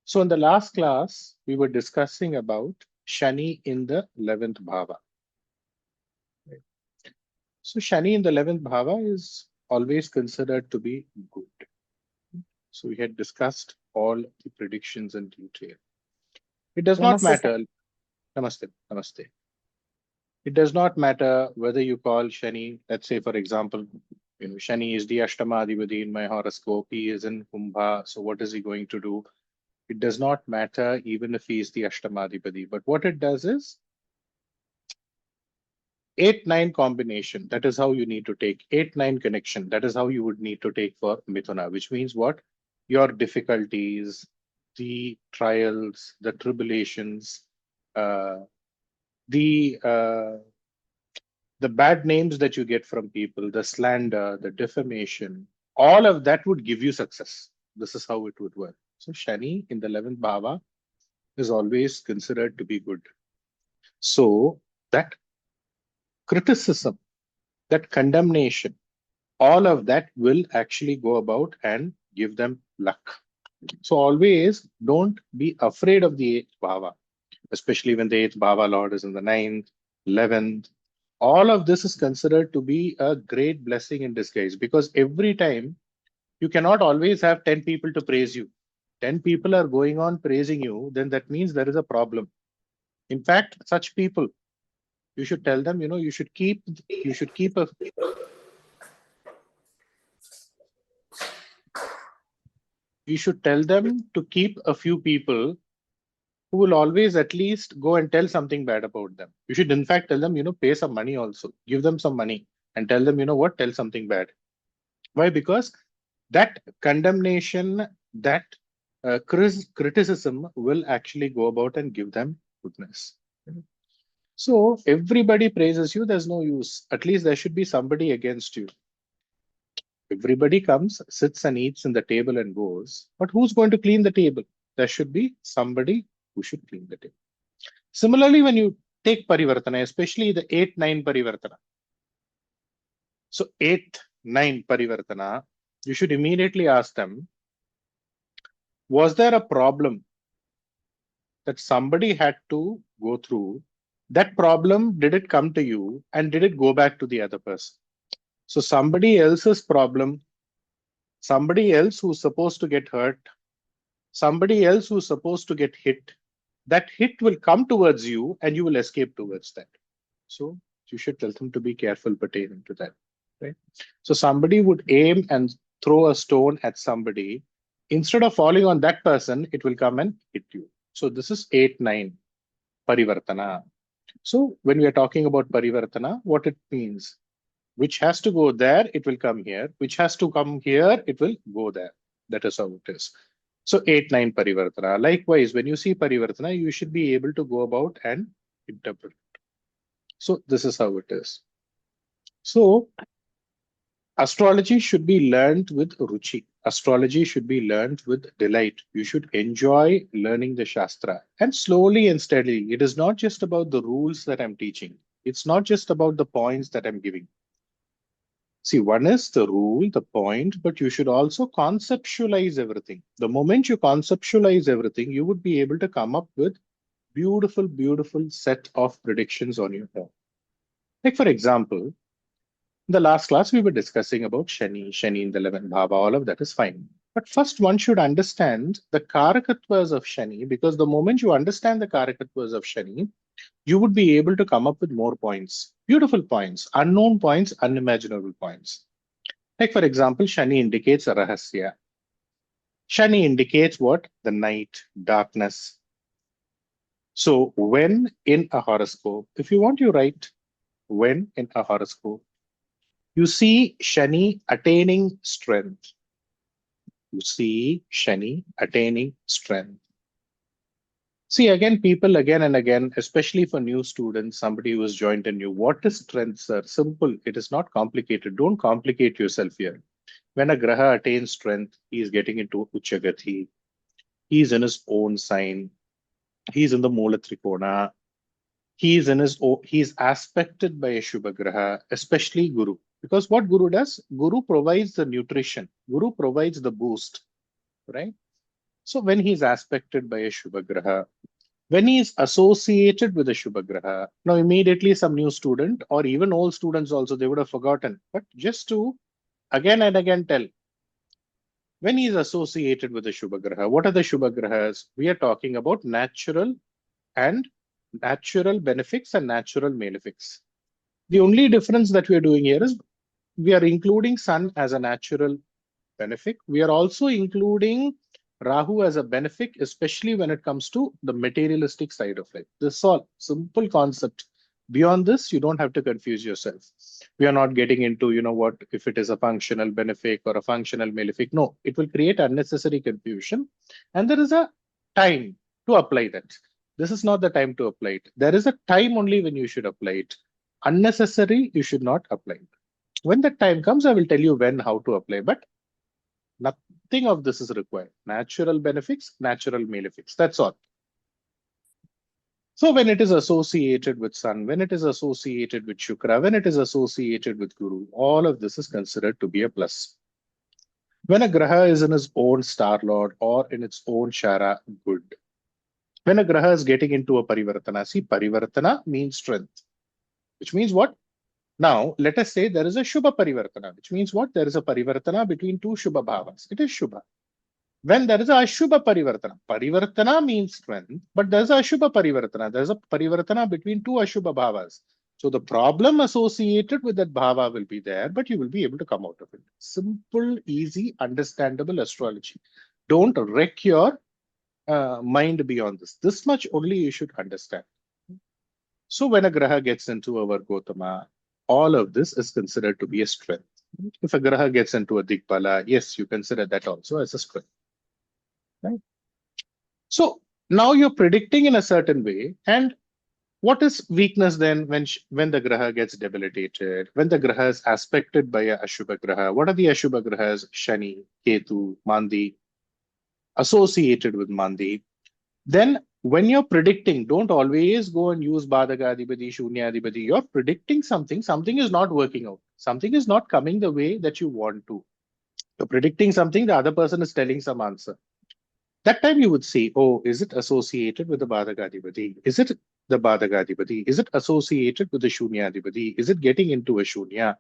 So in the last class, we were discussing about Shani in the 11th Bhava. Right. So Shani in the 11th Bhava is always considered to be good. So we had discussed all the predictions in detail. It does not Namaste, sir. matter. Namaste. Namaste. It does not matter whether you call Shani, let's say, for example, Shani is the Ashtamadhipati in my horoscope. He is in Kumbha. So what is he going to do? It does not matter even if he is the Ashtamadhipati. But what it does is 8-9 combination. That is how you need to take 8-9 connection. That is how you would need to take for Mithuna, which means what? Your difficulties, the trials, the tribulations, uh, the bad names that you get from people, the slander, the defamation, all of that would give you success. This is how it would work. So Shani in the 11th Bhava is always considered to be good. So that criticism, that condemnation, all of that will actually go about and give them luck. So always don't be afraid of the 8th Bhava, especially when the 8th Bhava Lord is in the 9th, 11th. All of this is considered to be a great blessing in disguise, because every time you cannot always have 10 people to praise you. 10 people are going on praising you, then that means there is a problem. In fact, such people, you should tell them, you should keep a you should tell them to keep a few people who will always at least go and tell something bad about them. You should in fact tell them, pay some money also, give them some money and tell them, what, tell something bad. Why? Because that condemnation, that criticism will actually go about and give them goodness. So everybody praises you, there's no use. At least there should be somebody against you. Everybody comes, sits and eats in the table and goes. But who's going to clean the table? There should be somebody who should clean the table. Similarly, when you take parivartana, especially the 8-9 parivartana. So 8-9 parivartana, you should immediately ask them, was there a problem that somebody had to go through? That problem, did it come to you and did it go back to the other person? So somebody else's problem, somebody else who's supposed to get hurt, somebody else who's supposed to get hit, that hit will come towards you and you will escape towards that. So you should tell them to be careful pertaining to that. Right? So somebody would aim and throw a stone at somebody. Instead of falling on that person, it will come and hit you. So this is 8-9 parivartana. So when we are talking about parivartana, what it means, which has to go there, it will come here. Which has to come here, it will go there. That is how it is. So 8-9 parivartana. Likewise, when you see parivartana, you should be able to go about and interpret. So this is how it is. So astrology should be learned with ruchi. Astrology should be learned with delight. You should enjoy learning the Shastra, and slowly and steadily. It is not just about the rules that I'm teaching. It's not just about the points that I'm giving. See, one is the rule, the point, but you should also conceptualize everything. The moment you conceptualize everything, you would be able to come up with beautiful, beautiful set of predictions on your own. Like, for example, in the last class, we were discussing about Shani in the 11th Bhava, all of that is fine. But first, one should understand the Karakattvas of Shani, because the moment you understand the Karakattvas of Shani, you would be able to come up with more points, beautiful points, unknown points, unimaginable points. Like, for example, Shani indicates a rahasya. Shani indicates what? The night, darkness. So when in a horoscope, if you want, you write when in a horoscope, you see Shani attaining strength. You see Shani attaining strength. See, again, people again and again, especially for new students, somebody who has joined a new, what is strength, sir? Simple. It is not complicated. Don't complicate yourself here. When a graha attains strength, he is getting into Uchagati. He is in his own sign. He is in the Mula Trikona. He is aspected by a Shubha Graha, especially Guru. Because what Guru does? Guru provides the nutrition. Guru provides the boost, right? So when he is aspected by a Shubha Graha, when he is associated with a Shubha Graha, now immediately some new student or even old students also, they would have forgotten. But just to again and again tell, when he is associated with a Shubha Graha, what are the Shubha Grahas? We are talking about and natural benefics and natural malefics. The only difference that we are doing here is we are including Sun as a natural benefic. We are also including Rahu as a benefic, especially when it comes to the materialistic side of life. This is all simple concept. Beyond this, you don't have to confuse yourself. We are not getting into, what if it is a functional benefic or a functional malefic. No, it will create unnecessary confusion. And there is a time to apply that. This is not the time to apply it. There is a time only when you should apply it. Unnecessary, you should not apply it. When that time comes, I will tell you when, how to apply. But nothing of this is required. Natural benefics, natural malefics. That's all. So when it is associated with Sun, when it is associated with Shukra, when it is associated with Guru, all of this is considered to be a plus. When a Graha is in his own star lord or in its own Shara, good. When a Graha is getting into a Parivartana, see, Parivartana means strength, which means what? Now, let us say there is a Shubha Parivartana, which means what? There is a Parivartana between two Shubha Bhavas. It is Shubha. When there is a Ashubha Parivartana, Parivartana means strength, but there's a Ashubha Parivartana. There's a Parivartana between two Ashubha Bhavas. So the problem associated with that Bhava will be there, but you will be able to come out of it. Simple, easy, understandable astrology. Don't wreck your mind beyond this. This much only you should understand. So when a Graha gets into our Gotama, all of this is considered to be a strength. If a Graha gets into a Dikpala, yes, you consider that also as a strength. Right? So now you're predicting in a certain way. And what is weakness then when the Graha gets debilitated, when the Graha is aspected by a Ashubha Graha? What are the Ashubha Grahas? Shani, Ketu, Mandi, associated with Mandi. Then when you're predicting, don't always go and use Badhagadipati, Shunyadipati. You're predicting something, something is not working out. Something is not coming the way that you want to. You're predicting something, the other person is telling some answer. That time you would see, oh, is it associated with the Badhagadipati? Is it the Badhagadipati? Is it associated with the Shunyadipati? Is it getting into a Shunya?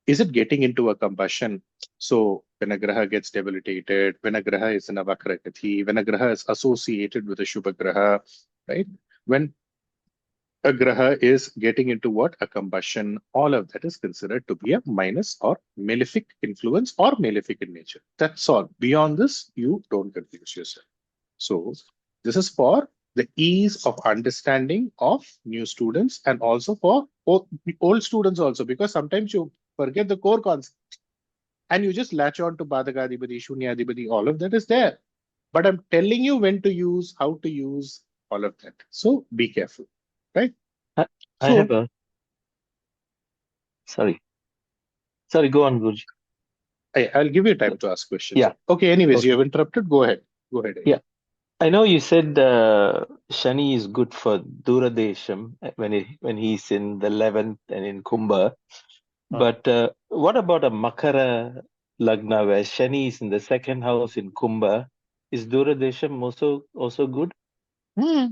Is it getting into a combustion? So when a Graha gets debilitated, when a Graha is in a Vakrakati, when a Graha is associated with a Shubha Graha, right? When a Graha is getting into what? A combustion, all of that is considered to be a minus or malefic influence or malefic in nature. That's all. Beyond this, you don't confuse yourself. So this is for the ease of understanding of new students and also for old students also, because sometimes you forget the core concept and you just latch on to Badhagadipati, Shunyadipati, all of that is there. But I'm telling you when to use, how to use all of that. So be careful, right? I, I have So a sorry. Sorry, go on, Guruji. I'll give you time to ask questions. Yeah, Okay, anyways, you okay. have interrupted. Go ahead. Go ahead. Yeah. I know you said Shani is good for Duradesham when he's in the 11th and in Kumbha. Uh, But what about a Makara Lagna where Shani is in the second house in Kumbha? Is Duradesham also good? hmm.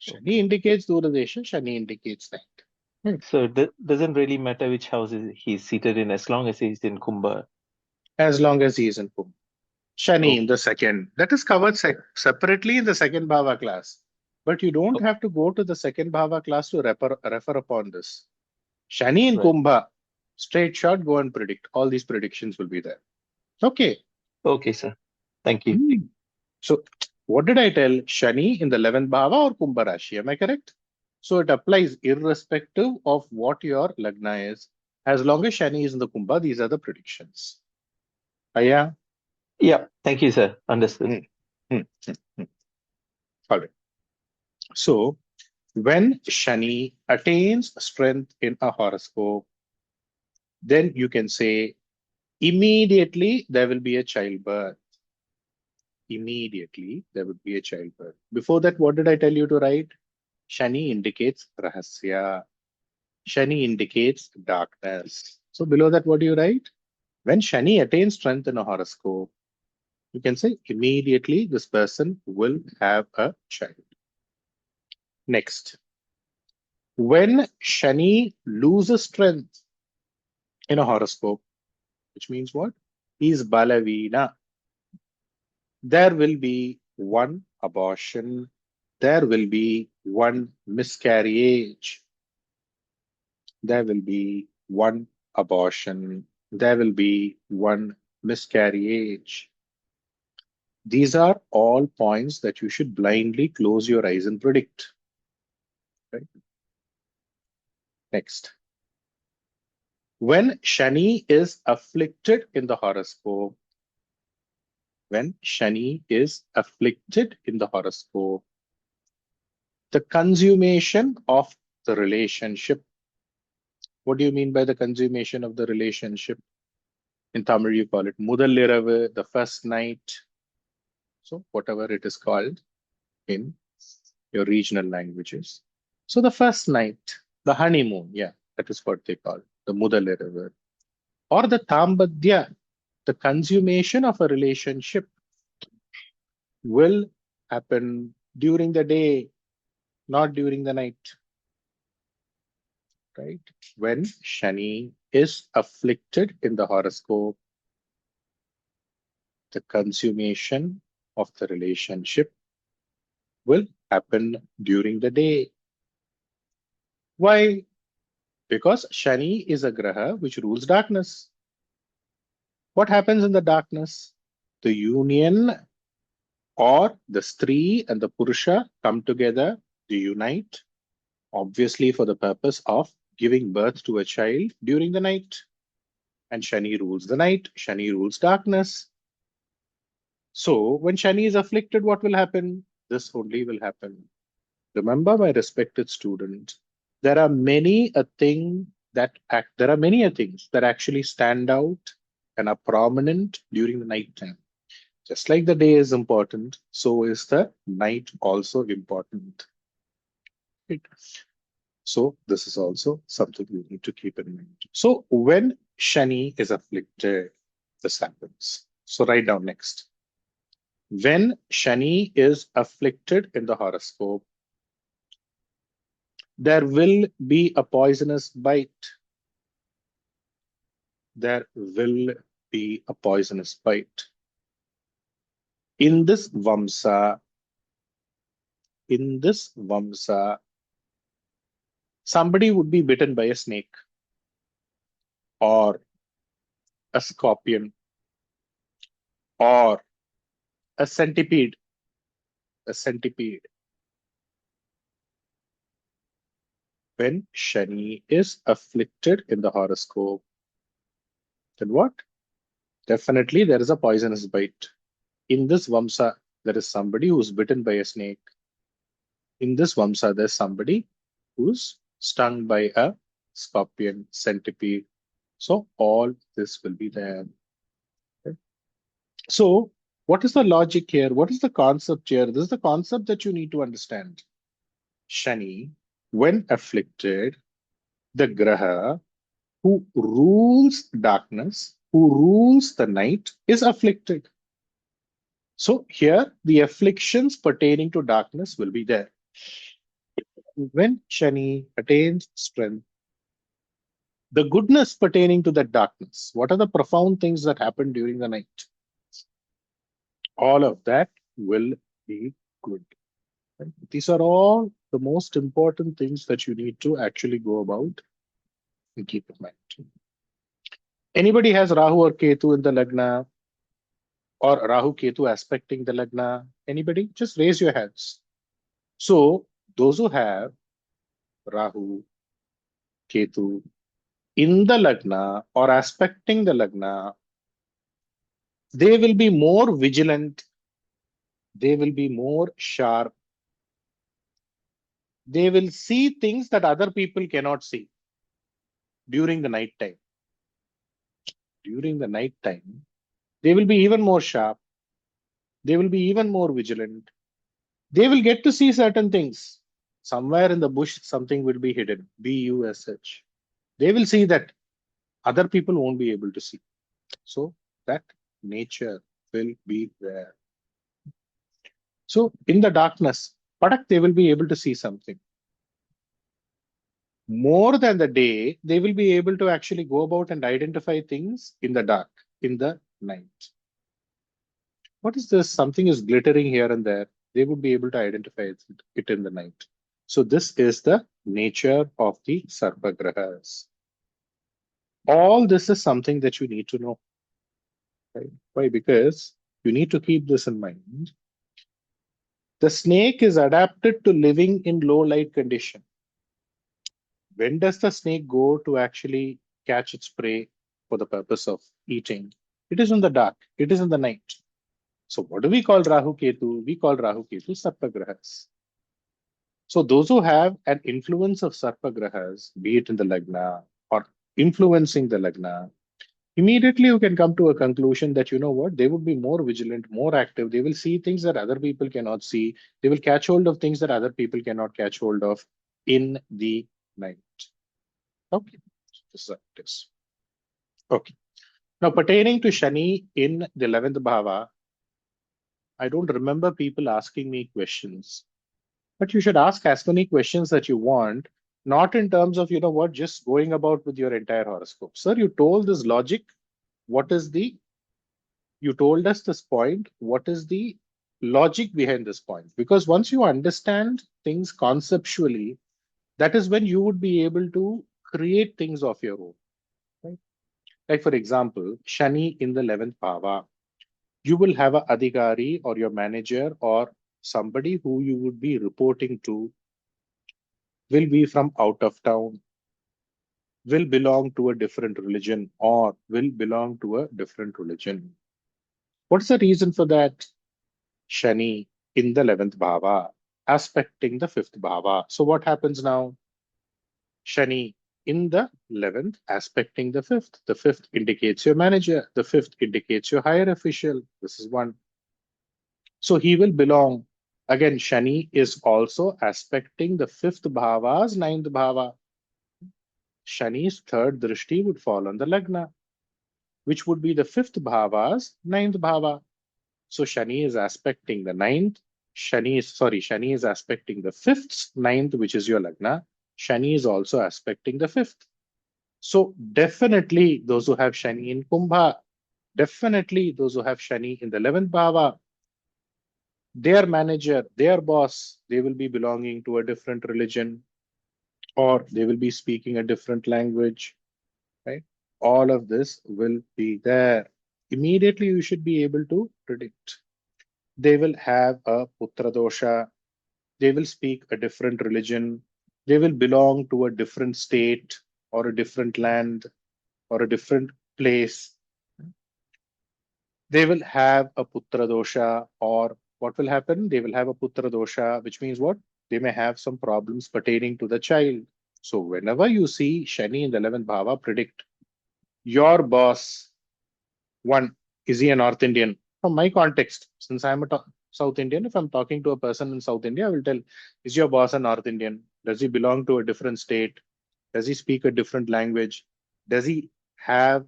Shani Okay. indicates Duradesha, Shani indicates that. Hmm. So it doesn't really matter which house he's seated in as long as he's in Kumbha. As long as he is in Kumbh. Shani in Okay. the second. That is covered separately in the second Bhava class. But you don't Oh, have to go to the second Bhava class to refer upon this. Shani in right. Kumbha, straight shot, go and predict. All these predictions will be there. Okay. Okay, sir. Thank you. Hmm. So, what did I tell? Shani in the 11th Bhava or Kumbha Rashi? Am I correct? So, it applies irrespective of what your Lagna is. As long as Shani is in the Kumbha, these are the predictions. Aya? Yeah. Thank you, sir. Understood. Hmm. Hmm. Hmm. Hmm. All right. So, when Shani attains strength in a horoscope, then you can say immediately there will be a childbirth. Immediately there would be a childbirth. Before that, what did I tell you to write? Shani indicates rahasya. Shani indicates darkness. So below that, what do you write? When Shani attains strength in a horoscope, You can say immediately this person will have a child. Next, when Shani loses strength in a horoscope, which means what? He's Balavina. There will be one abortion. There will be one miscarriage. There will be one abortion. There will be one miscarriage. These are all points that you should blindly close your eyes and predict. Right? Next. When Shani is afflicted in the horoscope, when Shani is afflicted in the horoscope, the consummation of the relationship. What do you mean by the consummation of the relationship? In Tamil, you call it Mudalliravu, the first night. So, whatever it is called in your regional languages. So, the first night, the honeymoon, yeah, that is what they call the Mudalliravu. Or the Tambadya, the consummation of a relationship will happen during the day, not during the night. Right? When Shani is afflicted in the horoscope, the consummation of the relationship will happen during the day. Why? Because Shani is a graha which rules darkness. What happens in the darkness? The union or the Stree and the Purusha come together, they unite, obviously for the purpose of giving birth to a child during the night. And Shani rules the night, Shani rules darkness. So when Shani is afflicted, what will happen? This only will happen. Remember, my respected student, there are many a thing that there are many a things that actually stand out and are prominent during the night time. Just like the day is important, so is the night also important. Right? So this is also something you need to keep in mind. So when Shani is afflicted, this happens. So write down next. When Shani is afflicted in the horoscope, there will be a poisonous bite. There will be a poisonous bite. In this Vamsa, somebody would be bitten by a snake or a scorpion or a centipede. A centipede. When Shani is afflicted in the horoscope, then what? Definitely there is a poisonous bite. In this Vamsa, there is somebody who's bitten by a snake. In this Vamsa, there's somebody who's stung by a scorpion, centipede. So all this will be there. Okay? So what is the logic here? What is the concept here? This is the concept that you need to understand. Shani, when afflicted, the graha who rules darkness, who rules the night, is afflicted. So here the afflictions pertaining to darkness will be there. When Shani attains strength, the goodness pertaining to that darkness, what are the profound things that happen during the night? All of that will be good. Right? These are all the most important things that you need to actually go about and keep in mind. Anybody has Rahu or Ketu in the Lagna or Rahu Ketu aspecting the Lagna? Anybody? Just raise your hands. So those who have Rahu, Ketu in the Lagna or aspecting the Lagna, they will be more vigilant. They will be more sharp. They will see things that other people cannot see during the night time. During the night time, they will be even more sharp. They will be even more vigilant. They will get to see certain things. Somewhere in the bush, something will be hidden. BUSH. They will see that other people won't be able to see. So that nature will be there. So in the darkness, Padak, they will be able to see something. More than the day, they will be able to actually go about and identify things in the dark, in the night. What is this? Something is glittering here and there. They would be able to identify it in the night. So this is the nature of the Sarpagrahas. All this is something that you need to know. Right? Why? Because you need to keep this in mind. The snake is adapted to living in low light condition. When does the snake go to actually catch its prey for the purpose of eating? It is in the dark. It is in the night. So what do we call Rahu Ketu? We call Rahu Ketu Sarpagrahas. So those who have an influence of Sarpagrahas, be it in the Lagna or influencing the Lagna, immediately you can come to a conclusion that, you know what, they would be more vigilant, more active. They will see things that other people cannot see. They will catch hold of things that other people cannot catch hold of in the night. Okay, this is how it is. Okay. Now, pertaining to Shani in the 11th Bhava, I don't remember people asking me questions, but you should ask as many questions that you want, not in terms of, you know what, just going about with your entire horoscope. Sir, you told this logic. What is the, you told us this point. What is the logic behind this point? Because once you understand things conceptually, that is when you would be able to create things of your own. Right? Like, for example, Shani in the 11th Bhava, you will have a adhikari or your manager or somebody who you would be reporting to will be from out of town, will belong to a different religion, or will belong to a different religion. What's the reason for that? Shani in the 11th bhava, aspecting the 5th bhava. So what happens now? Shani in the 11th, aspecting the 5th. The 5th indicates your manager. The 5th indicates your higher official. This is one. So he will belong. Again, Shani is also aspecting the 5th bhava's 9th bhava. Shani's third drishti would fall on the Lagna, which would be the 5th bhava's 9th bhava. So Shani is aspecting the 9th. Shani is aspecting the 5th, 9th, which is your Lagna. Shani is also aspecting the 5th. So definitely those who have Shani in Kumbha, definitely those who have Shani in the 11th bhava, their manager, their boss, they will be belonging to a different religion or they will be speaking a different language, right? All of this will be there. Immediately, you should be able to predict. They will have a putra dosha. They will speak a different religion. They will belong to a different state or a different land or a different place. They will have a putra dosha, or what will happen? They will have a putra dosha, which means what? They may have some problems pertaining to the child. So whenever you see Shani in the 11th bhava, predict your boss. One, is he a North Indian? From my context, since I'm a South Indian, if I'm talking to a person in South India, I will tell, is your boss a North Indian? Does he belong to a different state? Does he speak a different language? Does he have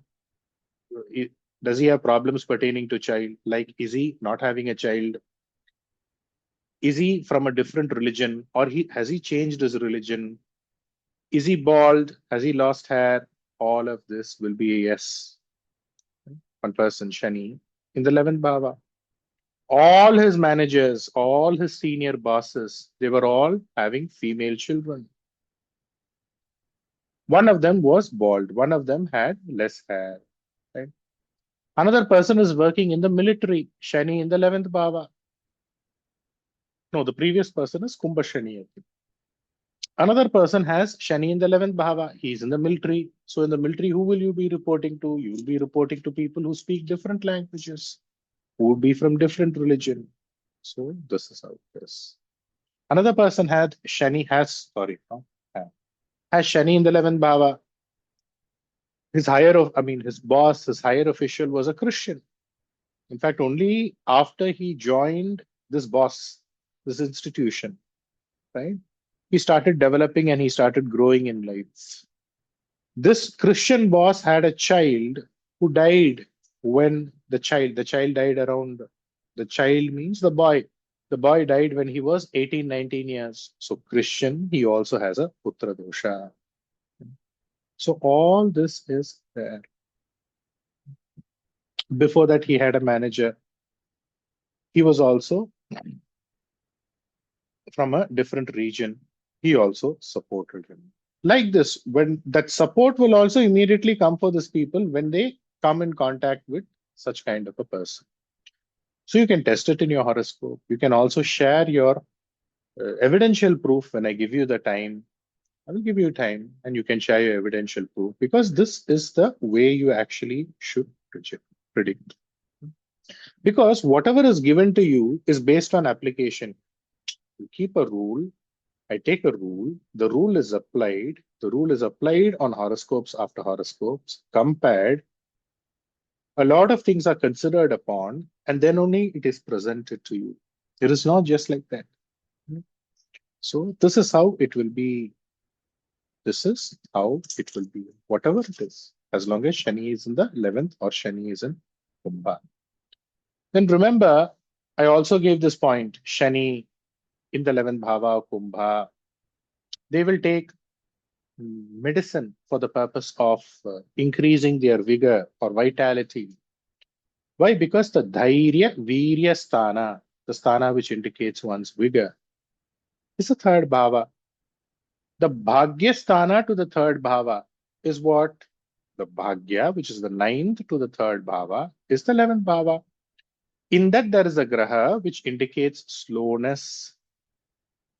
does he have problems pertaining to child? Like, is he not having a child? Is he from a different religion, or has he changed his religion? Is he bald? Has he lost hair? All of this will be a yes. One person, Shani, in the 11th bhava. All his managers, all his senior bosses, they were all having female children. One of them was bald. One of them had less hair. Right? Another person is working in the military, Shani in the 11th bhava. No, the previous person is Kumbha Shani. I think. Another person has Shani in the 11th bhava. He's in the military. So in the military, who will you be reporting to? You will be reporting to people who speak different languages, who would be from different religion. So this is how it is. Another person had Shani has, sorry, no, has Shani in the 11th bhava. His boss, his higher official was a Christian. In fact, only after he joined this boss, this institution, right? He started developing and he started growing in life. This Christian boss had a child who died when the child. The child died around, the child means the boy. The boy died when he was 18, 19 years. So Christian, he also has a putra dosha. So all this is there. Before that, he had a manager. He was also from a different region. He also supported him. Like this, when that support will also immediately come for these people when they come in contact with such kind of a person. So you can test it in your horoscope. You can also share your evidential proof when I give you the time. I will give you time and you can share your evidential proof, because this is the way you actually should predict. Because whatever is given to you is based on application. You keep a rule, I take a rule, the rule is applied on horoscopes after horoscopes, compared. A lot of things are considered upon, and then only it is presented to you. It is not just like that. So this is how it will be. This is how it will be, whatever it is, as long as Shani is in the 11th or Shani is in Kumbha. Then remember, I also gave this point, Shani in the 11th Bhava, Kumbha, they will take medicine for the purpose of increasing their vigor or vitality. Why? Because the Dhairya Virya Sthana, the sthana which indicates one's vigor, is the third bhava. The Bhagya Sthana to the third bhava is what? The Bhagya, which is the ninth to the third bhava, is the 11th bhava. In that, there is a Graha which indicates slowness,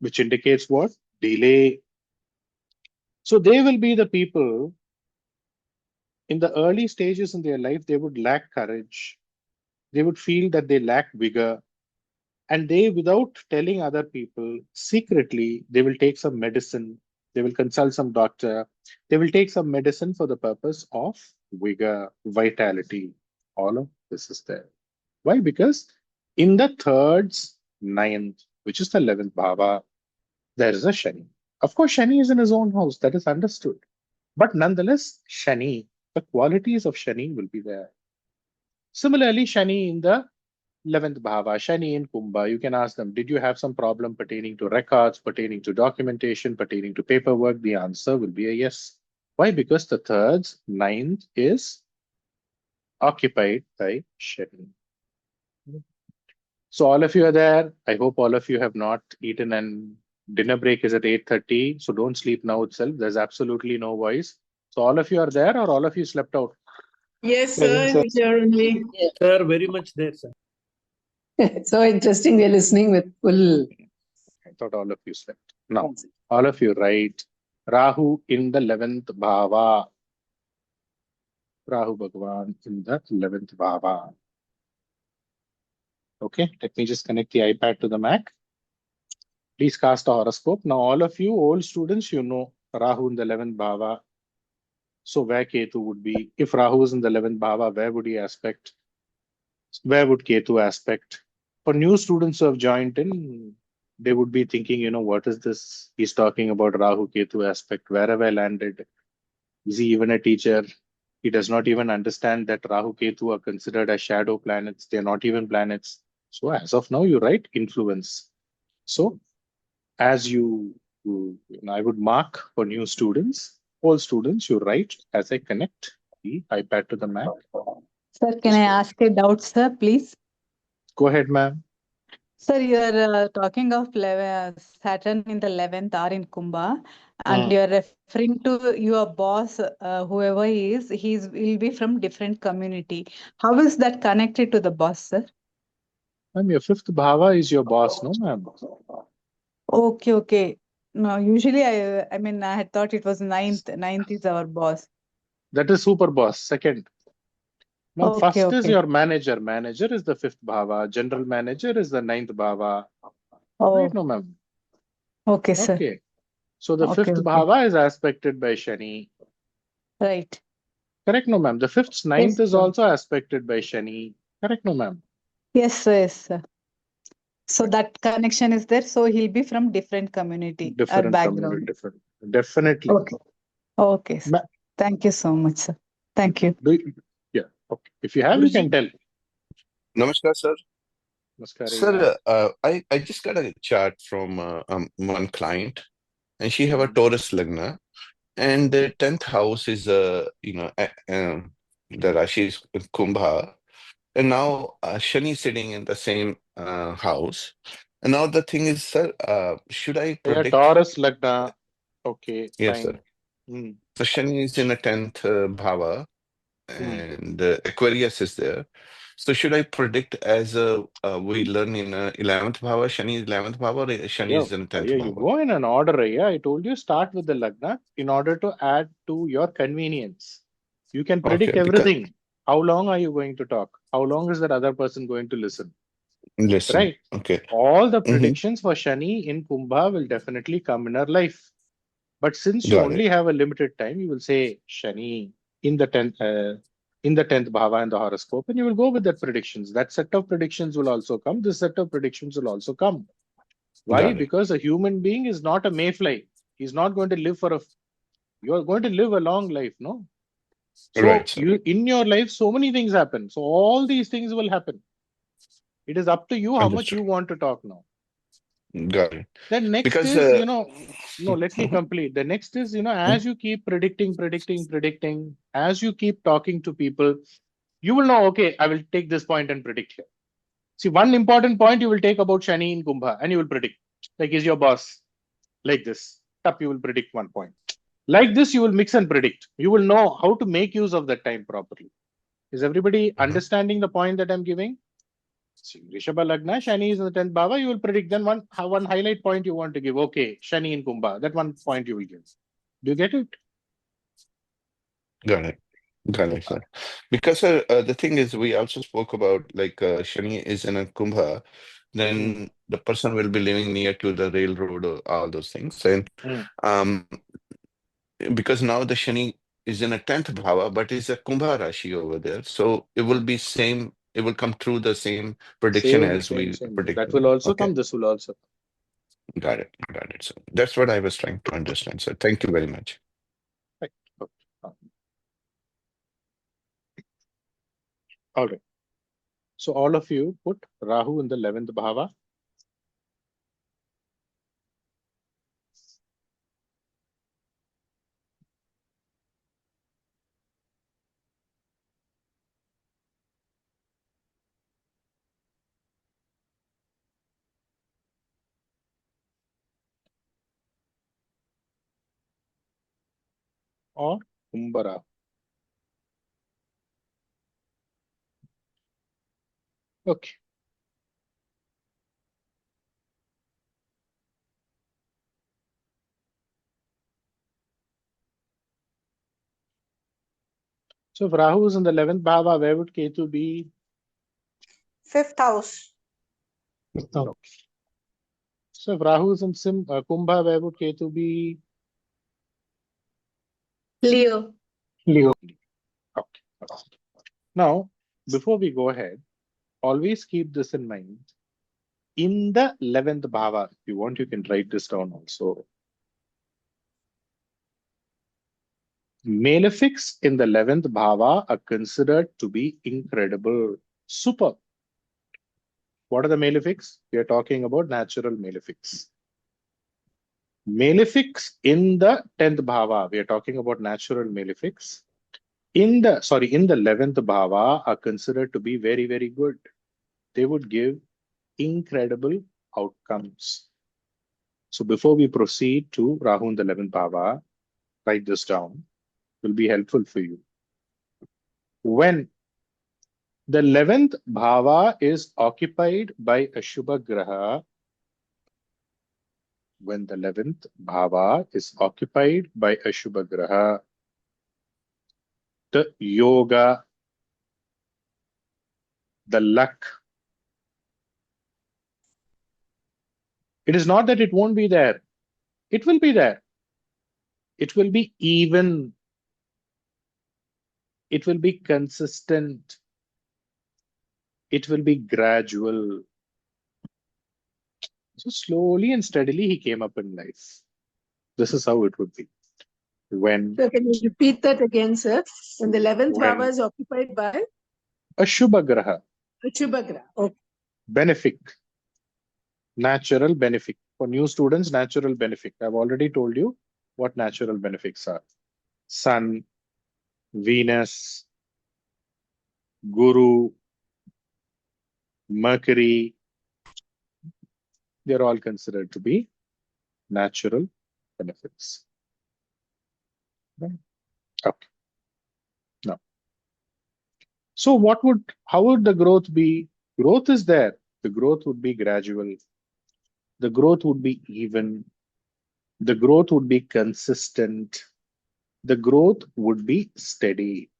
which indicates what? Delay. So they will be the people in the early stages in their life, they would lack courage. They would feel that they lack vigor. And they, without telling other people, secretly, they will take some medicine. They will consult some doctor. They will take some medicine for the purpose of vigor, vitality. All of this is there. Why? Because in the third's ninth, which is the 11th bhava, there is a Shani. Of course, Shani is in his own house. That is understood. But nonetheless, Shani, the qualities of Shani will be there. Similarly, Shani in the 11th bhava, Shani in Kumbha, you can ask them, did you have some problem pertaining to records, pertaining to documentation, pertaining to paperwork? The answer will be a yes. Why? Because the third's ninth is occupied by Shani. So all of you are there. I hope all of you have not eaten, and dinner break is at 8:30. So don't sleep now itself. There's absolutely no voice. So all of you are there, or all of you slept out? Yes, Present, sir. sir. Here only. Sir, very much there, sir. It's so interesting. We're listening with full. I thought all of you slept. No, all of you right. Rahu in the 11th bhava. Rahu Bhagwan in the 11th bhava. Okay, let me just connect the iPad to the Mac. Please cast a horoscope. Now, all of you old students, you know Rahu in the 11th bhava. So where Ketu would be? If Rahu is in the 11th bhava, where would he aspect? Where would Ketu aspect? For new students who have joined in, they would be thinking, what is this? He's talking about Rahu Ketu aspect. Where have I landed? Is he even a teacher? He does not even understand that Rahu Ketu are considered as shadow planets. They're not even planets. So as of now, you write influence. So as I would mark for new students, old students, you write as I connect the iPad to the Mac. Sir, can I ask a doubt, sir, please? Go ahead, ma'am. Sir, you are talking of Saturn in the 11th or in Kumbha, and you are referring to your boss, whoever he is, will be from different community. How is that connected to the boss, sir? Ma'am, your 5th bhava is your boss, no, ma'am? Okay, okay. No, usually I mean, I had thought it was ninth. Ninth is our boss. That is super boss. Second. Ma'am, Okay, first is okay. your manager. Manager is the 5th bhava. General manager is the 9th bhava. Oh, Right, no, ma'am? okay, sir. Okay. So the Okay, 5th okay. bhava is aspected by Shani. Right. Correct, no, ma'am? The 5th, 9th Yes, is sir. also aspected by Shani. Correct, no, ma'am? Yes, sir. Yes, sir. So that connection is there. So he'll be from different community or Different background. community, different. Definitely. Okay. Okay, sir. Thank you so much, sir. Thank you. Yeah. Okay. If you have, you can tell. Namaskar, sir. Namaskar. Sir, I just got a chart from one client, and she have a Mhm. Taurus Lagna, and the 10th house is the Rashi is Kumbha, and now Shani is sitting in the same house. And now the thing is, sir, should I Yeah, predict? Taurus Lagna. Okay, Yes, sir. fine. Hmm. So Shani is in a 10th Bhava, Hmm. and Aquarius is there. So should I predict as we learn in 11th bhava, Shani is 11th bhava, or Shani Yeah, is in 10th yeah, you bhava? go in an order. Yeah, I told you start with the Lagna in order to add to your convenience. You can Okay, predict because everything. How long are you going to talk? How long is that other person going to listen? listen, Right? okay. All the Mm-hmm. predictions for Shani in Kumbha will definitely come in our life. But since you Got only it. have a limited time, you will say Shani in the 10th bhava in the horoscope, and you will go with that predictions. That set of predictions will also come. This set of predictions will also come. Why? Got it. Because a human being is not a mayfly. He's not going to live for a. You're going to live a long life, no? Right, So sir. you in your life, so many things happen. So all these things will happen. It is up to you how much Understood. you want to talk now. Got it. Then next Because is, no, let me mhm, complete. The next is, mhm, as you keep predicting, as you keep talking to people, you will know, okay, I will take this point and predict here. See, one important point you will take about Shani in Kumbha and you will predict. Like, is your boss like this? Up, you will predict one point. Like this, you will mix and predict. You will know how to make use of that time properly. Is everybody mhm. understanding the point that I'm giving? See, Rishabha Lagna, Shani is in the 10th Bhava, you will predict. Then one highlight point you want to give. Okay, Shani in Kumbha. That one point you will give. Do you get it? Got it. Got it, sir. Because the thing is, we also spoke about like Shani is in a Kumbha, Hmm. then the person will be living near to the railroad or all those things. And Hmm. um, because now the Shani is in a 10th bhava, but it's a Kumbha Rashi over there. So it will Hmm. be same, it will come through the same prediction Same, as same, we same. That will predicted. also Okay, come. This will also got it. Got it. So that's what I was trying to understand. So thank you very much. come. Right. Okay. All right. So all of you put Rahu in the 11th Bhava. Or Kumbha Rahu. Okay. So if Rahu is in the 11th Bhava, where would Ketu be? Fifth house. Okay. So if Rahu is in Kumbha, where would Ketu be? Leo. Leo. Okay. Now, before we go ahead, always keep this in mind. In the 11th bhava, if you want, you can write this down also. Malefics in the 11th bhava are considered to be incredible, super. What are the malefics? We are talking about natural malefics. Malefics in the 10th bhava, we are talking about natural malefics. In the 11th bhava are considered to be very, very good. They would give incredible outcomes. So before we proceed to Rahu in the 11th bhava, write this down. It will be helpful for you. When the 11th bhava is occupied by a Shubha Graha, when the 11th bhava is occupied by a Shubha Graha, the yoga, the luck, it is not that it won't be there. It will be there. It will be even. It will be consistent. It will be gradual. So slowly and steadily he came up in life. This is how it would be. When So can you repeat that again, sir? When the 11th bhava when is occupied by? a Shubha Graha, Shubhagra. Okay. Benefic. Natural benefic. For new students, natural benefic. I've already told you what natural benefics are. Sun, Venus, Guru, Mercury, they're all considered to be natural benefits. Right? Okay. Now, so how would the growth be? Growth is there. The growth would be gradual. The growth would be even. The growth would be consistent. The growth would be steady.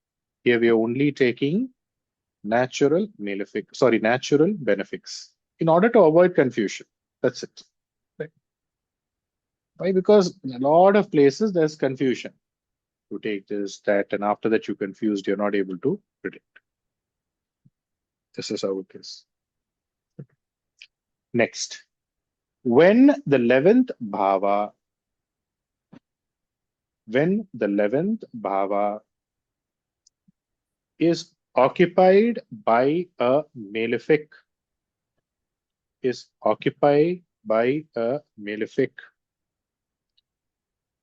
Here we are only taking natural benefics in order to avoid confusion. That's it. Right? Why? Because in a lot of places there's confusion. You take this, that, and after that you're confused, you're not able to predict. This is how it is. Next, when the 11th bhava is occupied by a malefic,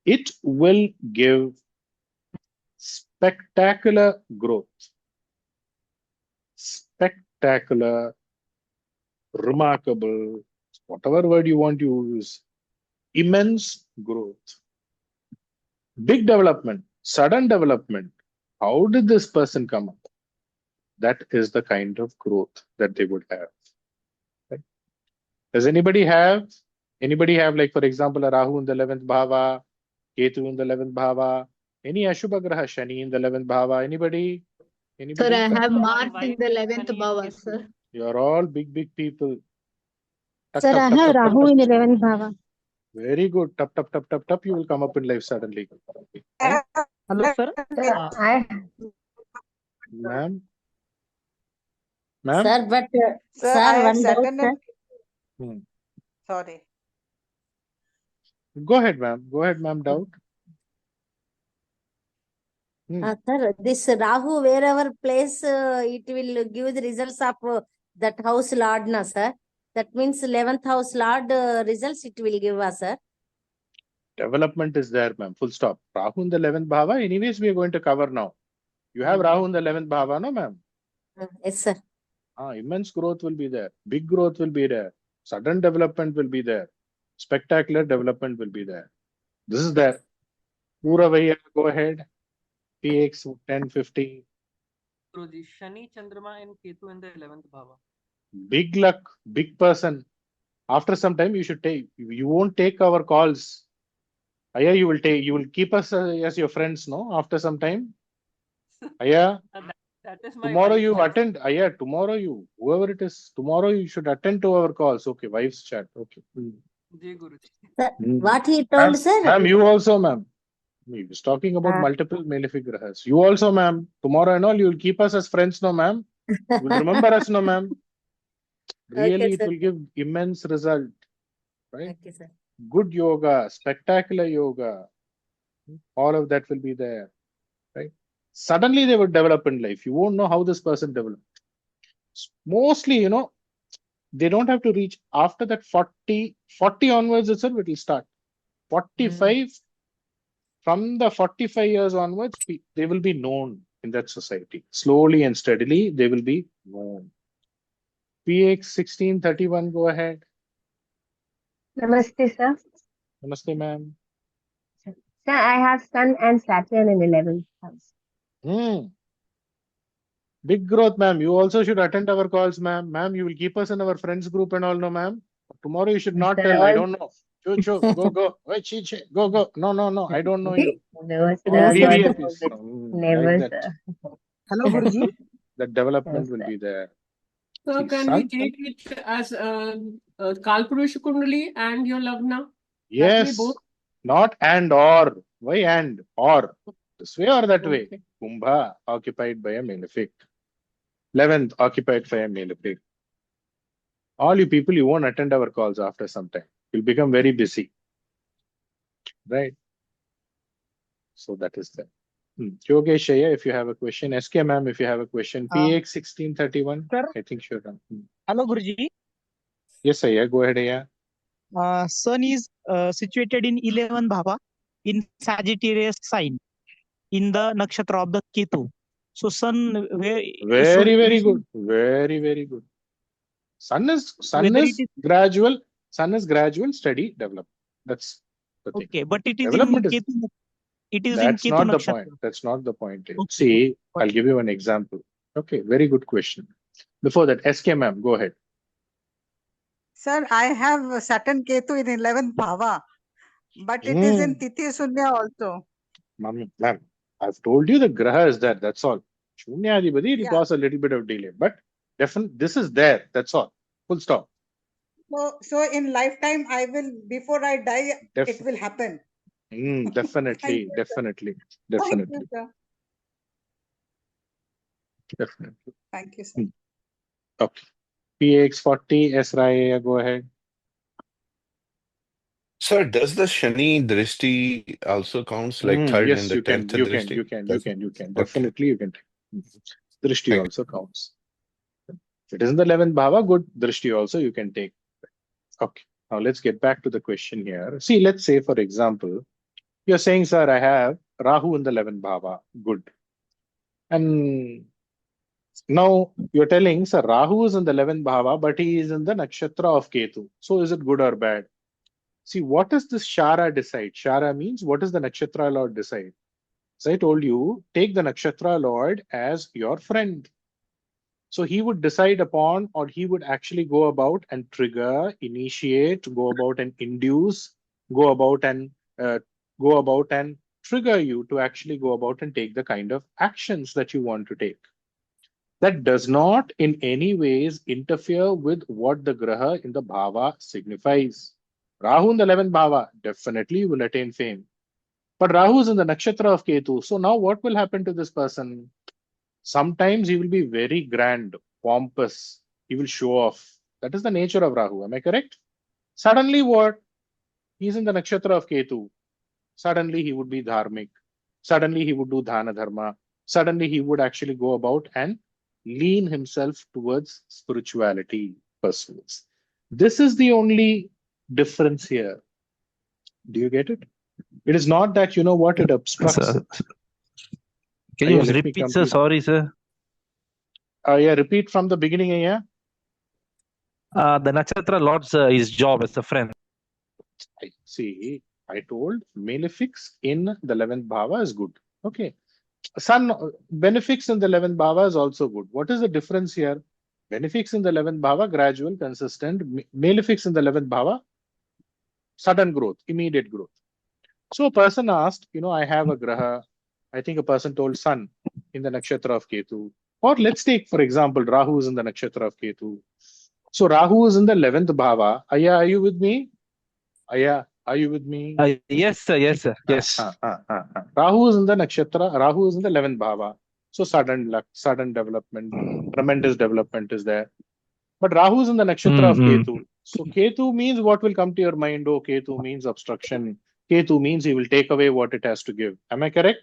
it will give spectacular growth. Spectacular, remarkable, whatever word you want to use, immense growth. Big development, sudden development. How did this person come up? That is the kind of growth that they would have. Right? Does anybody have, like, for example, a Rahu in the 11th bhava, Ketu in the 11th bhava, any Ashubha Graha, Shani in the 11th bhava? Anybody? Sir, I have Mars in the 11th bhava, sir. You're all big people. Tup, Sir, tup, I tup, have tup, tup, Rahu tup. in 11th bhava. Very good. Tup, tup, tup, tup, tup. You will come up in life suddenly. Right? Hello, sir. I Ma'am? Sir, but Sir, sir, I have one doubt, Saturn sir. and sorry. Go ahead, ma'am. Go ahead, ma'am. Doubt. Sir, this Rahu, wherever place, it will give the results of that house lord, na, sir. That means 11th house lord results it will give us, sir. Development is there, ma'am. Full stop. Rahu in the 11th bhava. Anyways, we are going to cover now. You have Rahu in the 11th bhava, no, ma'am? Yes, sir. Immense growth will be there. Big growth will be there. Sudden development will be there. Spectacular development will be there. This is there. Pura Vaya, go ahead. PX 1050. Guruji, Shani, Chandrama, and Ketu in the 11th bhava. Big luck, big person. After some time, you won't take our calls. Aya, you will keep us as your friends, no? After some time. Aya, That is my tomorrow wife's you chat. attend. Aya, whoever it is, tomorrow you should attend to our calls. Okay, wife's chat. Okay. Jai Guruji. Sir, what he told, sir? Ma'am, you also, ma'am. He was talking about multiple malefic grahas. You also, ma'am. Tomorrow and all, you will keep us as friends, no, ma'am? You will remember us, no, ma'am? Really, Okay, it sir. will give immense result, right? Okay, sir. Good yoga, spectacular yoga. All of that will be there, right? Suddenly they would develop in life. You won't know how this person developed. Mostly, they don't have to reach after that 40 onwards itself, it will start. 45, from the 45 years onwards, they will be known in that society. Slowly and steadily, they will be known. PX 1631, go ahead. Namaste, sir. Namaste, ma'am. Sir, I have Sun and Saturn in 11th house. Big growth, ma'am. You also should attend our calls, ma'am. Ma'am, you will keep us in our friends group and all, no, ma'am. Tomorrow you should not Sir, tell. I don't know. Cho, go. Wait, chi, go. No. I don't know you. No, sir. All Sorry. VVIPs. Never, Like that. sir. Hello, Guruji. The development Yes, will sir. be there. So See, can we take it as Kalpurusha Kundali and your Lagna? That way yes, both? not and or. Why and or? This way or that way. Okay. Kumbha occupied by a malefic. 11th occupied by a malefic. All you people, you won't attend our calls after some time. You'll become very busy. Right? So that is that. Yogeshaya, if you have a question. SK ma'am, if you have a question. PX 1631. Sir? I think sure. Hello, Guruji. Yes, Aya. Go ahead, Aya. Sun is situated in 11 Bhava in Sagittarius sign in the nakshatra of the Ketu. So Sun where Very, very good. Very, very good. Sun is gradual. Sun is gradual, steady, develop. That's the thing. Okay, but it is Development in is. Ketu. It is That's in Ketu not the nakshatra. point. That's not the point. Okay. See, I'll give you an example. Okay, very good question. Before that, SK ma'am, go ahead. Sir, I have Saturn Ketu in 11th Bhava, but it is in Tithi Sunya also. Ma'am, I've told you the graha is there. That's all. Shunyadipati, it will cause a little bit of delay, but definitely this is there. That's all. Full stop. So in lifetime, I will, before I die, it will happen. Definitely, definitely, definitely. Thank you, sir. Definitely. Thank you, sir. Okay. PX40, S Raya, go ahead. Sir, does the Shani Drishti also counts like third yes, and the you can. 10th You Drishti? can. Okay. Definitely, you can. Drishti Thank also counts. If it is in the 11th bhava, good. Drishti also you can take. Okay. Now let's get back to the question here. See, let's say, for example, you're saying, sir, I have Rahu in the 11th bhava. Good. And now you're telling, sir, Rahu is in the 11th bhava, but he is in the nakshatra of Ketu. So is it good or bad? See, what does this Shara decide? Shara means what does the nakshatra lord decide? So I told you, take the nakshatra lord as your friend. So he would decide upon, or he would actually go about and trigger, initiate, go about and induce, go about and trigger you to actually go about and take the kind of actions that you want to take. That does not in any ways interfere with what the graha in the bhava signifies. Rahu in the 11th bhava, definitely you will attain fame. But Rahu is in the nakshatra of Ketu. So now what will happen to this person? Sometimes he will be very grand, pompous. He will show off. That is the nature of Rahu. Am I correct? Suddenly what? He's in the nakshatra of Ketu. Suddenly he would be dharmic. Suddenly he would do dhana dharma. Suddenly he would actually go about and lean himself towards spirituality pursuits. This is the only difference here. Do you get it? It is not that, you know what, it obstructs it. Can you repeat, sir? Sorry, sir. Yeah, repeat from the beginning, yeah. The nakshatra lord's his job as a friend. See, I told malefics in the 11th bhava is good. Okay. Sun benefics in the 11th bhava is also good. What is the difference here? Benefics in the 11th bhava, gradual, consistent. Malefics in the 11th bhava, sudden growth, immediate growth. So a person asked, you know, I have a graha. I think a person told Sun in the nakshatra of Ketu. Or let's take, for example, Rahu is in the nakshatra of Ketu. So Rahu is in the 11th bhava. Aya, are you with me? Aya, are you with me? Yes, sir. Yes, sir. Yes. Rahu is in the nakshatra. Rahu is in the 11th bhava. So sudden luck, sudden development, tremendous development is there. But Rahu is in the nakshatra of Ketu. So Ketu means what will come to your mind? Oh, Ketu means obstruction. Ketu means he will take away what it has to give. Am I correct?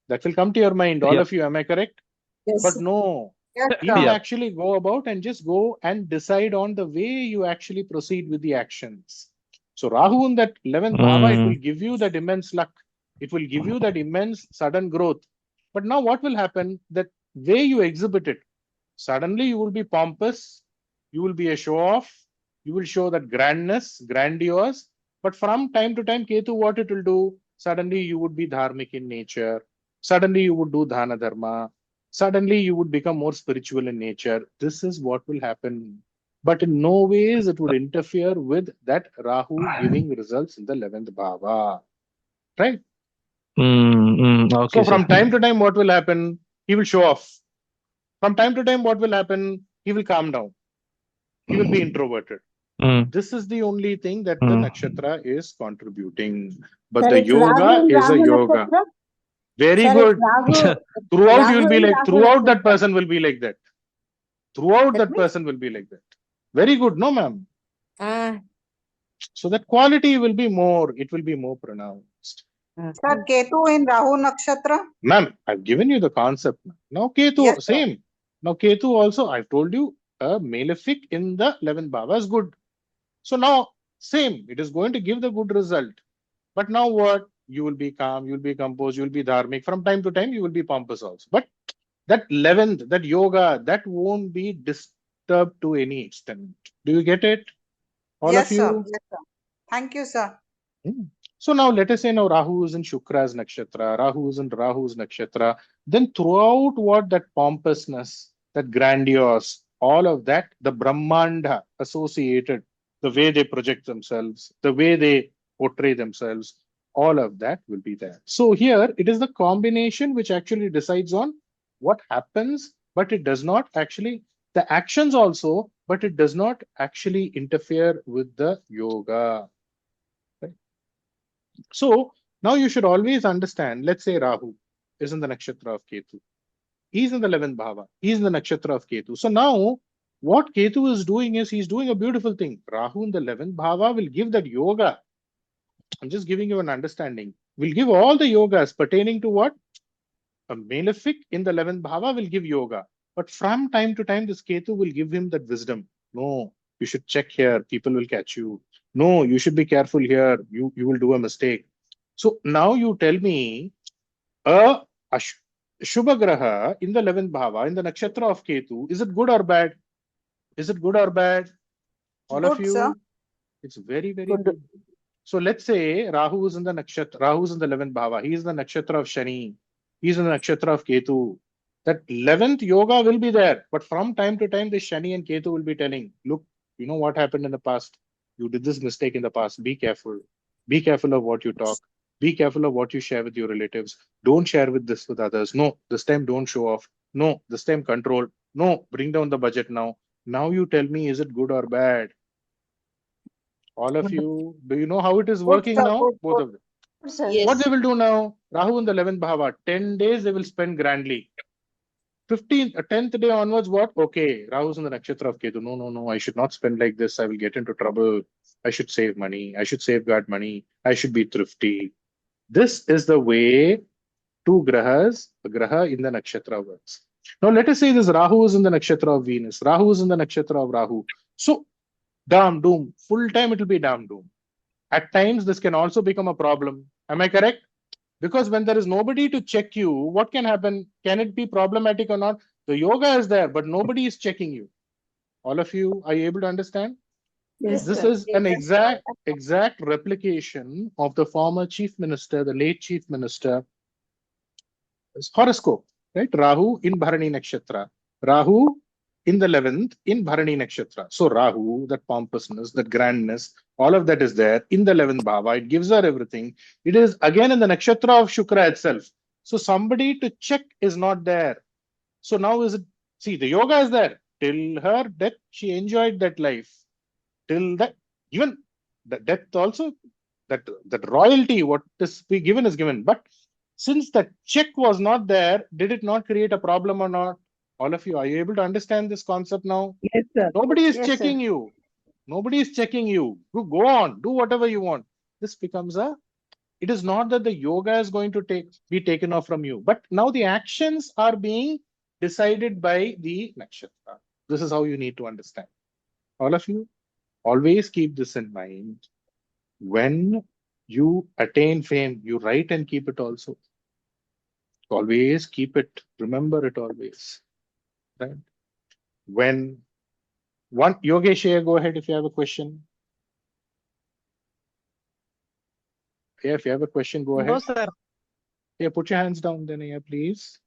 That will come to your mind, all of you. Am I correct? Yes. But no, he will actually go about and just go and decide on the way you actually proceed with the actions. So Rahu in that 11th bhava, it will give you that immense luck. It will give you that immense sudden growth. But now what will happen? That way you exhibit it, suddenly you will be pompous, you will be a show off, you will show that grandness, grandiose. But from time to time, Ketu, what it will do? Suddenly you would be dharmic in nature. Suddenly you would do dhana dharma. Suddenly you would become more spiritual in nature. This is what will happen. But in no ways it would interfere with that Rahu giving results in the 11th bhava. Right? Okay, so from time to time, what will happen? He will show off. From time to time, what will happen? He will calm down. He will be introverted. This is the only thing that the nakshatra is contributing. But Sir, the if yoga Rahu in is a Rahu yoga. nakshatra? Very Sir, if good. Rahu- Throughout Rahu you will be in like, Rahu throughout that nakshatra. person will be like that. Throughout That that person will be like that. Very good, no ma'am? Ah, So that quality will be more, it will be more pronounced. Sir, Ketu in Rahu Nakshatra? Ma'am, I've given you the concept. Now Ketu, Yes, sir. same. Now Ketu also, I've told you, a malefic in the 11th bhava is good. So now, same, it is going to give the good result. But now what? You will be calm, you will be composed, you will be dharmic. From time to time, you will be pompous also. But that 11th, that yoga, that won't be disturbed to any extent. Do you get it? All of Yes, sir. you? Yes, sir. Thank you, sir. So now let us say now Rahu is in Shukra's nakshatra, Rahu is in Rahu's nakshatra. Then throughout what that pompousness, that grandiose, all of that, the Brahmanda associated, the way they project themselves, the way they portray themselves, all of that will be there. So here it is the combination which actually decides on what happens, but it does not actually, the actions also, but it does not actually interfere with the yoga. So now you should always understand, let's say Rahu is in the nakshatra of Ketu. He's in the 11th bhava. He's in the nakshatra of Ketu. So now what Ketu is doing is he's doing a beautiful thing. Rahu in the 11th bhava will give that yoga. I'm just giving you an understanding. Will give all the yogas pertaining to what? A malefic in the 11th bhava will give yoga. But from time to time, this Ketu will give him that wisdom. No, you should check here. People will catch you. No, you should be careful here. You will do a mistake. So now you tell me a Shubha Graha in the 11th bhava, in the nakshatra of Ketu, is it good or bad? Is it good or bad? All of Good, sir. you? It's very, very good. So let's say Rahu is in the nakshatra, Rahu is in the 11th bhava. He is the nakshatra of Shani. He is in the nakshatra of Ketu. That 11th yoga will be there. But from time to time, the Shani and Ketu will be telling, look, you know what happened in the past? You did this mistake in the past. Be careful. Be careful of what you talk. Be careful of what you share with your relatives. Don't share with this with others. No, this time don't show off. No, this time control. No, bring down the budget now. Now you tell me, is it good or bad? All of you, do you know how it is Good, working sir. now? Good, Both good. of them. Yes. What they will do now? Rahu in the 11th bhava, 10 days they will spend grandly. 10th day onwards, what? Okay, Rahu's in the nakshatra of Ketu. No, no, no, I should not spend like this. I will get into trouble. I should save money. I should safeguard money. I should be thrifty. This is the way two grahas, a graha in the nakshatra works. Now let us say this Rahu is in the nakshatra of Venus. Rahu is in the nakshatra of Rahu. So, dam doom. Full time it will be dam doom. At times, this can also become a problem. Am I correct? Because when there is nobody to check you, what can happen? Can it be problematic or not? The yoga is there, but nobody is checking you. All of you, are you able to understand? Yes, This sir. is an exact replication of the former chief minister, the late chief minister, horoscope, right? Rahu in Bharani Nakshatra. Rahu in the 11th in Bharani Nakshatra. So Rahu, that pompousness, that grandness, all of that is there in the 11th bhava. It gives her everything. It is again in the nakshatra of Shukra itself. So somebody to check is not there. So now is it, see, the yoga is there. Till her death, she enjoyed that life. Till that, even the death also, that royalty, what is be given is given. But since the check was not there, did it not create a problem or not? All of you, are you able to understand this concept now? Yes, sir. Nobody is Yes, checking sir. you. Nobody is checking you. You go on, do whatever you want. This becomes a, it is not that the yoga is going to be taken off from you, but now the actions are being decided by the nakshatra. This is how you need to understand. All of you, always keep this in mind. When you attain fame, you write and keep it also. Always keep it, remember it always. Right? When one Yogesh here, go ahead if you have a question. Yeah, if you have a question, go ahead. No, sir. Yeah, put your hands down then, yeah, please.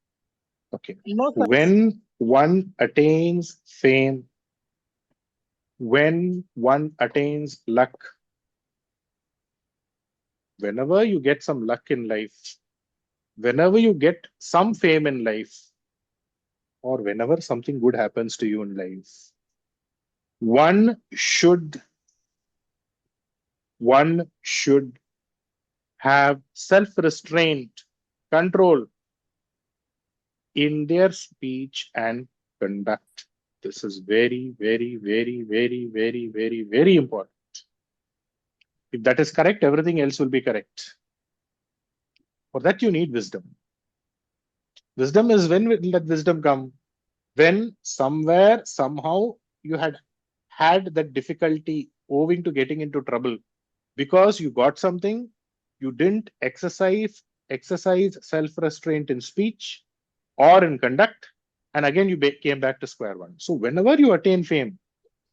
Okay. No, sir. When one attains fame, when one attains luck, whenever you get some luck in life, whenever you get some fame in life, or whenever something good happens to you in life, one should have self-restraint, control in their speech and conduct. This is very, very, very, very, very, very, very important. If that is correct, everything else will be correct. For that, you need wisdom. Wisdom is when will that wisdom come? When somewhere, somehow, you had that difficulty owing to getting into trouble because you got something, you didn't exercise self-restraint in speech or in conduct, and again you came back to square one. So whenever you attain fame,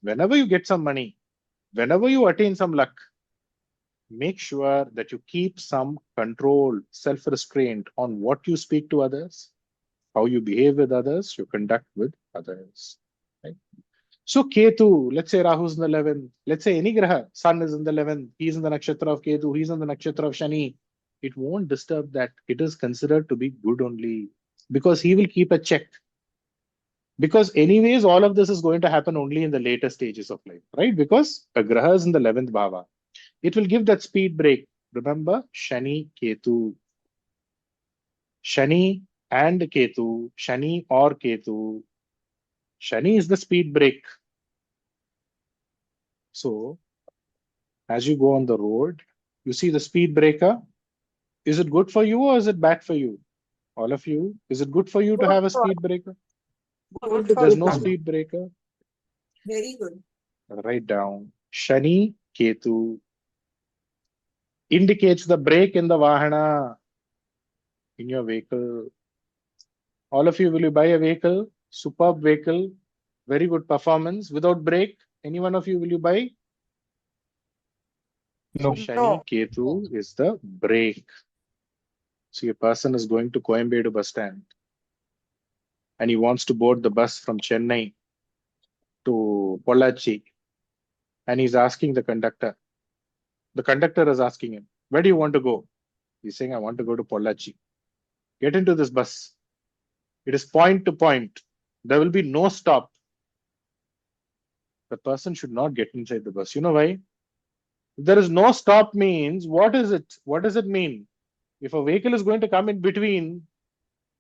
whenever you get some money, whenever you attain some luck, make sure that you keep some control, self-restraint on what you speak to others, how you behave with others, you conduct with others. Right? So Ketu, let's say Rahu's in the 11th, let's say any graha, Sun is in the 11th, he's in the nakshatra of Ketu, he's in the nakshatra of Shani. It won't disturb that. It is considered to be good only because he will keep a check. Because anyways, all of this is going to happen only in the later stages of life, right? Because a graha is in the 11th bhava. It will give that speed break. Remember, Shani, Ketu. Shani and Ketu, Shani or Ketu. Shani is the speed break. So, as you go on the road, you see the speed breaker. Is it good for you or is it bad for you? All of you, is it good for you to have a speed breaker? Good for There's no you. speed breaker. Very good. Write down. Shani, Ketu indicates the brake in the Vahana, in your vehicle. All of you, will you buy a vehicle? Superb vehicle, very good performance. Without brake, any one of you, will you buy? So Shani, Ketu is the brake. So a person is going to Coimbatore bus stand and he wants to board the bus from Chennai to Pollachi, and he's asking the conductor. The conductor is asking him, where do you want to go? He's saying, I want to go to Pollachi. Get into this bus. It is point to point. There will be no stop. The person should not get inside the bus. You know why? If there is no stop means, what is it? What does it mean? If a vehicle is going to come in between,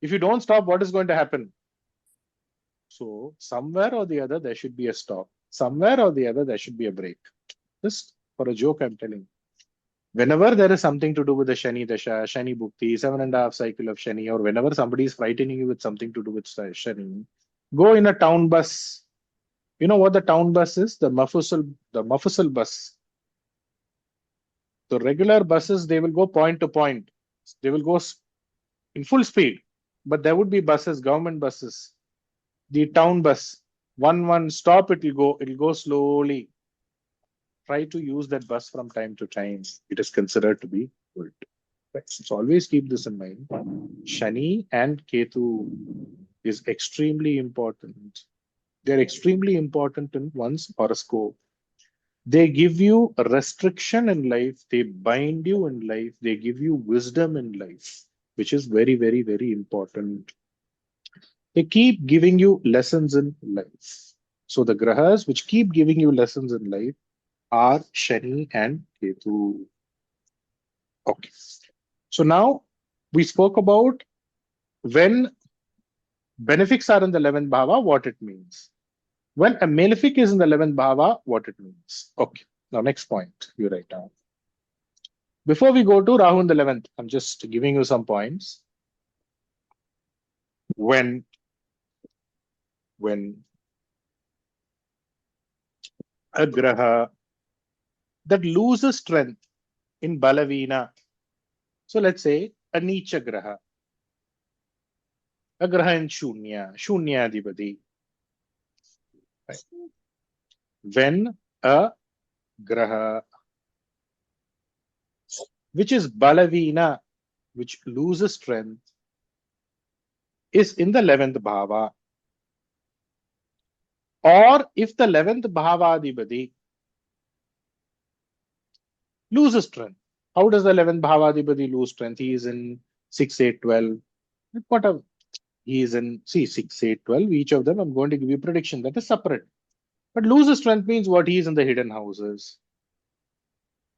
if you don't stop, what is going to happen? So somewhere or the other, there should be a stop. Somewhere or the other, there should be a break. Just for a joke, I'm telling. Whenever there is something to do with the Shani Dasha, Shani Bhukti, 7.5 cycle of Shani, or whenever somebody is frightening you with something to do with Shani, go in a town bus. You know what the town bus is? The Mafusal bus. The regular buses, they will go point to point. They will go in full speed. But there would be buses, government buses. The town bus, one stop, it'll go slowly. Try to use that bus from time to time. It is considered to be good. Right? So always keep this in mind. Shani and Ketu is extremely important. They're extremely important in one's horoscope. They give you a restriction in life. They bind you in life. They give you wisdom in life, which is very, very, very important. They keep giving you lessons in life. So the grahas which keep giving you lessons in life are Shani and Ketu. Okay. So now we spoke about when benefics are in the 11th bhava, what it means. When a malefic is in the 11th bhava, what it means. Okay. Now next point you write down. Before we go to Rahu in the 11th, I'm just giving you some points. When a graha that loses strength in Balavina. So let's say a Nicha graha, a graha in Shunyadipati. Right? When a graha which is Balavina, which loses strength, is in the 11th bhava, or if the 11th bhavadipati loses strength. How does the 11th bhavadipati lose strength? He is in 6, 8, 12. Whatever. He is in, 6, 8, 12. Each of them, I'm going to give you a prediction that is separate. But loses strength means what? He is in the hidden houses.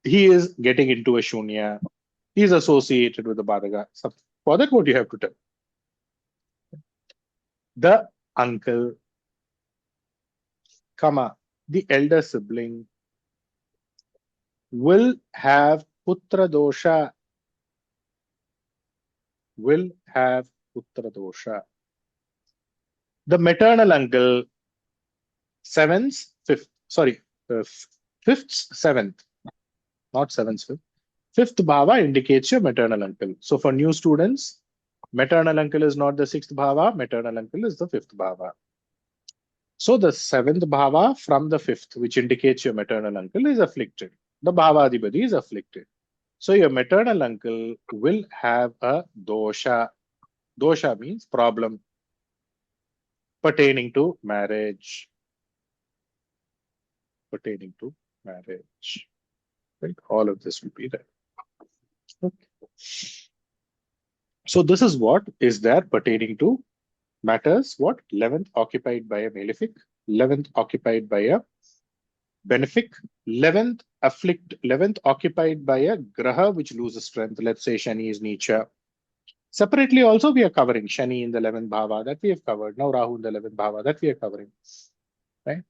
He is getting into a shunya. He is associated with the Badaga. So for that, what you have to tell? The uncle, the elder sibling, will have putra dosha. will have Putra dosha. The maternal uncle, seventh, fifth, sorry, fifth, seventh, not seventh, fifth. Fifth bhava indicates your maternal uncle. So for new students, maternal uncle is not the sixth bhava, maternal uncle is the fifth bhava. So the seventh bhava from the fifth, which indicates your maternal uncle, is afflicted. The bhava adhipati is afflicted. So your maternal uncle will have a dosha. Dosha means problem pertaining to marriage. Pertaining to marriage. Right? All of this will be there. Okay. So this is what is there pertaining to matters. What? 11th occupied by a malefic, 11th occupied by a benefic, 11th afflict, 11th occupied by a graha which loses strength. Let's say Shani is Nietzsche. Separately also we are covering Shani in the 11th bhava that we have covered. Now Rahu in the 11th bhava that we are covering. Right?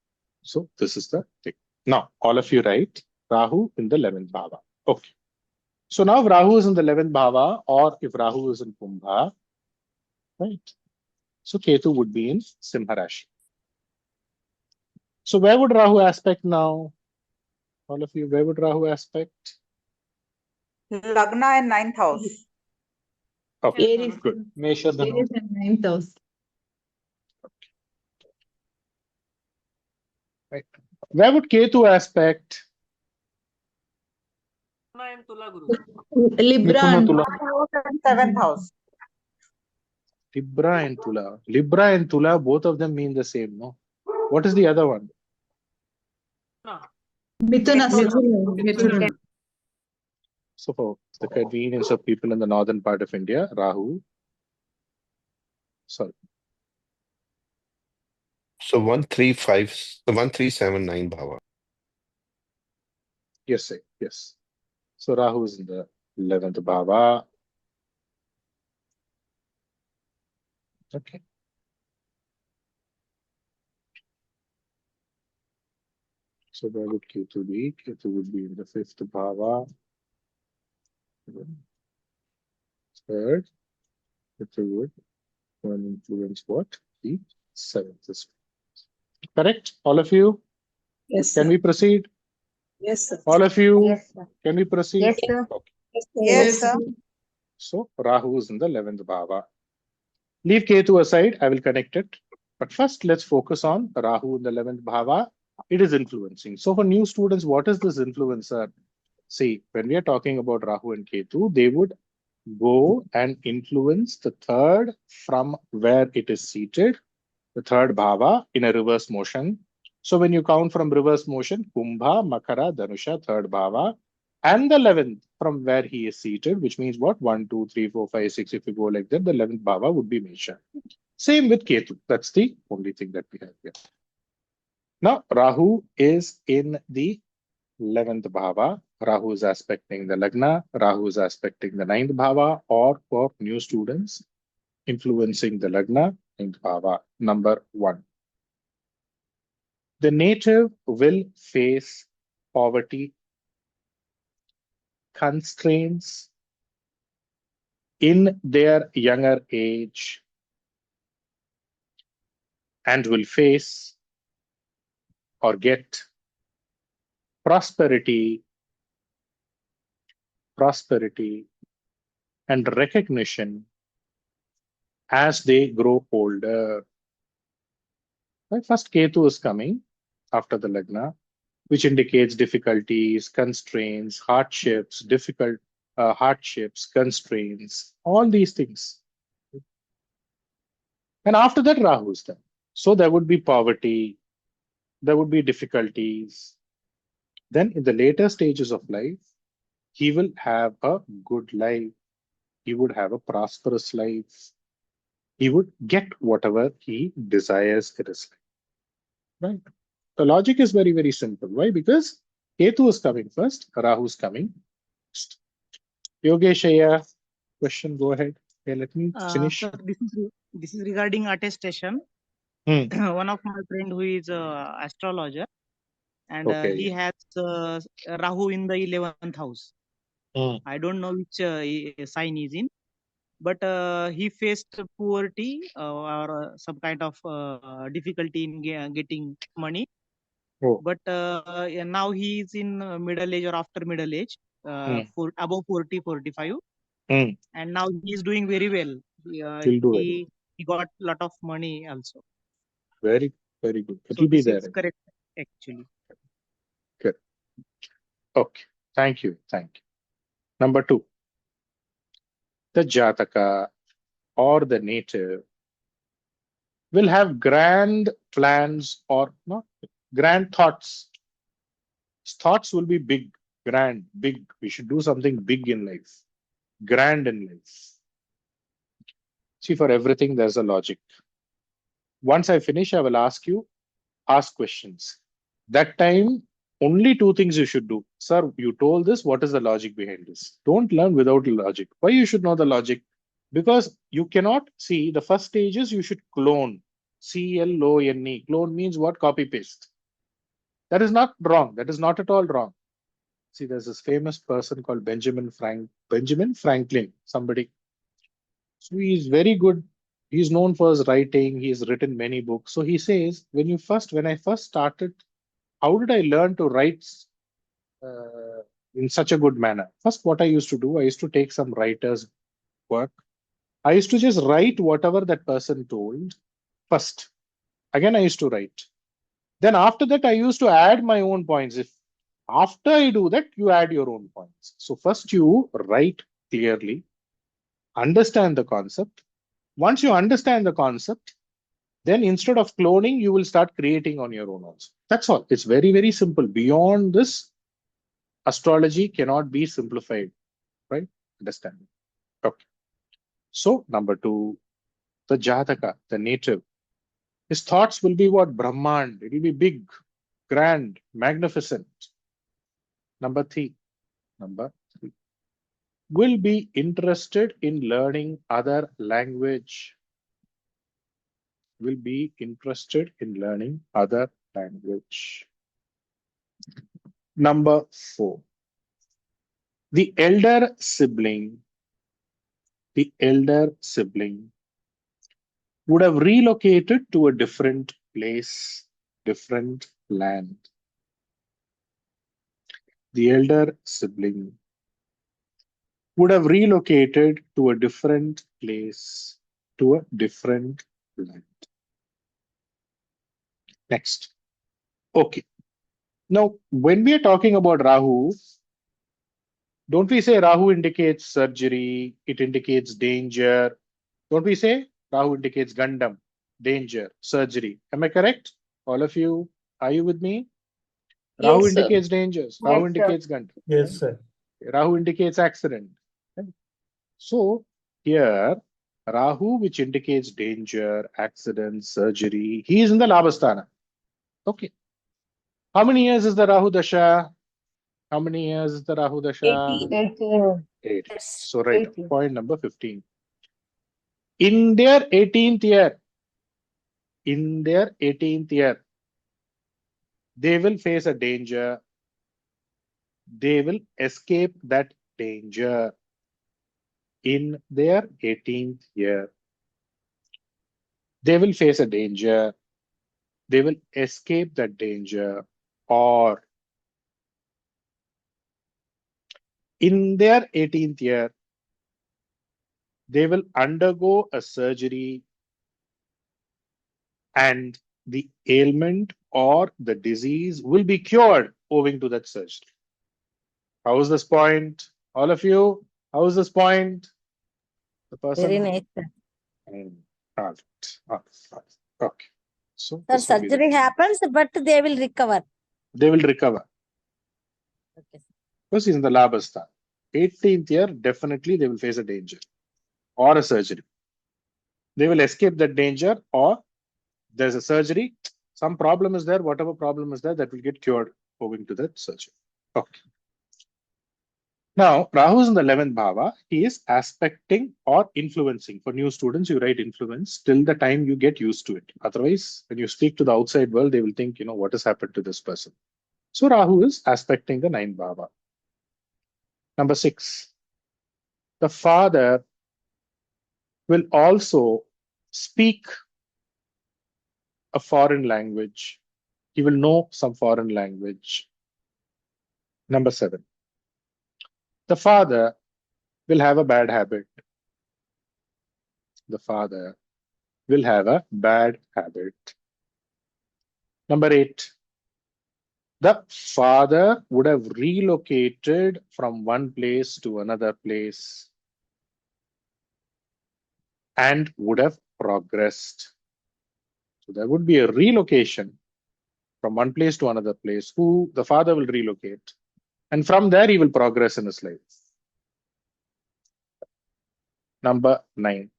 So this is the thing. Now all of you write Rahu in the 11th bhava. Okay. So now if Rahu is in the 11th bhava or if Rahu is in Kumbha, right? So Ketu would be in Simha Rashi. So where would Rahu aspect now? All of you, where would Rahu aspect? Lagna and 9th house. Okay, Aries, good. Aries and 9th house. Right. Where would Ketu aspect? and Tula Guru. Libra and 7th house. Libra and Tula. Libra and Tula, both of them mean the same, no? What is the other one? Mithuna. Mithuna. So for the convenience of people in the northern part of India, Rahu. Sorry. So 1379 bhava. Yes, sir. Yes. So Rahu is in the 11th bhava. Okay. So where would Ketu be? Ketu would be in the 5th bhava. Third. Ketu would influence what? The 7th. Correct? All of you? Yes, Can sir. we proceed? Yes, sir. All of you? Yes, sir. Can we proceed? Yes, sir. Okay. Yes, sir. So Rahu is in the 11th bhava. Leave Ketu aside. I will connect it. But first, let's focus on Rahu in the 11th bhava. It is influencing. So for new students, what is this influencer? See, when we are talking about Rahu and Ketu, they would go and influence the third from where it is seated, the third bhava in a reverse motion. So when you count from reverse motion, Kumbha, Makara, Dhanusha, third bhava, and the 11th from where he is seated, which means what? 1, 2, 3, 4, 5, 6. If you go like that, the 11th bhava would be Mesha. Same with Ketu. That's the only thing that we have here. Now, Rahu is in the 11th bhava. Rahu is aspecting the Lagna. Rahu is aspecting the 9th bhava, or for new students, influencing the Lagna, 9th bhava. Number 1. The native will face poverty, constraints in their younger age, and will face or get prosperity and recognition as they grow older. Right? First, Ketu is coming after the Lagna, which indicates difficulties, constraints, hardships, constraints, all these things. And after that, Rahu is there. So there would be poverty, there would be difficulties. Then in the later stages of life, he will have a good life. He would have a prosperous life. He would get whatever he desires in his life. Right? The logic is very, very simple. Why? Because Ketu is coming first, Rahu is coming next. Yogeshaya, question, go ahead. Okay, let me finish. Sir, this is regarding attestation. One of my friend who is astrologer, and he has Rahu in the 11th house. I don't know which sign is in. but he faced poverty or some kind of difficulty in getting money. Oh. But yeah, now he is in middle age or after middle age, for above 40, 45, Mm. and now he is doing very well. He'll do it. He got lot of money also. Very, very good. So It'll be this there. is correct actually. Good. Okay. Thank you. Thank you. Number 2. The Jataka or the native will have grand plans or not grand thoughts. Thoughts will be big, grand, big. We should do something big in life, grand in life. See, for everything, there's a logic. Once I finish, I will ask questions. That time, only 2 things you should do. Sir, you told this. What is the logic behind this? Don't learn without logic. Why you should know the logic? Because you cannot see the first stage is you should clone. CLONE. Clone means what? Copy paste. That is not wrong. That is not at all wrong. See, there's this famous person called Benjamin Franklin, somebody. So he's very good. He's known for his writing. He's written many books. So he says, when I first started, how did I learn to write in such a good manner? First, what I used to do, I used to take some writer's work. I used to just write whatever that person told first. Again, I used to write. Then after that, I used to add my own points. If after I do that, you add your own points. So first you write clearly, understand the concept. Once you understand the concept, then instead of cloning, you will start creating on your own also. That's all. It's very, very simple. Beyond this, astrology cannot be simplified, right? Understand. Okay. So number 2, the Jataka, the native. His thoughts will be what? Brahmand. It will be big, grand, magnificent. Number 3. Will be interested in learning other language. Will be interested in learning other language. Number 4. The elder sibling would have relocated to a different place, different land. The elder sibling would have relocated to a different place, to a different land. Next. Okay. Now, when we are talking about Rahu, don't we say Rahu indicates surgery, it indicates danger? Don't we say Rahu indicates Gandam, danger, surgery? Am I correct? All of you, are you with me? Rahu Yes, sir. indicates dangers. Rahu indicates Gandam. Yes, sir. Rahu indicates accident. So here, Rahu, which indicates danger, accident, surgery, he is in the Labhasthana. Okay. How many years is the Rahu Dasha? How many years is the Rahu Dasha? 18. 8. Yes, So right, 18. point number 15. In their 18th year, they will face a danger. They will escape that danger in their 18th year. They will face a danger. They will escape that danger, or in their 18th year, they will undergo a surgery and the ailment or the disease will be cured owing to that surgery. How is this point? All of you, how is this point? The person? Very nice, sir. All right. Okay. So Sir, this will be surgery happens, but they will recover. they will recover. Okay, sir. Because he's in the Labhastha. 18th year, definitely they will face a danger or a surgery. They will escape that danger, or there's a surgery. Some problem is there, whatever problem is there, that will get cured owing to that surgery. Okay. Now, Rahu is in the 11th bhava. He is aspecting or influencing. For new students, you write influence till the time you get used to it. Otherwise, when you speak to the outside world, they will think, what has happened to this person. So Rahu is aspecting the 9th bhava. Number 6. The father will also speak a foreign language. He will know some foreign language. Number 7. The father will have a bad habit. The father will have a bad habit. Number 8. The father would have relocated from one place to another place and would have progressed. So there would be a relocation from one place to another place. Who the father will relocate. And from there, he will progress in his life. Number 9.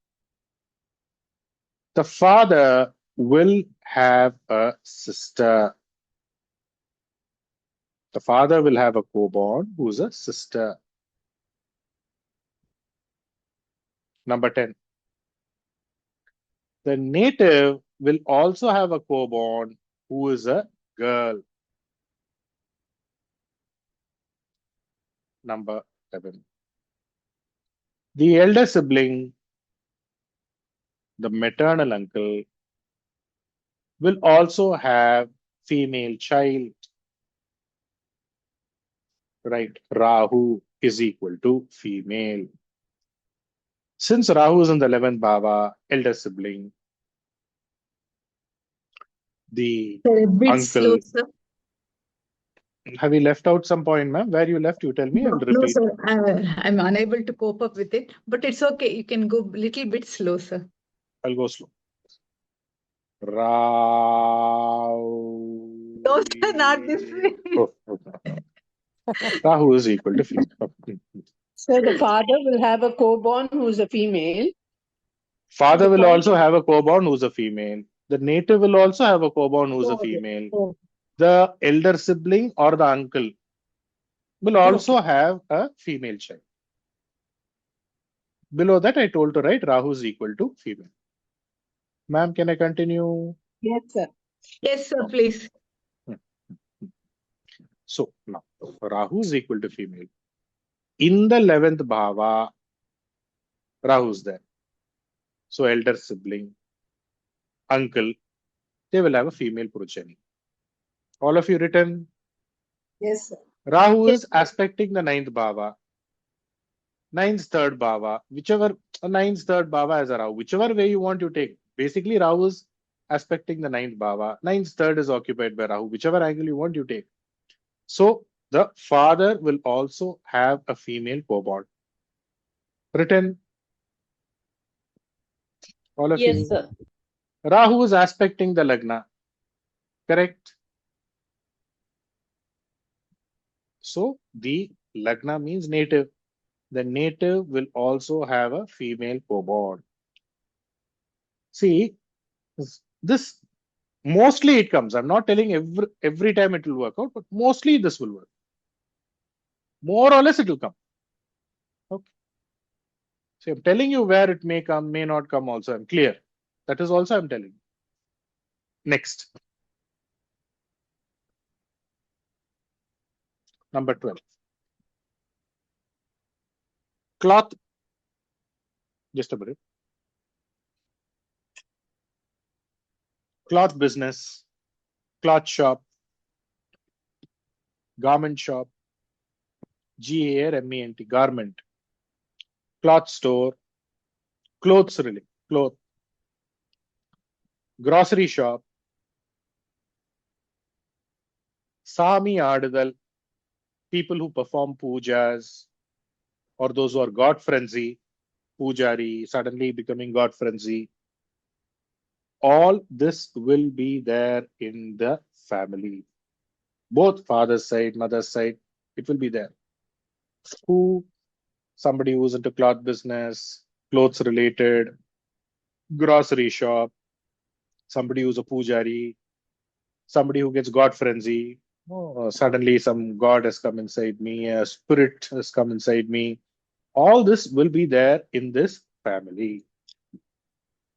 The father will have a sister. The father will have a co-born who's a sister. Number 10. The native will also have a co-born who is a girl. Number 11. The elder sibling, the maternal uncle, will also have female child. Right? Rahu is equal to female. Since Rahu is in the 11th Bhava, elder sibling, the A bit uncle. slow, sir. Have you left out some point, ma'am? Where you left, you tell me, I will No, repeat. sir. I'm unable to cope up with it, but it's okay. You can go a little bit slow, sir. I'll go slow. Rahu. No, sir, not this way. Oh, okay. Rahu is equal to female. So the father will have a co-born who's a female. Father The will point- also have a co-born who's a female. The native will also have a co-born who's a female. The elder sibling or the uncle will also have a female child. Below that, I told to write Rahu is equal to female. Ma'am, can I continue? Yes, sir. Yes, sir, please. So now Rahu is equal to female. In the 11th Bhava, Rahu is there. So elder sibling, uncle, they will have a female progeny. All of you written? Yes, sir. Rahu is aspecting the 9th Bhava. 9th third Bhava, whichever 9th third Bhava as a Rahu, whichever way you want to take. Basically, Rahu is aspecting the 9th Bhava. 9th third is occupied by Rahu, whichever angle you want you take. So the father will also have a female co-born. Written? All of you? Yes, sir. Rahu is aspecting the Lagna. Correct? So the Lagna means native. The native will also have a female co-born. See, this mostly it comes. I'm not telling every time it will work out, but mostly this will work. More or less it will come. Okay. So I'm telling you where it may come, may not come also. I'm clear. That is also I'm telling you. Next. Number 12. Cloth. Just a minute. Cloth business, cloth shop, garment shop, GARMENT, garment, cloth store, clothes really, cloth, grocery shop, Sami Adadal, people who perform pujas, or those who are God frenzy, pujari, suddenly becoming God frenzy. All this will be there in the family. Both father's side, mother's side, it will be there. Who? Somebody who's into cloth business, clothes related, grocery shop, somebody who's a pujari, somebody who gets God frenzy. Oh, suddenly some God has come inside me, a spirit has come inside me. All this will be there in this family.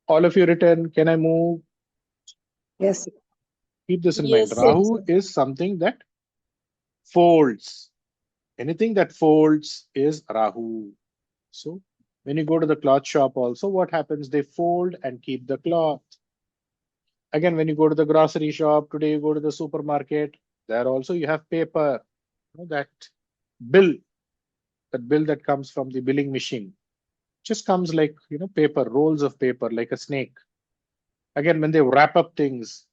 All of you written, can I move? Yes, sir. Keep this in Yes, mind. sir. Rahu is something that folds. Anything that folds is Rahu. So When you go to the cloth shop also, what happens? They fold and keep the cloth. Again, when you go to the grocery shop, today you go to the supermarket, there also you have paper. That bill, that comes from the billing machine, just comes like, paper, rolls of paper, like a snake. Again, when they wrap up things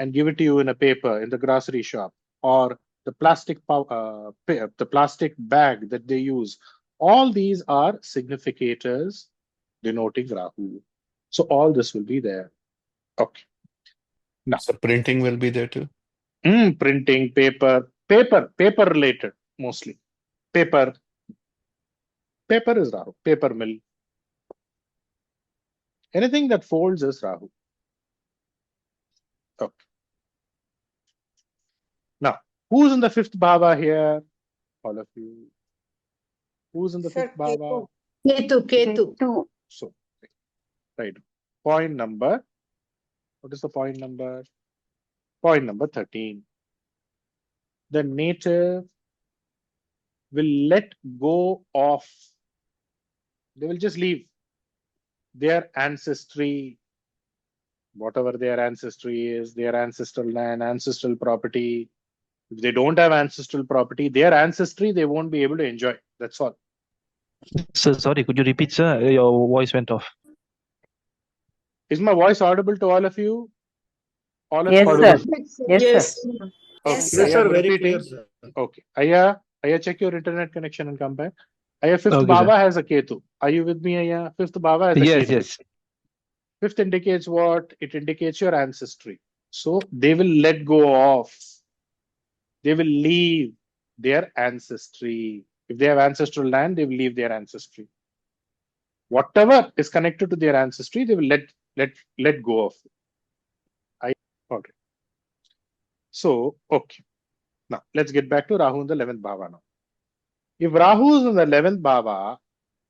and give it to you in a paper in the grocery shop, or the plastic bag that they use, all these are significators denoting Rahu. So all this will be there. Okay. Now, So printing will be there too. Printing, paper related mostly. Paper is Rahu. Paper mill. Anything that folds is Rahu. Okay. Now, who's in the fifth bhava here? All of you. Who's in the fifth bhava? Ketu. So, right. Point number. What is the point number? Point number 13. The native will let go of. They will just leave their ancestry, whatever their ancestry is, their ancestral land, ancestral property. If they don't have ancestral property, their ancestry, they won't be able to enjoy. That's all. Sir, sorry, could you repeat, sir? Your voice went off. Is my voice audible to all of you? All of Yes, you? sir. Yes, sir. Okay. Yes, sir. Very clear, sir. Okay. Aya, check your internet connection and come back. Aya, fifth Okay, bhava sir. has a Ketu. Are you with me, Aya? Fifth bhava has a Yes, Ketu. yes. Fifth indicates what? It indicates your ancestry. So they will let go of. They will leave their ancestry. If they have ancestral land, they will leave their ancestry. Whatever is connected to their ancestry, they will let go of it. Okay. So, okay. Now, let's get back to Rahu in the 11th bhava now. If Rahu is in the 11th bhava,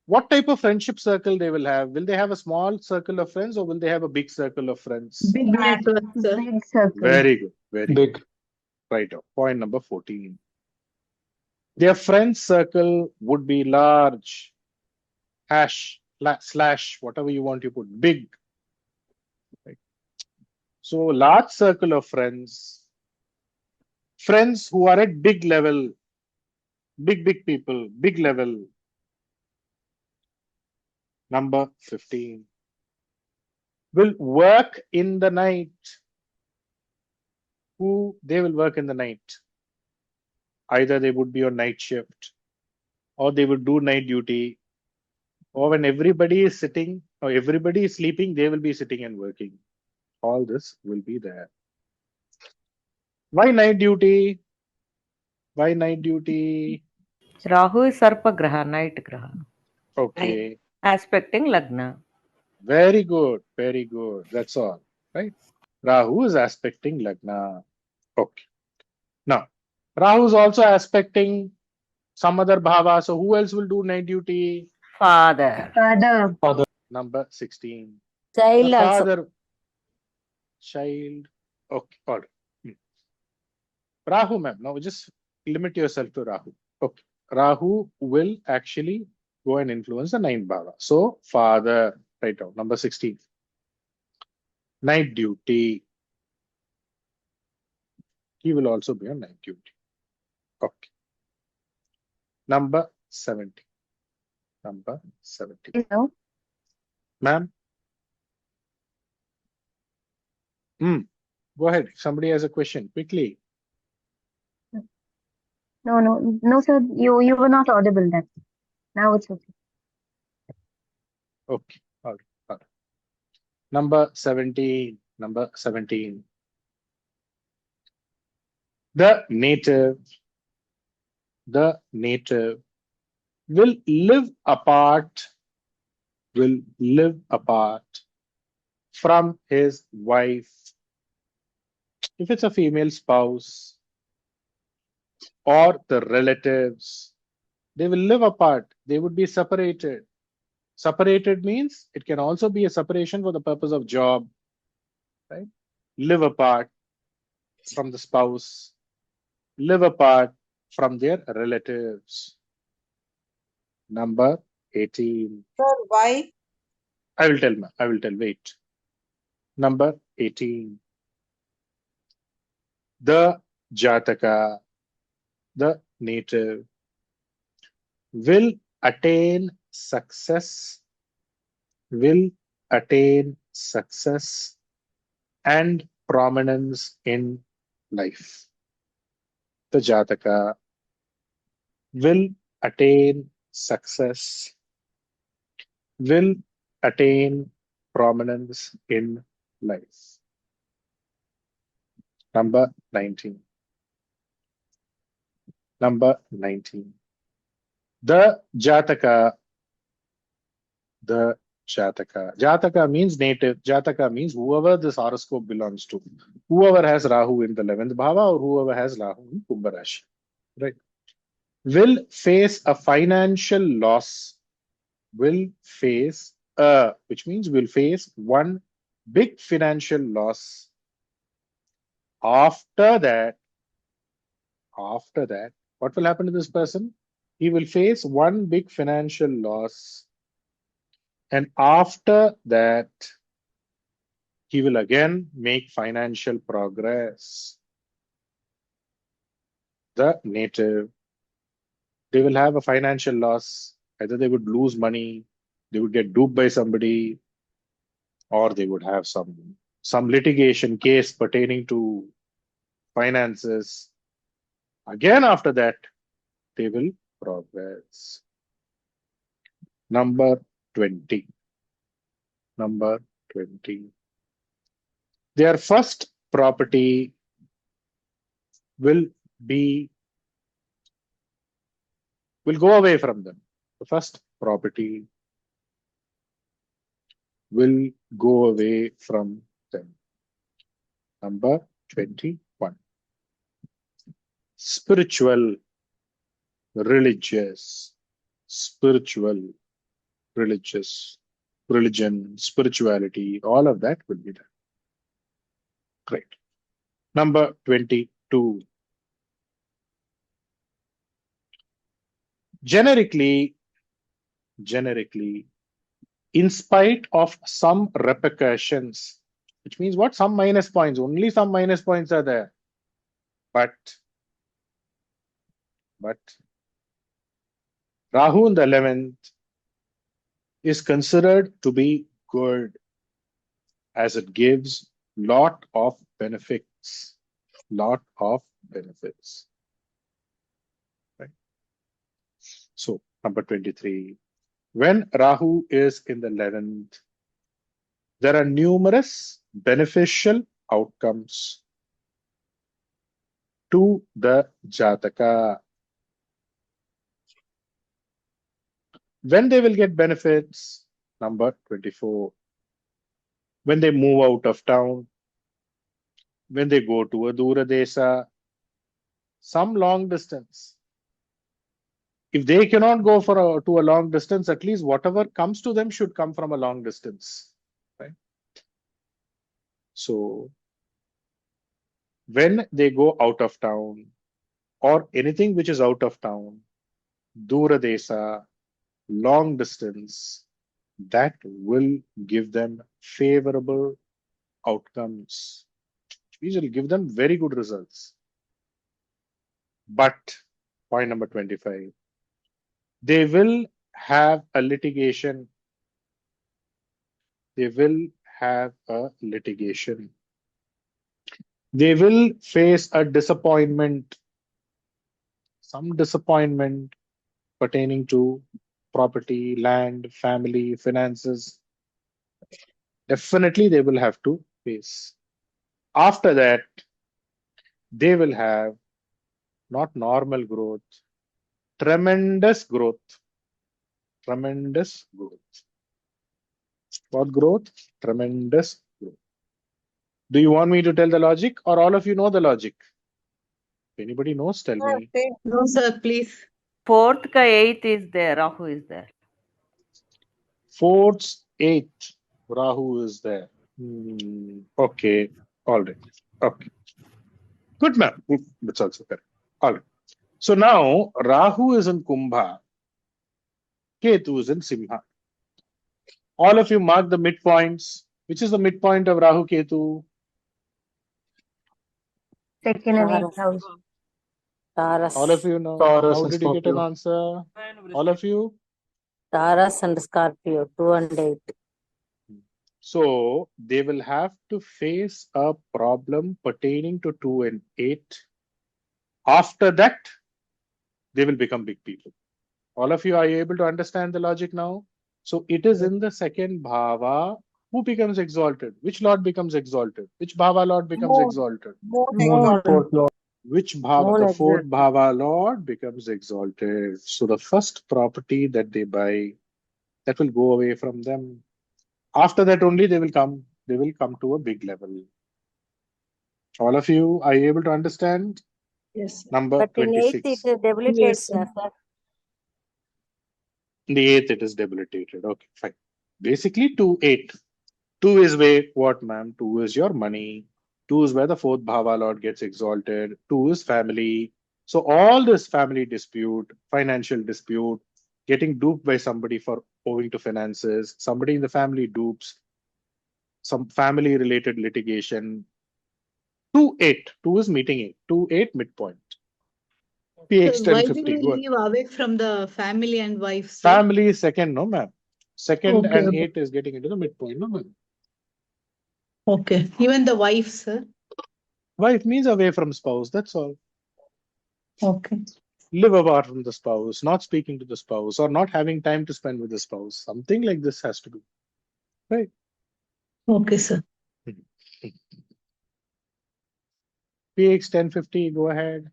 what type of friendship circle they will have? Will they have a small circle of friends or will they have a big circle of friends? Big network, sir. Big circle. Very good. Very Big. good. Right. Point number 14. Their friend circle would be large. Slash, whatever you want, you put big. Right. So large circle of friends who are at big level, big people, big level. Number 15. Will work in the night. They will work in the night. Either they would be on night shift, or they would do night duty, or when everybody is sitting or everybody is sleeping, they will be sitting and working. All this will be there. Why night duty? Why night duty? Rahu is Sarpa Graha, night Graha. Okay. Aspecting Lagna. Very good. Very good. That's all. Right? Rahu is aspecting Lagna. Okay. Now, Rahu is also aspecting some other bhava. So who else will do night duty? Father. Number 16. Child The also. father. Child. Okay. All right. Rahu, ma'am. Now just limit yourself to Rahu. Okay. Rahu will actually go and influence the 9th bhava. So father, right out. Number 16. Night duty. He will also be on night duty. Okay. Number 70. Number 70. No. Ma'am? Go ahead. If somebody has a question, quickly. No, sir. You were not audible then. Now it's okay. Okay. All right. All right. Number 17. Number 17. The native will live apart from his wife. If it's a female spouse or the relatives, they will live apart. They would be separated. Separated means it can also be a separation for the purpose of job, right? Live apart from the spouse, live apart from their relatives. Number 18. Sir, why? I will tell. Wait. Number 18. The Jataka, the native, will attain success, will attain success and prominence in life. The Jataka will attain success, will attain prominence in life. Number 19. Number 19. The Jataka, the Jataka. Jataka means native. Jataka means whoever this horoscope belongs to. Whoever has Rahu in the 11th Bhava or whoever has Rahu in Kumbha Rashi. Right? Will face a financial loss. Will face which means will face one big financial loss. After that, what will happen to this person? He will face one big financial loss. And after that, he will again make financial progress. The native, they will have a financial loss. Either they would lose money, they would get duped by somebody, or they would have some litigation case pertaining to finances. Again, after that, they will progress. Number 20. Number 20. Their first property will go away from them. The first property will go away from them. Number 21. Spiritual, religious, religion, spirituality, all of that will be there. Great. Number 22. Generically, in spite of some repercussions, which means what? Some minus points, only some minus points are there. But Rahu in the 11th is considered to be good as it gives lot of benefits. Right. So, number 23. When Rahu is in the 11th, there are numerous beneficial outcomes to the Jataka. When they will get benefits, number 24. When they move out of town, when they go to a Dura Desa, some long distance. If they cannot go to a long distance, at least whatever comes to them should come from a long distance. Right? So, when they go out of town or anything which is out of town, Dura Desa, long distance, that will give them favorable outcomes. These will give them very good results. But, point number 25, they will have a litigation. They will face a disappointment, some disappointment pertaining to property, land, family, finances. Definitely they will have to face. After that, they will have not normal growth, tremendous growth. What growth? Tremendous growth. Do you want me to tell the logic or all of you know the logic? If anybody knows, tell me. No, sir, please. 4th ka 8th is there. Rahu is there. 4th, 8th, Rahu is there. Okay. All right. Okay. Good, ma'am. That's also correct. All right. So now Rahu is in Kumbha. Ketu is in Simha. All of you mark the midpoints. Which is the midpoint of Rahu Ketu? Second and eighth house. Taurus. All of you know. Taurus How and did you get an Scorpio. answer? All of you? Taurus and Scorpio, 2 and 8. So they will have to face a problem pertaining to 2 and 8. After that, they will become big people. All of you, are you able to understand the logic now? So it is in the second bhava who becomes exalted. Which lord becomes exalted? Which bhava lord becomes Moon. exalted? Moon. Fourth lord. Which bhava? Moon The fourth exalted. bhava lord becomes exalted. So the first property that they buy, that will go away from them. After that only they will come to a big level. All of you, are you able to understand? Yes. Number But in 8th 26. it debilitates, Yes, sir. sir. In the 8th, it is debilitated. Okay, fine. Basically, 2, 8. 2 is where, what, ma'am? 2 is your money. 2 is where the fourth bhava lord gets exalted. 2 is family. So all this family dispute, financial dispute, getting duped by somebody for owing to finances, somebody in the family dupes, some family related litigation. 2, 8. 2 is meeting 8. 2, 8 midpoint. PX So why do 1050. we Go ahead. live away from the family and wife, sir? Family is second, no, ma'am. Second Okay, and okay. 8 is getting into the midpoint, no, ma'am. Okay. Even the wife, sir. Wife means away from spouse, that's all. Okay. Live apart from the spouse, not speaking to the spouse, or not having time to spend with the spouse. Something like this has to be. Right? Okay, sir. PX 1050, go ahead.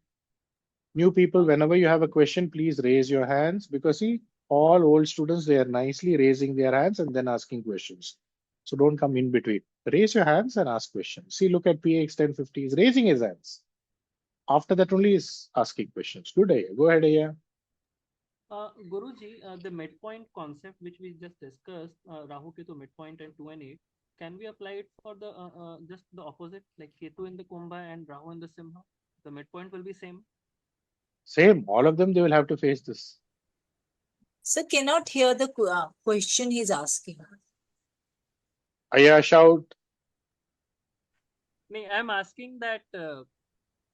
New people, whenever you have a question, please raise your hands, because see, all old students, they are nicely raising their hands and then asking questions. So don't come in between. Raise your hands and ask questions. See, look at PX 1050, he's raising his hands. After that only is asking questions. Good idea. Go ahead, Aya. Guruji, the midpoint concept which we just discussed, Rahu Ketu midpoint and 2 and 8, can we apply it for the just the opposite, like Ketu in the Kumbha and Rahu in the Simha? The midpoint will be same. Same. All of them, they will have to face this. Sir, cannot hear the question he's asking. Aya, shout. No, I'm asking that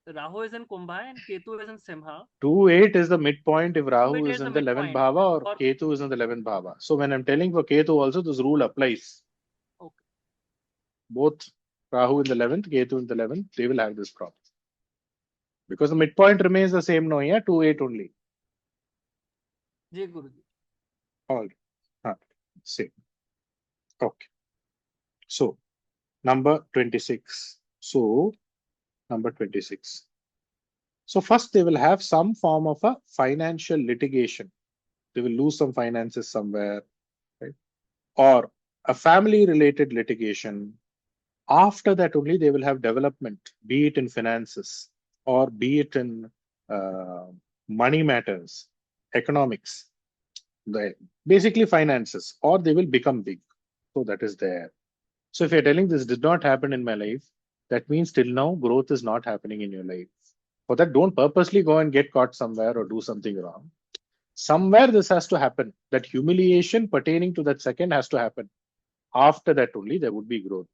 Rahu is in Kumbha and Ketu is in Simha. 2, 8 is the midpoint if 2, Rahu 8 is is in the the 11th midpoint. bhava or Ketu is in the 11th bhava. So when I'm telling for Ketu also, this rule applies. Okay. Both Rahu in the 11th, Ketu in the 11th, they will have this problem. Because the midpoint remains the same, no, yeah, 2, 8 only. Jai Guruji. All right. Same. Okay. So, number 26. So, number 26. So, first they will have some form of a financial litigation. They will lose some finances somewhere, right? Or a family related litigation. After that only they will have development, be it in finances or be it in money matters, economics, basically finances, or they will become big. So that is there. So if you're telling this did not happen in my life, that means till now growth is not happening in your life. For that, don't purposely go and get caught somewhere or do something wrong. Somewhere this has to happen. That humiliation pertaining to that second has to happen. After that only there would be growth.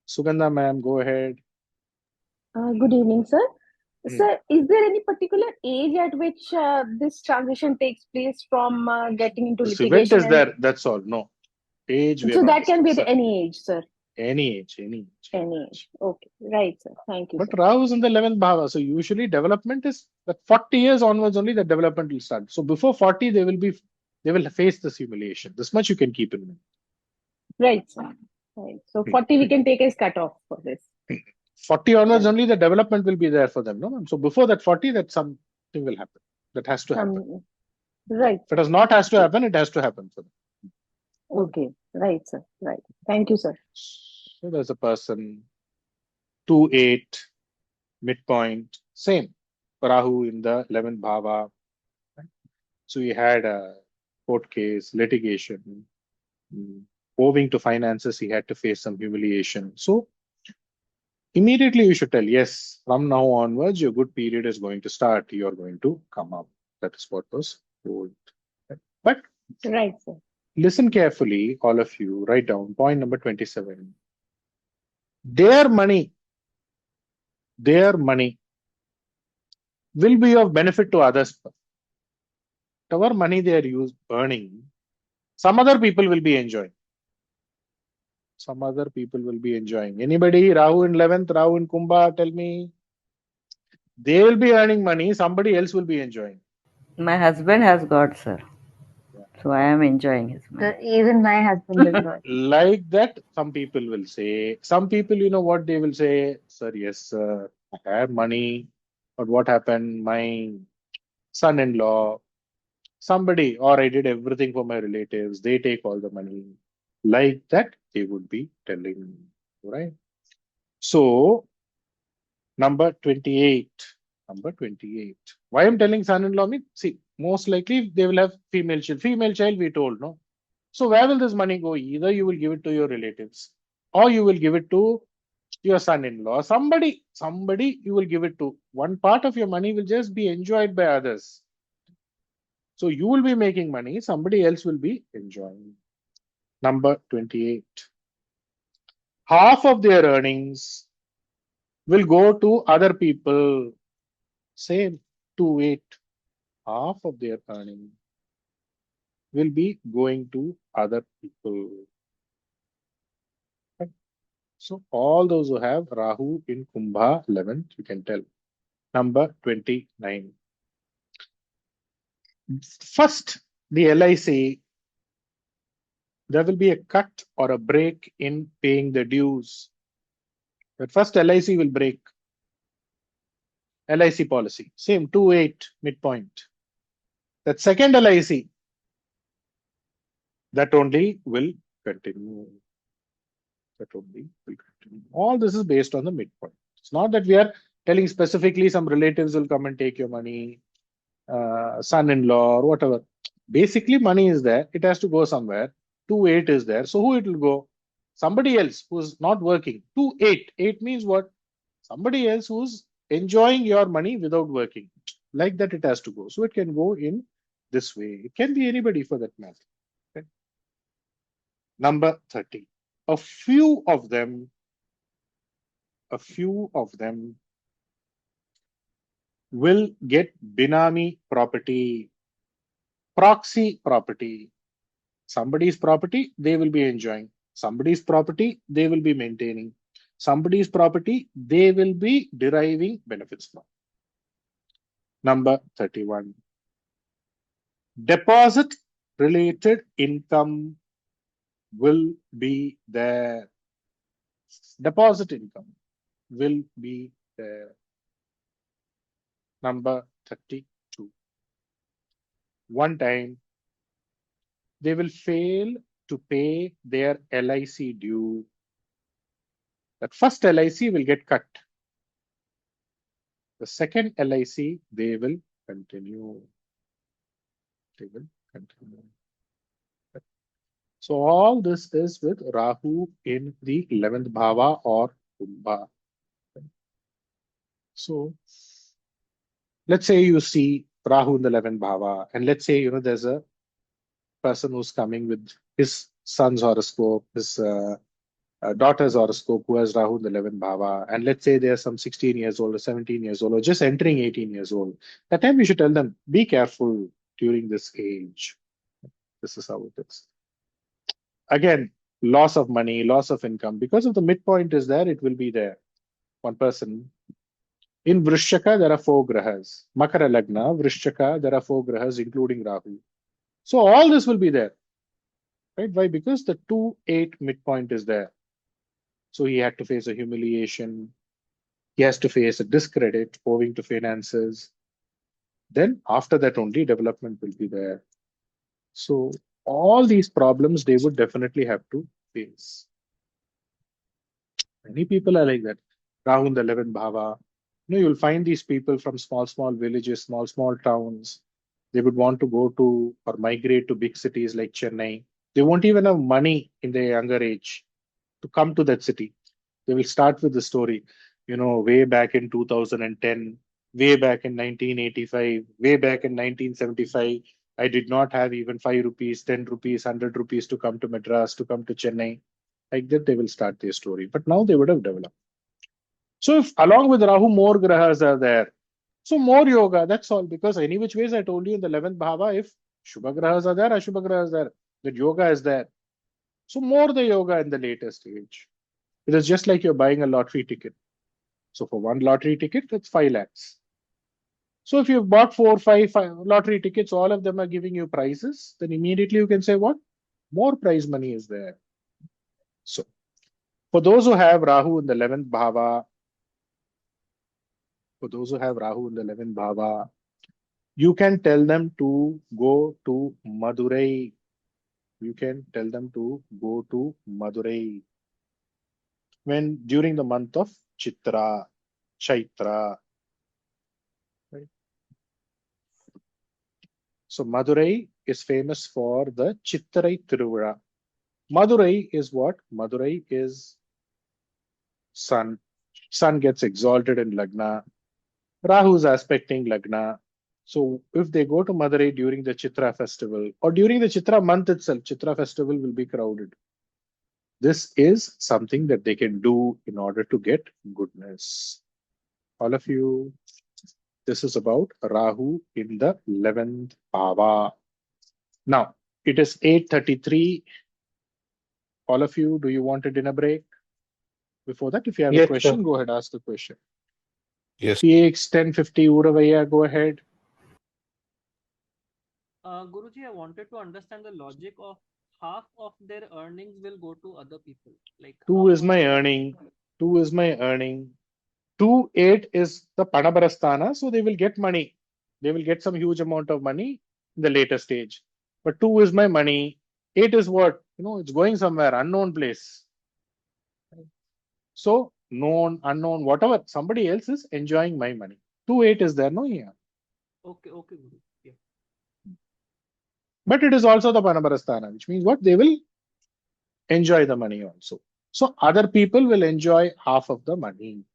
Sugandha ma'am, go ahead. Good evening, sir. Hmm. Sir, is there any particular age at which this transition takes place from getting into This event litigation? is there, that's all. No. Age we So are not that can be at discussing. any age, sir. Any age, any age. Any age. Okay. Right, sir. Thank you, But sir. Rahu is in the 11th bhava. So usually development is that 40 years onwards only the development will start. So before 40, they will face this humiliation. This much you can keep in mind. Right, sir. Right. So 40 we can take as cutoff for this. 40 onwards only the development will be there for them. No? So before that 40, that something will happen. That has to happen. Right. If it does not has to happen, it has to happen for them. Okay. Right, sir. Right. Thank you, sir. So there's a person, 2, 8, midpoint, same. Rahu in the 11th bhava. Right? So he had a court case, litigation, owing to finances, he had to face some humiliation. So immediately you should tell, yes, from now onwards, your good period is going to start. You are going to come up. That is what was told. But Right, sir. Listen carefully, all of you. Write down point number 27. Their money will be of benefit to others. Whatever money they are earning, some other people will be enjoying. Some other people will be enjoying. Anybody? Rahu in 11th, Rahu in Kumbha, tell me. They will be earning money, somebody else will be enjoying. My husband has got, sir. So I am enjoying his money. Even my husband is not. Like that, some people will say. Some people, you know what they will say? Sir, yes, I have money, but what happened? My son-in-law, somebody, or I did everything for my relatives, they take all the money. Like that, they would be telling, right? So, number 28. Number 28. Why I'm telling son-in-law? Me, see, most likely they will have female child. Female child, we told, no? So where will this money go? Either you will give it to your relatives, or you will give it to your son-in-law. Somebody you will give it to. One part of your money will just be enjoyed by others. So you will be making money, somebody else will be enjoying. Number 28. Half of their earnings will go to other people. Same, 28. Half of their earning will be going to other people. Right? So all those who have Rahu in Kumbha 11th, you can tell. Number 29. First, the LIC, there will be a cut or a break in paying the dues. But first LIC will break. LIC policy, same 2-8 midpoint. That second LIC, that only will continue. That only will continue. All this is based on the midpoint. It's not that we are telling specifically some relatives will come and take your money, son-in-law or whatever. Basically, money is there. It has to go somewhere. 2-8 is there. So who it will go? Somebody else who's not working. 2-8. 8 means what? Somebody else who's enjoying your money without working. Like that it has to go. So it can go in this way. It can be anybody for that matter. Okay. Number 30. A few of them will get Binami property, proxy property. Somebody's property, they will be enjoying. Somebody's property, they will be maintaining. Somebody's property, they will be deriving benefits from. Number 31. Deposit related income will be there. Deposit income will be there. Number 32. One time, they will fail to pay their LIC due. That first LIC will get cut. The second LIC, they will continue. They will continue. So all this is with Rahu in the 11th Bhava or Kumbha. So let's say you see Rahu in the 11th Bhava, and let's say, there's a person who's coming with his son's horoscope, his daughter's horoscope, who has Rahu in the 11th Bhava, and let's say they're some 16 years old or 17 years old or just entering 18 years old. That time we should tell them, be careful during this age. This is how it is. Again, loss of money, loss of income. Because of the midpoint is there, it will be there. One person. In Vrishchaka, there are 4 grahas. Makara Lagna, Vrishchaka, there are 4 grahas, including Rahu. So all this will be there. Right? Why? Because the 2-8 midpoint is there. So he had to face a humiliation. He has to face a discredit owing to finances. Then after that only development will be there. So all these problems they would definitely have to face. Many people are like that. Rahu in the 11th Bhava. You'll find these people from small villages, small towns. They would want to go to or migrate to big cities like Chennai. They won't even have money in their younger age to come to that city. They will start with the story, way back in 2010, way back in 1985, way back in 1975. I did not have even 5 rupees, 10 rupees, 100 rupees to come to Madras, to come to Chennai. Like that, they will start their story. But now they would have developed. So if along with Rahu, more grahas are there, so more yoga, that's all. Because any which ways, I told you in the 11th bhava, if Shubha grahas are there, Ashubha grahas are there, that yoga is there. So more the yoga in the later stage. It is just like you're buying a lottery ticket. So for one lottery ticket, that's 5 lakhs. So if you've bought five lottery tickets, all of them are giving you prizes, then immediately you can say what? More prize money is there. So for those who have Rahu in the 11th bhava, you can tell them to go to Madurai. You can tell them to go to Madurai when during the month of Chaitra. Right? So Madurai is famous for the Chittarai Tiruvira. Madurai is what? Madurai is sun. Sun gets exalted in Lagna. Rahu is aspecting Lagna. So if they go to Madurai during the Chitra festival or during the Chitra month itself, Chitra festival will be crowded. This is something that they can do in order to get goodness. All of you, this is about Rahu in the 11th bhava. Now, it is 8:33. All of you, do you want a dinner break? Before that, if you have a question, go ahead, ask the question. Yes. PX 1050, Uravaya, go ahead. Guruji, I wanted to understand the logic of half of their earnings will go to other people. Like 2 is my earning. 2 is my earning. 2, 8 is the Panabarasthana, so they will get money. They will get some huge amount of money in the later stage. But 2 is my money. 8 is what? It's going somewhere, unknown place. So, known, unknown, whatever, somebody else is enjoying my money. 2, 8 is there, no? Yeah. Okay, Guru. Yeah. But it is also the Panabarasthana, which means what? They will enjoy the money also. So, other people will enjoy half of the money.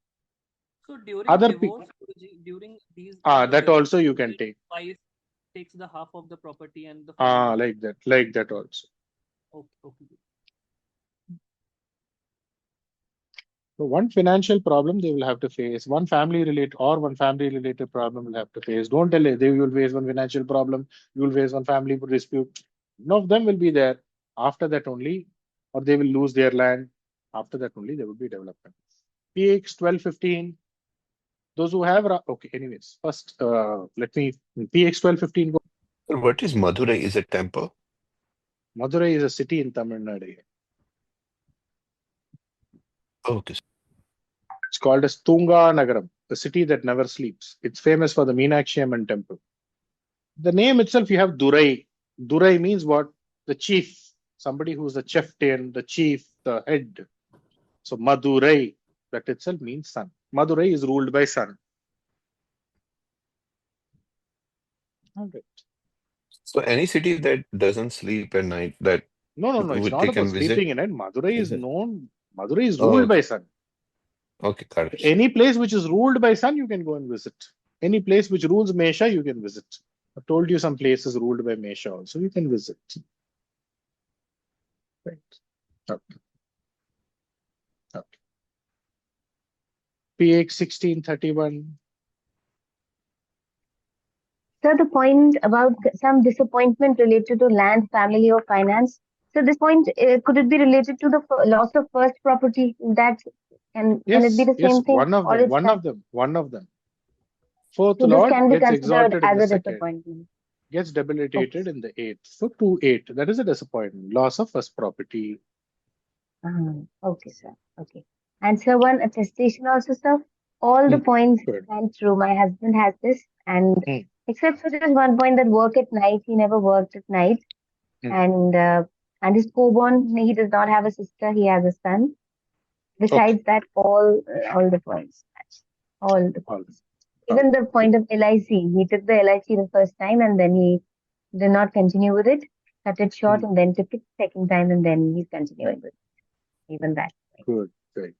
So during Other divorce, during these that also you can take. Wife takes the half of the property and the like that also. Okay. So one financial problem they will have to face, one family related problem will have to face. Don't tell it, they will face one financial problem, you will face one family dispute. None of them will be there. After that only, or they will lose their land. After that only there will be development. PX 1215. Those who have okay. Anyways, first let me PX 1215. What is Madurai? Is a temple? Madurai is a city in Tamil Nadu. Okay. It's called as Tunga Nagaram, the city that never sleeps. It's famous for the Meenakshi Amman temple. The name itself, you have Durai. Durai means what? The chief, somebody who's the chieftain, the chief, the head. So Madurai, that itself means sun. Madurai is ruled by sun. All right. So any city that doesn't sleep at night, that No. It's not about sleeping in it. Madurai is known. Madurai is ruled by sun. Okay, correct. Any place which is ruled by sun, you can go and visit. Any place which rules Mesha, you can visit. I told you some places ruled by Mesha also, you can visit. Right. Okay. PX 1631. So the point about some disappointment related to land, family, or finance. So this point, could it be related to the loss of first property? Can it be the same thing? One of them. Fourth So this lord can be gets considered exalted in the as a second. disappointment. Gets debilitated in the 8th. So 2-8. That is a disappointment. Loss of first property. Okay, sir. Okay. And sir, one attestation also, sir. All the points went through. My husband has this, and except for just one point that work at night, he never worked at night. And his co-born, he does not have a sister. He has a son. Besides that, all the points. All the points. Even the point of LIC, he took the LIC the first time, and then he did not continue with it. Cut it short, and then took it second time, and then he's continuing with it. Even that. Good. Very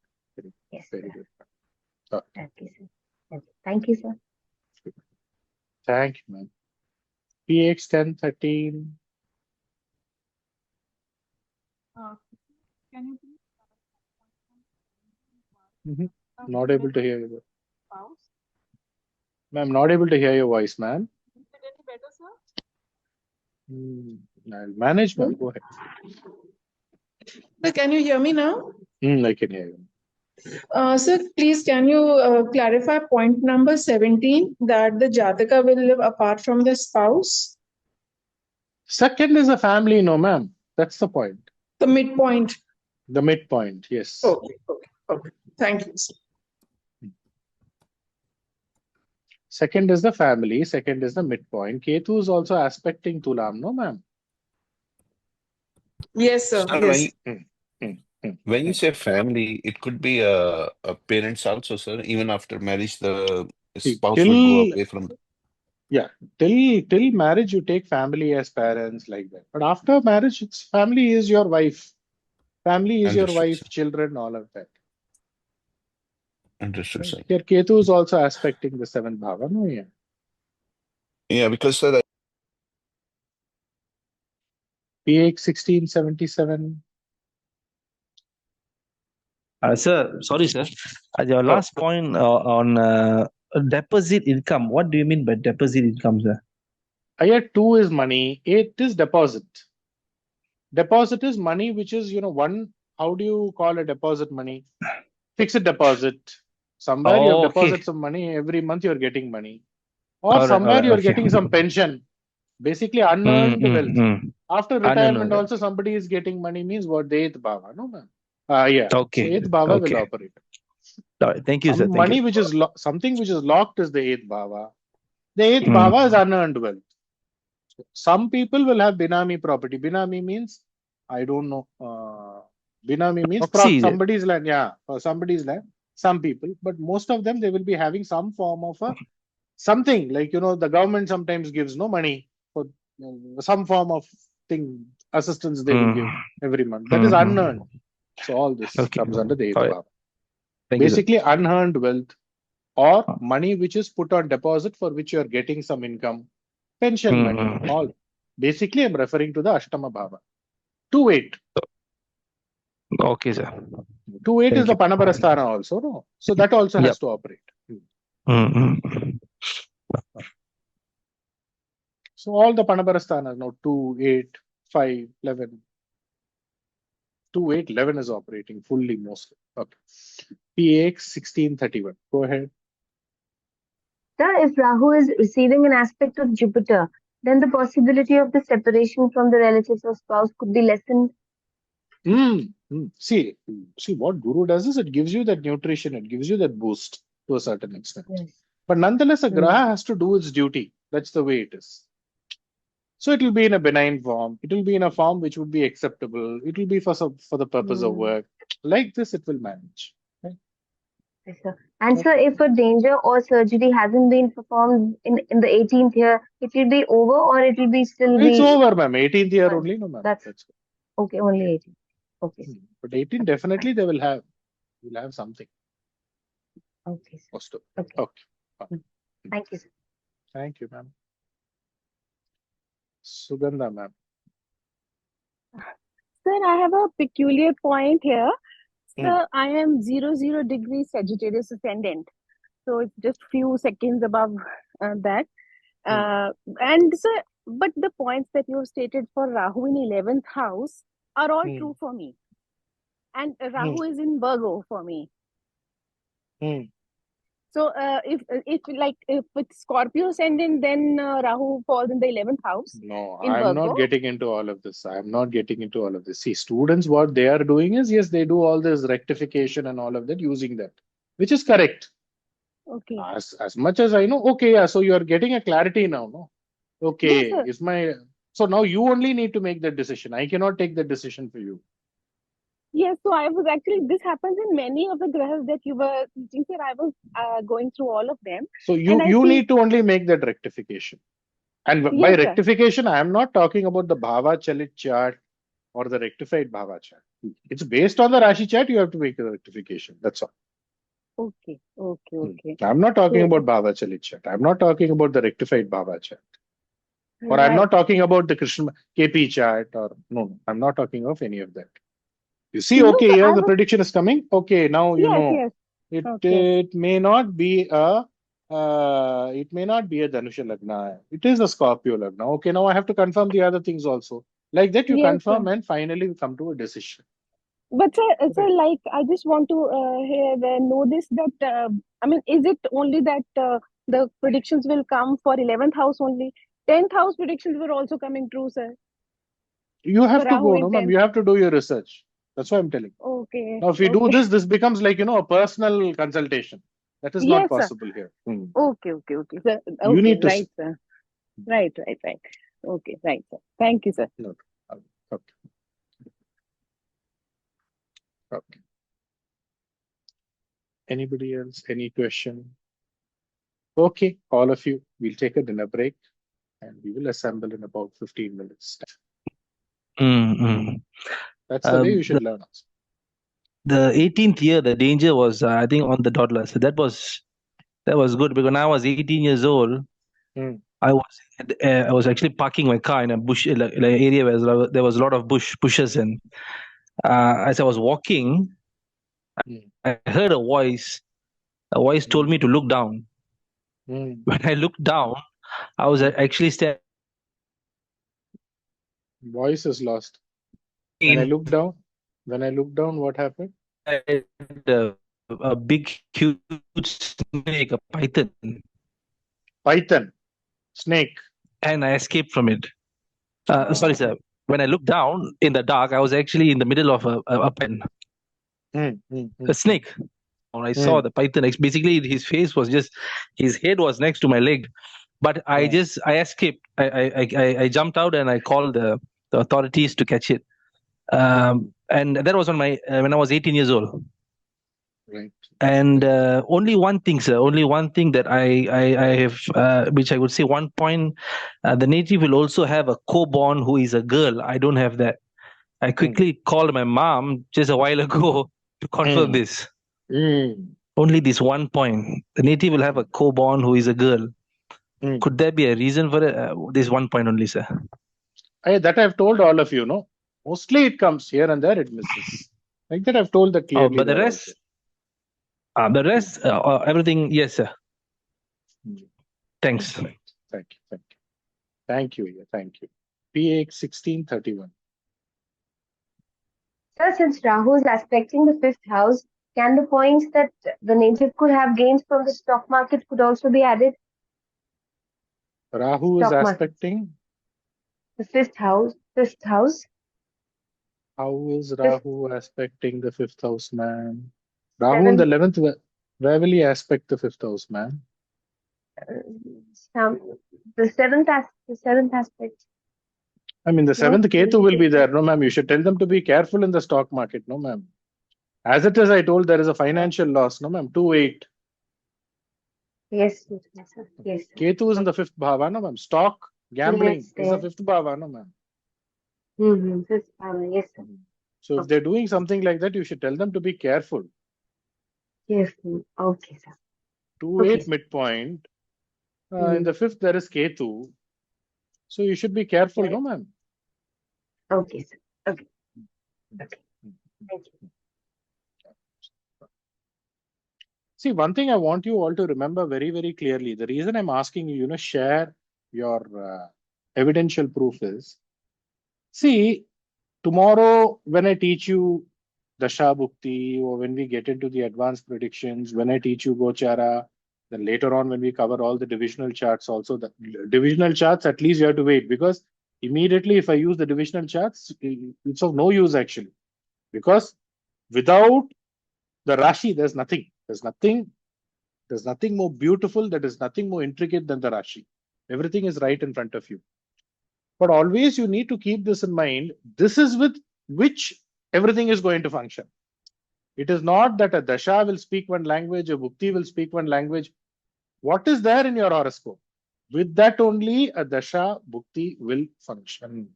yes, very good. Okay, sir. Thank you, sir. Thank you, man. PX 10, 13. Can you Mhm. Not able to hear you. Ma'am, not able to hear your voice, ma'am. Is it any better, sir? I'll manage, ma'am. Go ahead. Sir, can you hear me now? I can hear you. Sir, please can you clarify point number 17 that the Jataka will live apart from the spouse? Second is a family, no, ma'am. That's the point. The midpoint. The midpoint, yes. Okay. Thank you, sir. Second is the family. Second is the midpoint. Ketu is also aspecting Tulam, no, ma'am? Yes, sir. Sir, Yes. when you say family, it could be a parents also, sir. Even after marriage, the spouse will go away from. Yeah, till marriage, you take family as parents like that. But after marriage, it's family is your wife. Family is your Understood, wife, sir. children, all of that. Understood, sir. Here, Ketu is also aspecting the seventh bhava, no? Yeah. Yeah, because sir, PX 1677. Sir, sorry, sir. Your last point on deposit income. What do you mean by deposit income, sir? Here, 2 is money. 8 is deposit. Deposit is money, which is, one. How do you call a deposit money? Fixed deposit. Somewhere you have deposits of money. Every month you're getting money. Or somewhere you're getting some pension. Basically, unearned wealth. After retirement, also somebody is getting money, means what? The 8th bhava, no, ma'am? Yeah. Okay. So 8th bhava will operate. All right. Thank you, sir. Thank Money you. which is something which is locked is the 8th bhava. The 8th bhava is unearned wealth. Some people will have binami property. Binami means, I don't know. Binami means somebody's land. Yeah, somebody's land. Some people, but most of them, they will be having some form of a something like, the government sometimes gives no money for some form of thing, assistance they will give every month. That is unearned. So all this comes under the 8th bhava. Basically, unearned wealth or money which is put on deposit for which you are getting some income. Pension money, all. Basically, I'm referring to the Ashtama Bhava. 2-8. Okay, sir. 2-8 is the Panaparasthana also, no? So that also has to operate. So all the Panaparasthanas now 2, 8, 5, 11. 2, 8, 11 is operating fully mostly. Okay. PX 1631. Go ahead. Sir, if Rahu is receiving an aspect of Jupiter, then the possibility of the separation from the relatives or spouse could be lessened. See what Guru does is it gives you that nutrition, it gives you that boost to a certain extent. Yes. But nonetheless, a graha has to do its duty. That's the way it is. So it will be in a benign form. It will be in a form which would be acceptable. It will be for the purpose of work. Like this, it will manage. Right? Yes, sir. And sir, if a danger or surgery hasn't been performed in the 18th year, it will be over or it will be still It's over, ma'am. 18th year only, no, ma'am. That's okay. Only 18. Okay. But 18 definitely they will have. You'll have something. Okay. Sir. Okay. Thank you, sir. Thank you, ma'am. Sugandha, ma'am. Sir, I have a peculiar point here. Sir, I am 00 degree Sagittarius ascendant. So it's just few seconds above that. And sir, but the points that you have stated for Rahu in 11th house are all true for me. And Rahu is in Virgo for me. So if it's Scorpio ascendant, then Rahu falls in the 11th house. No, in I'm Virgo. not getting into all of this. I'm not getting into all of this. See, students, what they are doing is, yes, they do all this rectification and all of that using that, which is correct. Okay. As much as I know, okay, yeah. So you are getting a clarity now, no? Okay, Yes, so now you only need to make that decision. I cannot take that decision for you. Yes, so I was actually, this happens in many of the grahas that you were teaching, sir. I was going through all of them. So you need to only make that rectification. And by rectification, I am not talking about the Bhava Chalit chart or the rectified Bhava chart. It's based on the Rashi chart, you have to make a rectification. That's all. Okay. I'm not talking about Bhava Chalit chart. I'm not talking about the rectified Bhava chart. Or I'm Right. not talking about the Krishna KP chart, or no, I'm not talking of any of that. You see, No, okay, sir, here I the was, prediction is coming. Okay, now you yes, know yes. it. Okay. It may not be a. It may not be a Dhanusha Lagna. It is a Scorpio Lagna. Okay, now I have to confirm the other things also. Like that, you Yes, sir. confirm and finally we come to a decision. But sir, Right. like I just want to know this that I mean, is it only that the predictions will come for 11th house only? 10th house predictions were also coming true, sir. You For have to Rahu go, in no, ma'am. 10th. You have to do your research. That's what I'm telling. Okay. Now, if you do Okay. this becomes like, a personal consultation. That is not Yes, sir. possible here. Hmm. Okay, okay, okay, sir. You Okay, need to. right, sir. Right, right, right. Okay, right, sir. Thank you, sir. No. Okay. Okay. Anybody else? Any question? Okay, all of you, we'll take a dinner break and we will assemble in about 15 minutes. That's the way you should learn also. The 18th year, the danger was, I think, on the dot. So that was good because when I was 18 years old, Hmm. I was actually parking my car in a bush, like an area where there was a lot of bushes, and as I was walking, I heard a voice. A voice told me to look down. When I looked down, I was actually standing. Voice is lost. When I looked down, what happened? A big, huge snake, a python. Python, snake. And I escaped from it. Sorry, sir. When I looked down in the dark, I was actually in the middle of a pen. A snake. I saw the python. Basically, his face was his head was next to my leg. But I escaped. I jumped out and I called the authorities to catch it. And that was on when I was 18 years old. Right. And only one thing, sir. Only one thing that I have, which I would say one point. The native will also have a co-born who is a girl. I don't have that. I quickly called my mom just a while ago to confirm this. Only this one point. The native will have a co-born who is a girl. Could there be a reason for it? This one point only, sir. That I've told all of you, no? Mostly it comes here and there, it misses. Like that, I've told that clearly. But the rest, everything, yes, sir. Thanks. Thank you. Thank you. PX 1631. Sir, since Rahu is aspecting the 5th house, can the points that the native could have gained from the stock market could also be added? Rahu is aspecting the 5th house. 5th house. How is Rahu aspecting the 5th house, man? Rahu in the 11th, where will he aspect the 5th house, man? The seventh aspect. I mean, the 7th Ketu will be there. No, ma'am. You should tell them to be careful in the stock market. No, ma'am. As it is, I told there is a financial loss. No, ma'am. 2-8. Yes, sir. Yes. Ketu is in the 5th bhava. No, ma'am. Stock, gambling is the 5th bhava. No, ma'am. 5th bhava. Yes, sir. So if they're doing something like that, you should tell them to be careful. Yes. Okay, sir. 2-8 midpoint. In the 5th, there is Ketu. So you should be careful, no, ma'am. Okay, sir. Okay. Thank you. See, one thing I want you all to remember very, very clearly. The reason I'm asking you, share your evidential proof is, see, tomorrow when I teach you Dasha Bhukti, or when we get into the advanced predictions, when I teach you Gochara, then later on when we cover all the divisional charts also, the divisional charts, at least you have to wait, because immediately if I use the divisional charts, it's of no use actually. Because without the Rashi, there's nothing. There's nothing more beautiful, there is nothing more intricate than the Rashi. Everything is right in front of you. But always you need to keep this in mind. This is with which everything is going to function. It is not that a Dasha will speak one language, a Bhukti will speak one language. What is there in your horoscope? With that only a Dasha Bhukti will function.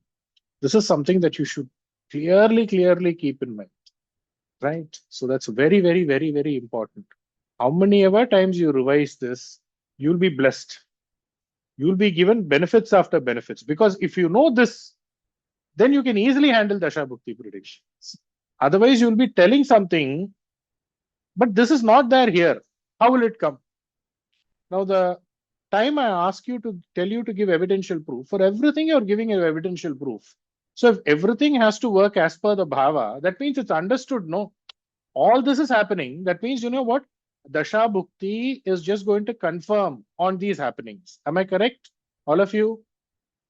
This is something that you should clearly keep in mind. Right? So that's very, very, very, very important. How many ever times you revise this, you'll be blessed. You will be given benefits after benefits, because if you know this, then you can easily handle Dasha Bhukti predictions. Otherwise, you will be telling something, but this is not there here. How will it come? Now, the time I ask you to tell you to give evidential proof, for everything you're giving an evidential proof. So if everything has to work as per the bhava, that means it's understood, no? All this is happening. That means, you know what? Dasha Bhukti is just going to confirm on these happenings. Am I correct? All of you?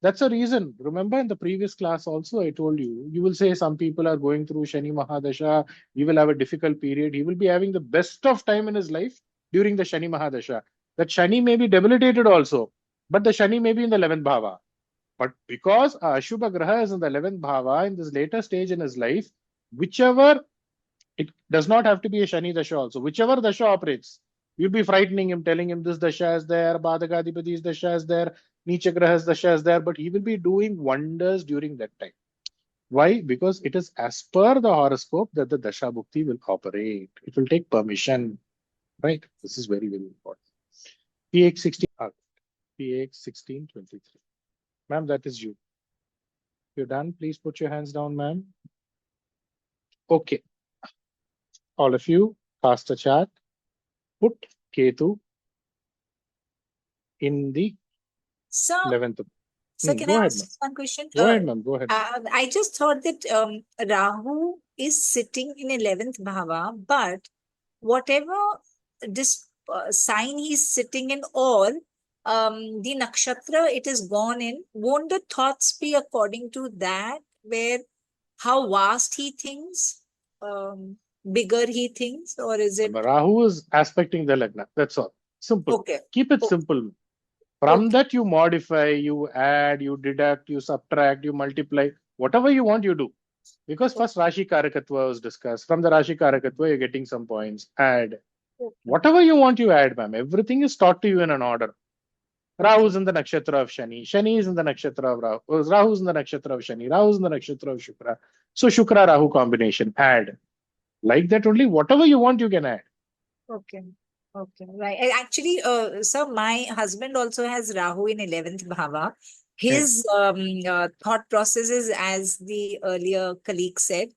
That's a reason. Remember in the previous class also, I told you, you will say some people are going through Shani Mahadasha. He will have a difficult period. He will be having the best of time in his life during the Shani Mahadasha. That Shani may be debilitated also, but the Shani may be in the 11th bhava. But because Ashubha Graha is in the 11th bhava in this later stage in his life, whichever, it does not have to be a Shani Dasha also, whichever Dasha operates, you'll be frightening him, telling him this Dasha is there, Badhagadipati's Dasha is there, Nicha Graha's Dasha is there, but he will be doing wonders during that time. Why? Because it is as per the horoscope that the Dasha Bhukti will operate. It will take permission, right? This is very, very important. PX 16, PX 1623. Ma'am, that is you. If you're done, please put your hands down, ma'am. Okay. All of you, cast a chart. Put Ketu in the So, 11th. can Go I ahead, ask ma'am. one question? Go ahead, ma'am. Go ahead. I just thought that Rahu is sitting in 11th bhava, but whatever this sign he's sitting in, or the nakshatra it is gone in, won't the thoughts be according to that, where how vast he thinks, bigger he thinks, or is it? Rahu is aspecting the Lagna. That's all. Simple. Okay. Keep it simple. From that, you modify, you add, you deduct, you subtract, you multiply. Whatever you want, you do. Because first Rashi Karakatva was discussed. From the Rashi Karakatva, you're getting some points. Add. Whatever you want, you add, ma'am. Everything is taught to you in an order. Rahu is in the nakshatra of Shani. Shani is in the nakshatra of Rahu. Rahu is in the nakshatra of Shani. Rahu is in the nakshatra of Shukra. So Shukra Rahu combination. Add. Like that only. Whatever you want, you can add. Okay. Okay. Right. Actually, sir, my husband also has Rahu in 11th bhava. His thought process is, as the earlier colleague said,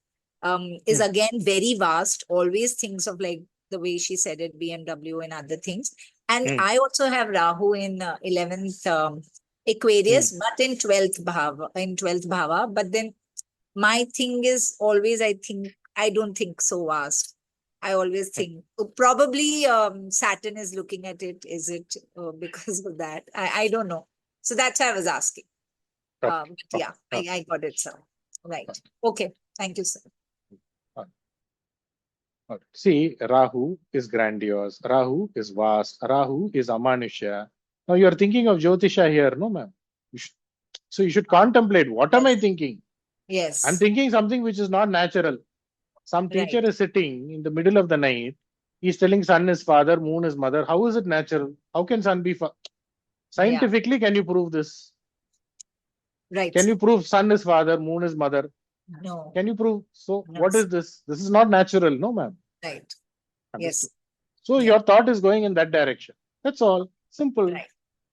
is again very vast. Always thinks of, like the way she said it, BMW and other things. And I also have Rahu in 11th Aquarius, but in 12th bhava. But then my thing is always, I don't think so vast. I always think probably Saturn is looking at it. Is it because of that? I don't know. So that's why I was asking. But yeah, I got it, sir. Right. Okay. Thank you, sir. See, Rahu is grandiose. Rahu is vast. Rahu is Amanusha. Now you are thinking of Jyotisha here, no, ma'am? So you should contemplate, what am I thinking? Yes. I'm thinking something which is not natural. Some teacher is sitting in the middle of the night. He's telling sun is father, moon is mother. How is it natural? How can sun be scientifically? Can you prove this? Right. Can you prove sun is father, moon is mother? No. Can you prove? So No, what is this? This is not natural, no, ma'am. Right. Understood. Yes. So your thought is going in that direction. That's all. Simple. Right.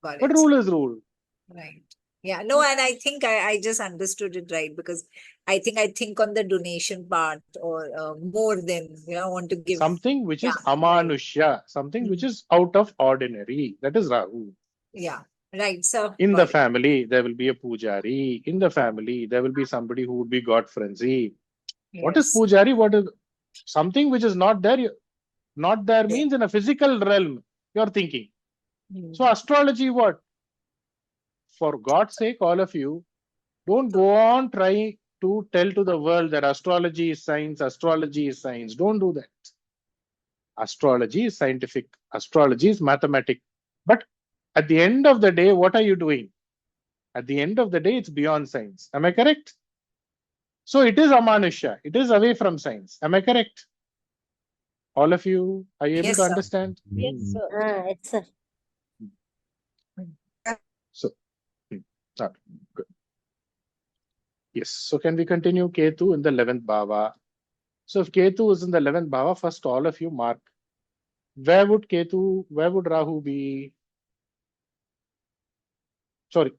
Got But it. rule is rule. Right. Yeah. No, and I think I just understood it right, because I think on the donation part, or more than, I want to give something which is Amanusha, something which is out of ordinary. That is Rahu. Yeah. Right. So in the family, there will be a pujari. In the family, there will be somebody who would be God frenzy. Yes. What is pujari? What is something which is not there? Not there means in a physical realm, you're thinking. So astrology, what? For God's sake, all of you, don't go on trying to tell to the world that astrology is science, astrology is science. Don't do that. Astrology is scientific. Astrology is mathematic. But at the end of the day, what are you doing? At the end of the day, it's beyond science. Am I correct? So it is Amanusha. It is away from science. Am I correct? All of you, are you able to understand? Yes, sir. Yes, sir. So, good. Yes. So can we continue? Ketu in the 11th bhava. So if Ketu is in the 11th bhava, first all of you mark. Where would Rahu be? Sorry.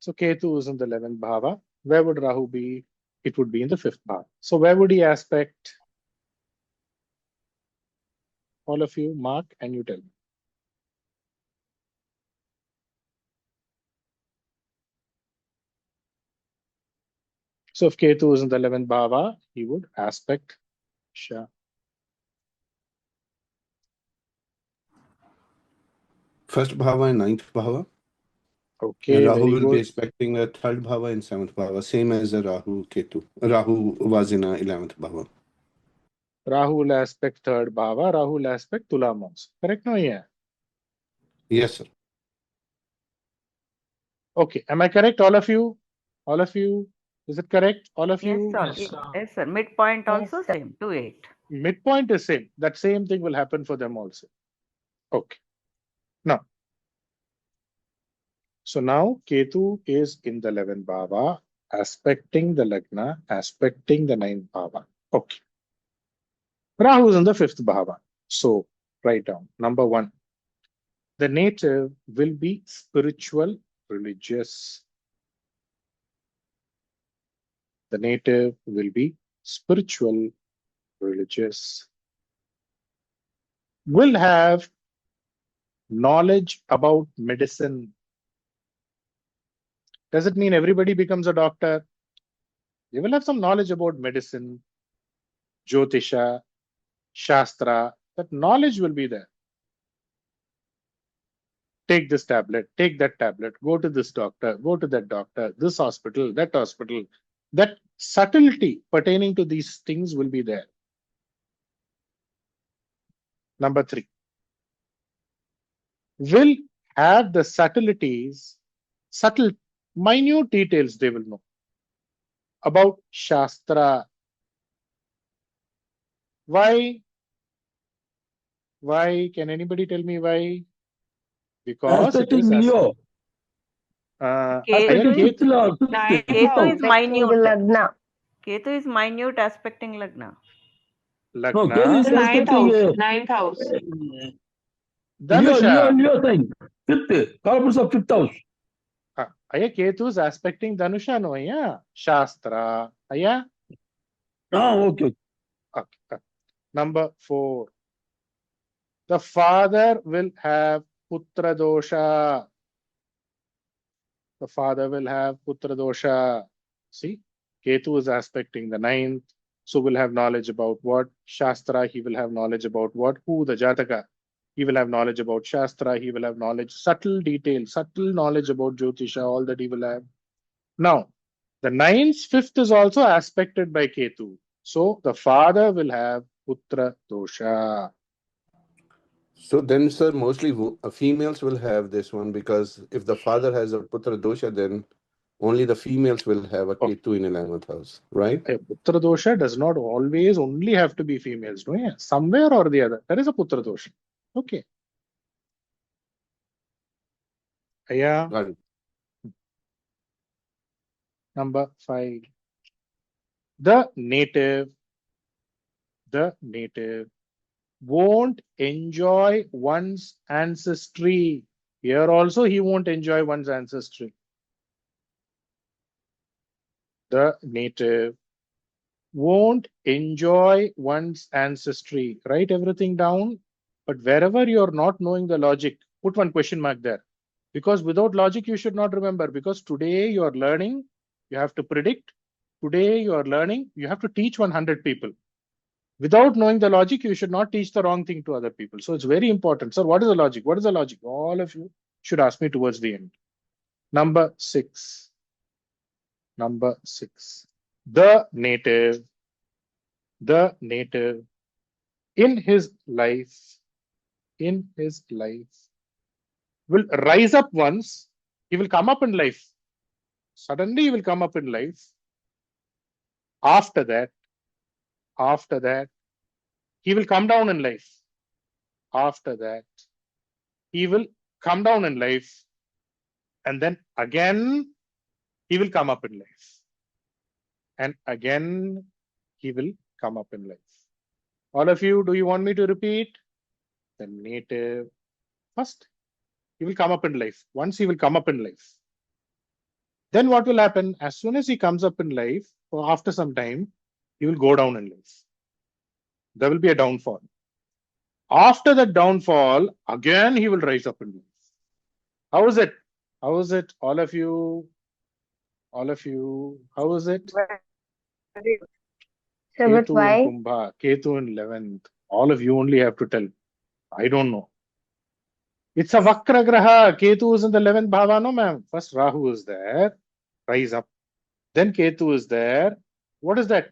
So Ketu is in the 11th bhava. Where would Rahu be? It would be in the 5th bhava. So where would he aspect? All of you mark and you tell me. So if Ketu is in the 11th bhava, he would aspect Shah. First bhava and 9th bhava. Okay, and Rahu very will good. be expecting the 3rd bhava and 7th bhava, same as the Rahu Ketu. Rahu was in 11th bhava. Rahu will aspect 3rd bhava. Rahu will aspect Tulam also. Correct? No, yeah. Yes, sir. Okay. Am I correct, all of you? All of you? Is it correct? All of Yes, you? sir. Yes, sir. Midpoint Yes, also sir. same, 2-8. Midpoint is same. That same thing will happen for them also. Okay. Now, so now Ketu is in the 11th bhava, aspecting the Lagna, aspecting the 9th bhava. Okay. Rahu is in the 5th bhava. So write down. Number 1. The native will be spiritual, religious. The native will be spiritual, religious. Will have knowledge about medicine. Does it mean everybody becomes a doctor? They will have some knowledge about medicine, Jyotisha, Shastra. That knowledge will be there. Take this tablet, take that tablet, go to this doctor, go to that doctor, this hospital, that hospital. That subtlety pertaining to these things will be there. Number 3. Will have the subtleties, subtle, minute details they will know about Shastra. Why? Why? Can anybody tell me why? Because it is Leo. Ketu is Aspecting the minute. Lagna. Ketu is minute aspecting Lagna. No, Ketu is Ninth aspecting house. Ninth house. Dhanusha. Leo sign. 5th. Corpus of 5th house. Aya Ketu is aspecting Dhanusha, no, yeah. Shastra. Aya. Oh, okay. Okay. Number 4. The father will have putra dosha. The father will have putra dosha. See, Ketu is aspecting the 9th. So will have knowledge about what? Shastra. He will have knowledge about what? Who? The Jataka. He will have knowledge about Shastra. He will have knowledge, subtle detail, subtle knowledge about Jyotisha, all that he will have. Now, the 9th, 5th is also aspected by Ketu. So the father will have putra dosha. So then, sir, mostly females will have this one, because if the father has a putra dosha, then only the females will have a Ketu in 11th house, right? A putra dosha does not always only have to be females. No, yeah. Somewhere or the other, there is a putra dosha. Okay. Yeah. Got it. Number 5. The native won't enjoy one's ancestry. Here also, he won't enjoy one's ancestry. The native won't enjoy one's ancestry. Write everything down. But wherever you're not knowing the logic, put one question mark there. Because without logic, you should not remember. Because today you are learning, you have to predict. Today you are learning, you have to teach 100 people. Without knowing the logic, you should not teach the wrong thing to other people. So it's very important. Sir, what is the logic? What is the logic? All of you should ask me towards the end. Number 6. Number 6. The native in his life will rise up once. He will come up in life. Suddenly he will come up in life. After that, he will come down in life. After that, he will come down in life. And then again, he will come up in life. and again he will come up in life. All of you, do you want me to repeat? The native first, he will come up in life. Once he will come up in life, then what will happen? As soon as he comes up in life, or after some time, he will go down in life. There will be a downfall. After the downfall, again he will rise up in life. How is it? How is it? All of you, how is it? So, but Ketu in why? Kumbha, Ketu in 11th. All of you only have to tell. I don't know. It's a Vakra Graha. Ketu is in the 11th Bhava, no ma'am. First Rahu is there, rise up. Then Ketu is there. What is that?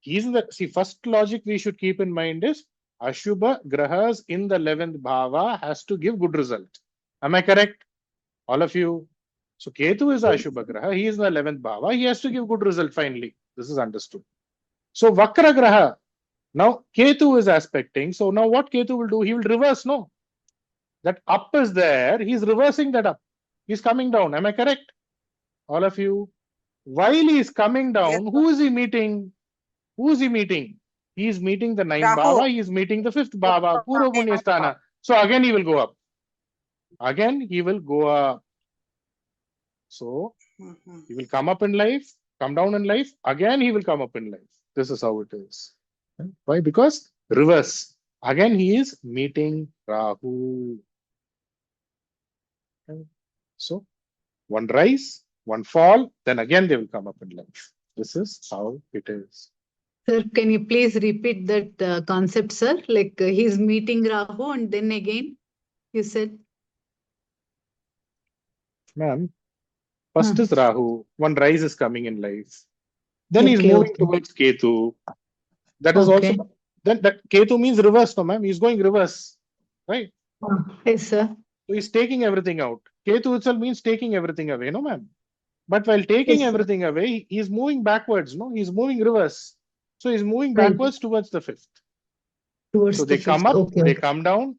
He's in the, see, first logic we should keep in mind is Ashubha Grahas in the 11th Bhava has to give good result. Am I correct? All of you. So Ketu is Ashubha Graha. He is in the 11th Bhava. He has to give good result finally. This is understood. So Vakra Graha. Now Ketu is aspecting. So now what Ketu will do? He will reverse, no? That up is there. He's reversing that up. He's coming down. Am I correct? All of you. While he is coming down, Yes, who is he meeting? Who is he meeting? He is meeting the 9th Rahu. Bhava. He is meeting the 5th Bhava. Purva Punya Sthana. So again he will go up. Again he will go up. So he will come up in life, come down in life. Again he will come up in life. This is how it is. Why? Because reverse. Again he is meeting Rahu. So one rise, one fall, then again they will come up in life. This is how it is. Sir, can you please repeat that concept, sir? Like he's meeting Rahu and then again you said? Ma'am, first is Rahu, one rise is coming in life. Then he's Okay, moving okay. towards Ketu. That is Okay. also, then that Ketu means reverse, no ma'am. He's going reverse, right? Yes, sir. So he's taking everything out. Ketu itself means taking everything away, no ma'am. But while taking Yes, sir. everything away, he's moving backwards, no? He's moving reverse. So he's moving Right. backwards towards the 5th. Towards So the they come fifth. up, Okay, they okay. come down,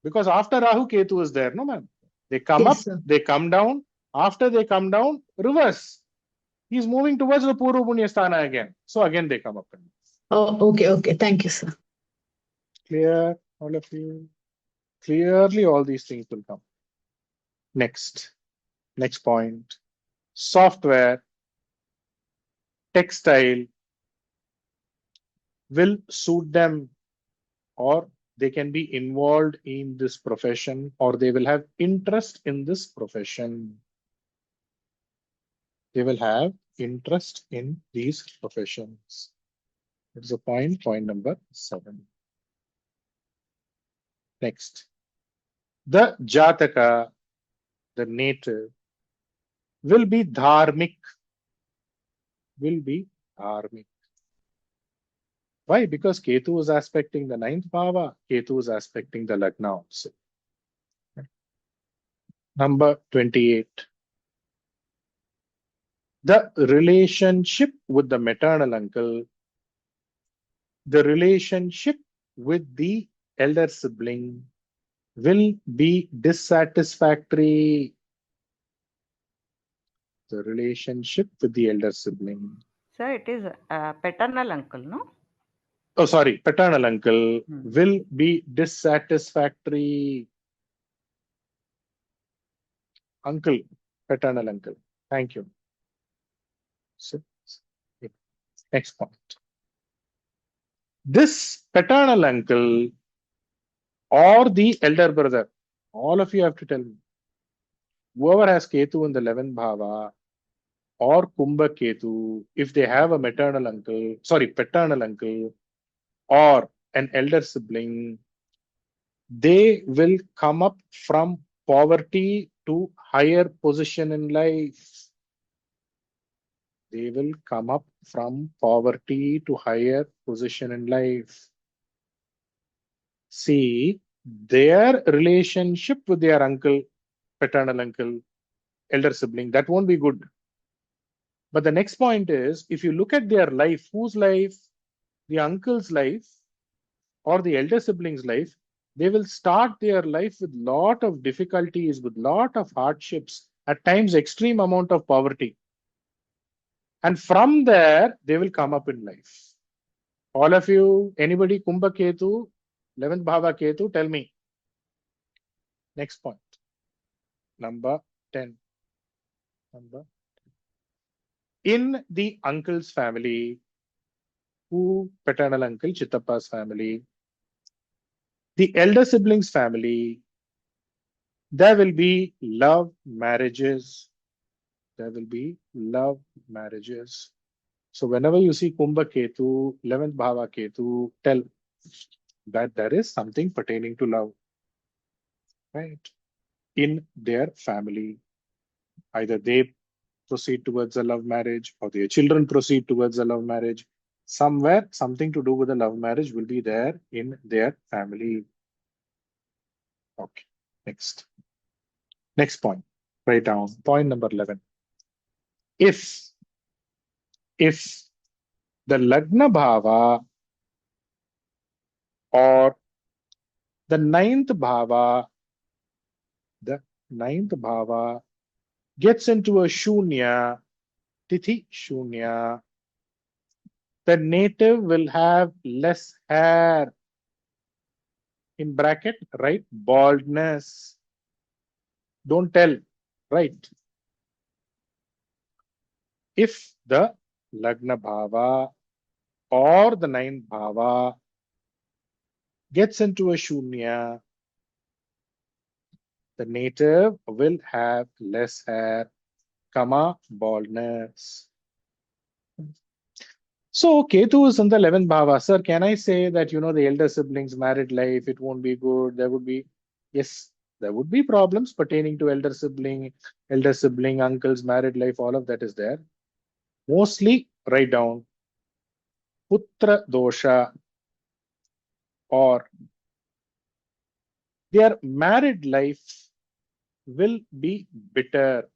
because after Rahu, Ketu is there, no ma'am. They come Yes, up, sir. they come down. After they come down, reverse. He's moving towards the Purva Punya Sthana again. So again they come up. Oh, okay, okay. Thank you, sir. Clear, all of you? Clearly all these things will come. Next point. Software, textile will suit them, or they can be involved in this profession, or they will have interest in this profession. They will have interest in these professions. It's a point number 7. Next, the Jataka, the native, will be dharmic. Will be dharmic. Why? Because Ketu is aspecting the 9th Bhava. Ketu is aspecting the Lagna also. Number 28. The relationship with the maternal uncle, the relationship with the elder sibling will be dissatisfactory. The relationship with the elder sibling. Sir, it is paternal uncle, no? Oh, sorry, paternal uncle will be dissatisfactory. Uncle, paternal uncle. Thank you. So, next point. This paternal uncle or the elder brother, all of you have to tell me. Whoever has Ketu in the 11th Bhava or Kumbha Ketu, if they have a paternal uncle or an elder sibling, they will come up from poverty to higher position in life. They will come up from poverty to higher position in life. See, their relationship with their uncle, paternal uncle, elder sibling, that won't be good. But the next point is, if you look at their life, whose life? The uncle's life or the elder sibling's life, they will start their life with lot of difficulties, with lot of hardships, at times extreme amount of poverty. And from there, they will come up in life. All of you, anybody, Kumbha Ketu, 11th Bhava Ketu, tell me. Next point. Number 10. In the uncle's family, who paternal uncle, Chittappa's family, the elder siblings' family, there will be love marriages. There will be love marriages. So whenever you see Kumbha Ketu, 11th Bhava Ketu, tell that there is something pertaining to love, right? In their family. Either they proceed towards a love marriage or their children proceed towards a love marriage. Somewhere, something to do with a love marriage will be there in their family. Okay, next. Next point. Write down point number 11. If the Lagna Bhava or the ninth Bhava gets into a Shunya, Tithi Shunya, the native will have less hair. In bracket, right? Baldness. Don't tell, right? If the Lagna Bhava or the ninth Bhava gets into a Shunya, the native will have less hair, baldness. So Ketu is in the 11th Bhava. Sir, can I say that, the elder siblings' married life, it won't be good? There would be, yes, there would be problems pertaining to elder sibling, uncle's married life, all of that is there. Mostly write down Putra dosha or their married life will be bitter.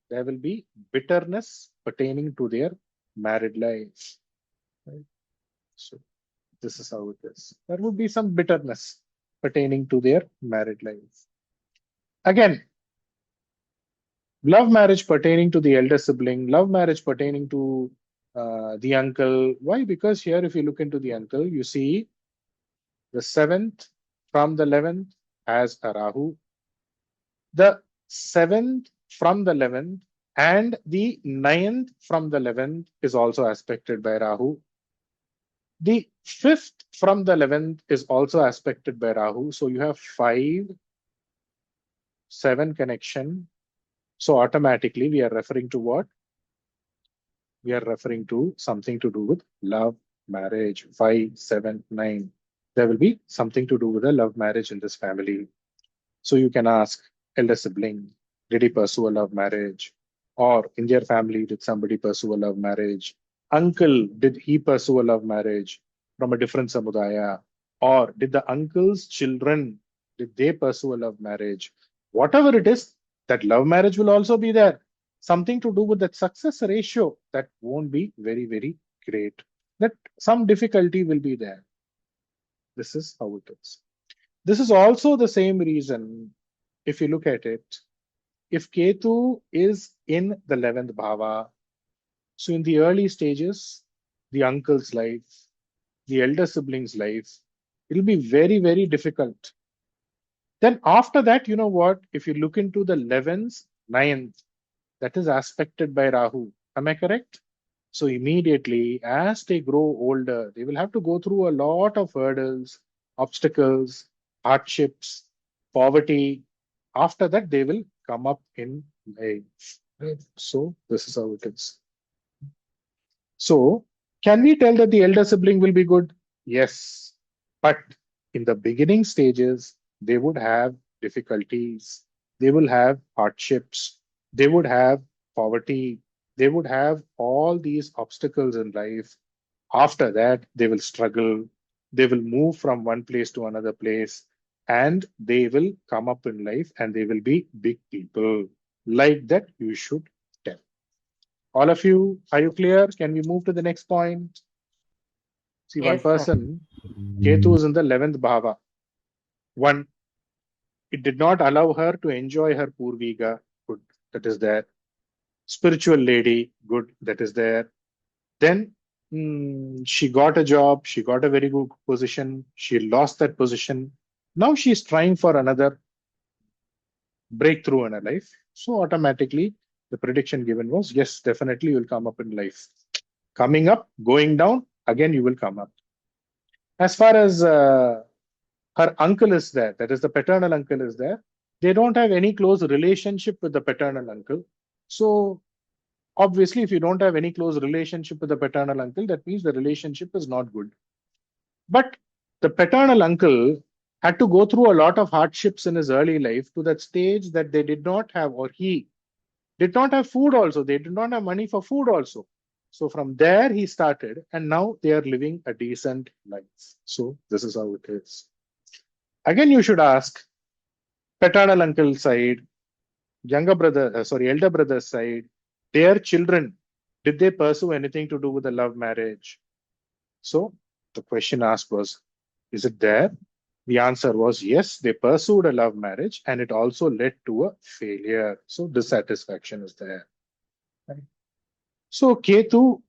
There will be bitterness pertaining to their married life. Right? So this is how it is. There would be some bitterness pertaining to their married life. Again, love marriage pertaining to the elder sibling, love marriage pertaining to the uncle. Why? Because here, if you look into the uncle, you see the 7th from the 11th has a Rahu. The 7th from the 11th and the 9th from the 11th is also aspected by Rahu. The 5th from the 11th is also aspected by Rahu. So you have 5, 7 connection. So automatically we are referring to what? We are referring to something to do with love, marriage, 5, 7, 9. There will be something to do with a love marriage in this family. So you can ask elder sibling, did he pursue a love marriage? Or in their family, did somebody pursue a love marriage? Uncle, did he pursue a love marriage from a different samudaya? Or did the uncle's children, did they pursue a love marriage? Whatever it is, that love marriage will also be there. Something to do with that success ratio that won't be very, very great. That some difficulty will be there. This is how it is. This is also the same reason, if you look at it, if Ketu is in the 11th Bhava, so in the early stages, the uncle's life, the elder sibling's life, it will be very, very difficult. Then after that, you know what? If you look into the 11th, 9th, that is aspected by Rahu. Am I correct? So immediately, as they grow older, they will have to go through a lot of hurdles, obstacles, hardships, poverty. After that, they will come up in life. Right? So this is how it is. So can we tell that the elder sibling will be good? Yes. But in the beginning stages, they would have difficulties. They will have hardships. They would have poverty. They would have all these obstacles in life. After that, they will struggle. They will move from one place to another place. And they will come up in life and they will be big people. Like that, you should tell. All of you, are you clear? Can we move to the next point? See, Yes, one person, Ketu is in the 11th Bhava. One, it did not allow her to enjoy her Purviga. Good, that is there. Spiritual lady, good, that is there. Then she got a job, she got a very good position, she lost that position. Now she's trying for another breakthrough in her life. So automatically the prediction given was, yes, definitely you'll come up in life. Coming up, going down, again you will come up. As far as her uncle is there, that is the paternal uncle is there, they don't have any close relationship with the paternal uncle. So obviously, if you don't have any close relationship with the paternal uncle, that means the relationship is not good. But the paternal uncle had to go through a lot of hardships in his early life to that stage that they did not have, or he did not have food also. They did not have money for food also. So from there he started, and now they are living a decent life. So this is how it is. Again, you should ask paternal uncle side, elder brother side, their children, did they pursue anything to do with a love marriage? So the question asked was, is it there? The answer was yes, they pursued a love marriage and it also led to a failure. So dissatisfaction is there. Right? So Ketu,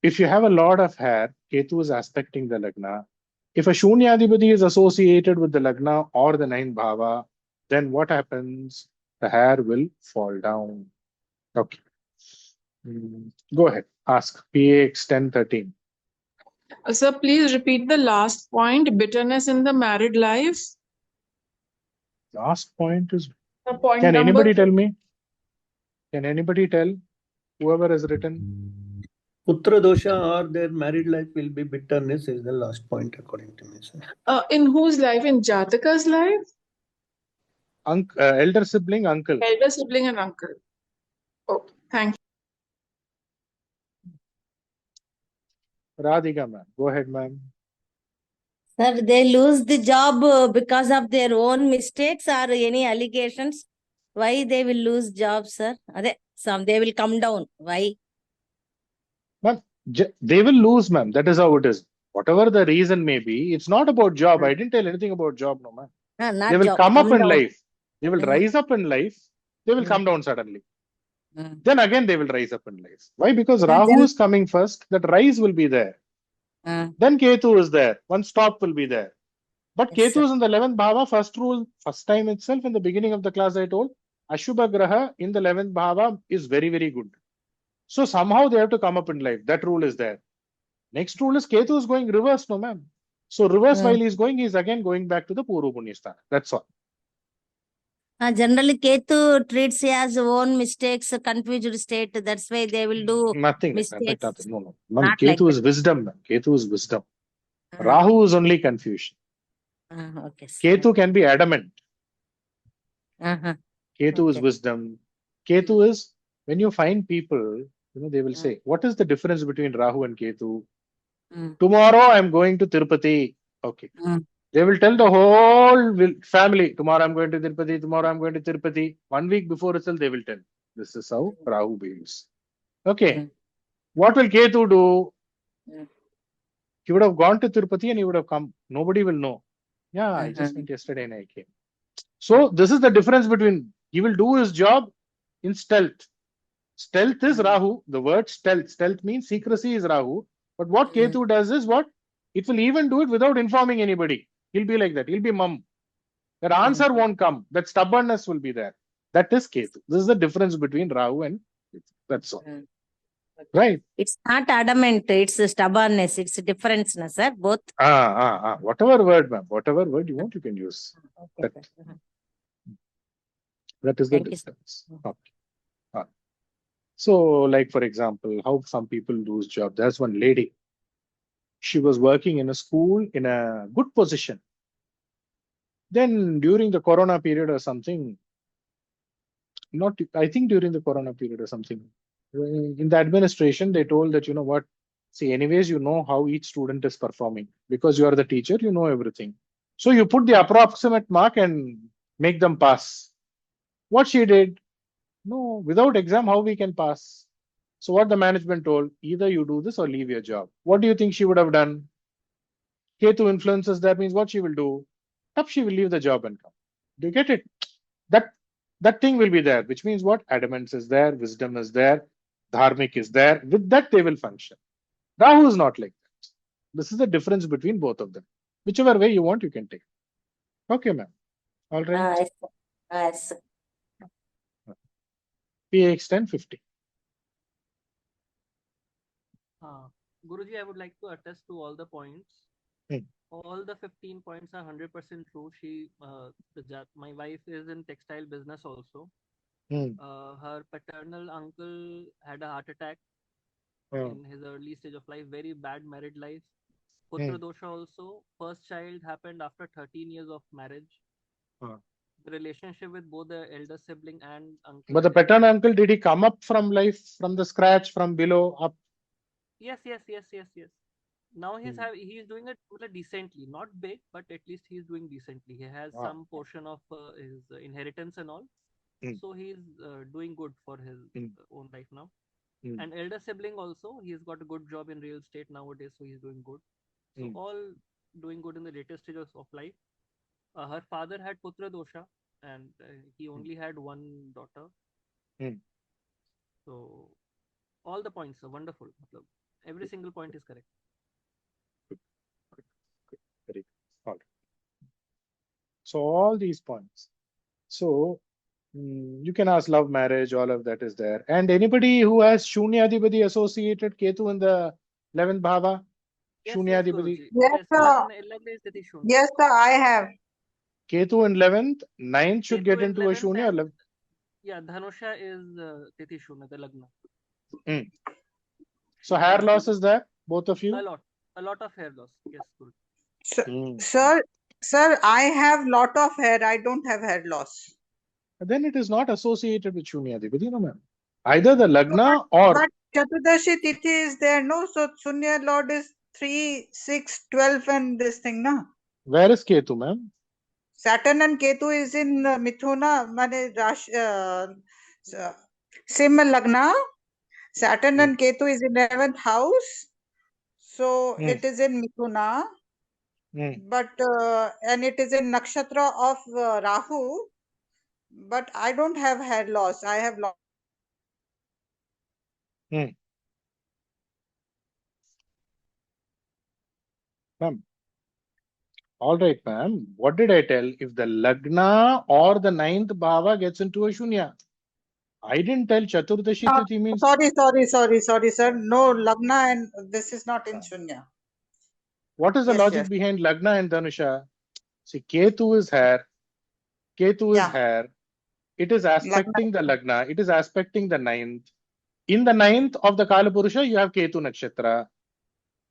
if you have a lot of hair, Ketu is aspecting the Lagna. If a Shunyadipati is associated with the Lagna or the 9th Bhava, then what happens? The hair will fall down. Okay. Go ahead. Ask. PAX 1013. Sir, please repeat the last point. Bitterness in the married life. Last point is. Point Can number anybody tell me? Can anybody tell? Whoever has written. Putra dosha or their married life will be bitterness is the last point according to me, sir. In whose life? In Jataka's life? Elder sibling, uncle. Elder sibling and uncle. Okay, thank you. Radhika ma'am. Go ahead, ma'am. Sir, they lose the job because of their own mistakes or any allegations? Why they will lose jobs, sir? They will come down. Why? Ma'am, they will lose, ma'am. That is how it is. Whatever the reason may be, it's not about job. I didn't tell anything about job, no, ma'am. They will come up in life. They will rise up in life. They will come down suddenly. Then again, they will rise up in life. Why? Because Rahu is coming first. That rise will be there. Then Ketu is there. One stop will be there. But Ketu is in the 11th Bhava. First rule, first time itself, in the beginning of the class I told, Ashubha Graha in the 11th Bhava is very, very good. So somehow they have to come up in life. That rule is there. Next rule is Ketu is going reverse, no ma'am. So reverse while he is going, he is again going back to the Purva Punyasthana. That's all. Generally, Ketu treats as own mistakes, confused state. That's why they will do mistakes. Nothing. No. Ketu is wisdom. Ketu is wisdom. Rahu is only confusion. Okay, Ketu can be adamant. Ketu is wisdom. Ketu is, when you find people, they will say, what is the difference between Rahu and Ketu? Tomorrow I'm going to Tirupati. Okay. They will tell the whole family, tomorrow I'm going to Tirupati, tomorrow I'm going to Tirupati. 1 week before itself, they will tell. This is how Rahu behaves. Okay. What will Ketu do? He would have gone to Tirupati and he would have come. Nobody will know. Yeah, I just went yesterday and I came. So this is the difference between, he will do his job in stealth. Stealth is Rahu. The word stealth. Stealth means secrecy is Rahu. But what Ketu does is what? It will even do it without informing anybody. He'll be like that. He'll be mum. That answer won't come. That stubbornness will be there. That is Ketu. This is the difference between Rahu and Ketu. That's all. Right. It's not adamant. It's stubbornness. It's a difference, sir. Both. Whatever word, ma'am. Whatever word you want, you can use. Okay, that is the difference. Okay. So, like for example, how some people lose job. There's one lady. She was working in a school in a good position. Then during the Corona period or something, I think during the Corona period or something, in the administration, they told that, see, anyways, you know how each student is performing. Because you are the teacher, you know everything. So you put the approximate mark and make them pass. What she did? No, without exam, how we can pass? So what the management told, either you do this or leave your job. What do you think she would have done? Ketu influences, that means what she will do? She will leave the job and come. Do you get it? That thing will be there, which means what? Adamance is there, wisdom is there, dharmic is there. With that, they will function. Rahu is not like that. This is the difference between both of them. Whichever way you want, you can take. Okay, ma'am. All right. Yes. Yes. PX 1050. Guruji, I would like to attest to all the points. All the 15 points are 100% true. My wife is in textile business also. Her paternal uncle had a heart attack in his early stage of life, very bad married life. Putra dosha also. First child happened after 13 years of marriage. The relationship with both the elder sibling and uncle. But the paternal uncle, did he come up from life, from the scratch, from below, up? Yes. Now he's doing it decently, not big, but at least he's doing decently. He has some portion of his inheritance and all, so he's doing good for his own life now. And elder sibling also, he's got a good job in real estate nowadays, so he's doing good. So all doing good in the later stages of life. Her father had putra dosha, and he only had one daughter. So all the points are wonderful. Every single point is correct. Very good. All right. So all these points. So you can ask love, marriage, all of that is there. And anybody who has Shunyadipati associated Ketu in the 11th Bhava? Shunyadipati? Yes, sir, I have. Ketu in 11th, 9th should Ketu get in into a 11th Shunya. and, yeah, Dhanusha is Tithi Shunya, the Lagna. So hair loss is there, both of you? A lot of hair loss. Yes, good. Sir, I have lot of hair. I don't have hair loss. Then it is not associated with Shunyadipati, no ma'am. Either the Lagna or... But Chaturdashi Tithi is there, no? So Shunya Lord is 3, 6, 12 and this thing, no? Where is Ketu, ma'am? Saturn and Ketu is in Mithuna, Rashi, Sim Lagna. Saturn and Ketu is in 11th house. So it is in Mithuna. But, and it is in Nakshatra of Rahu. But I don't have hair loss. I have loss. Ma'am. All right, ma'am. What did I tell? If the Lagna or the 9th Bhava gets into a Shunya. I didn't tell Chaturdashi Tithi means... Sorry, sir. No, Lagna and this is not in Shunya. What is the logic behind Lagna and Dhanusha? See, Ketu is hair. Ketu is hair. It is aspecting the Lagna. It is aspecting the 9th. In the 9th of the Kalapurusha, you have Ketu Nakshatra.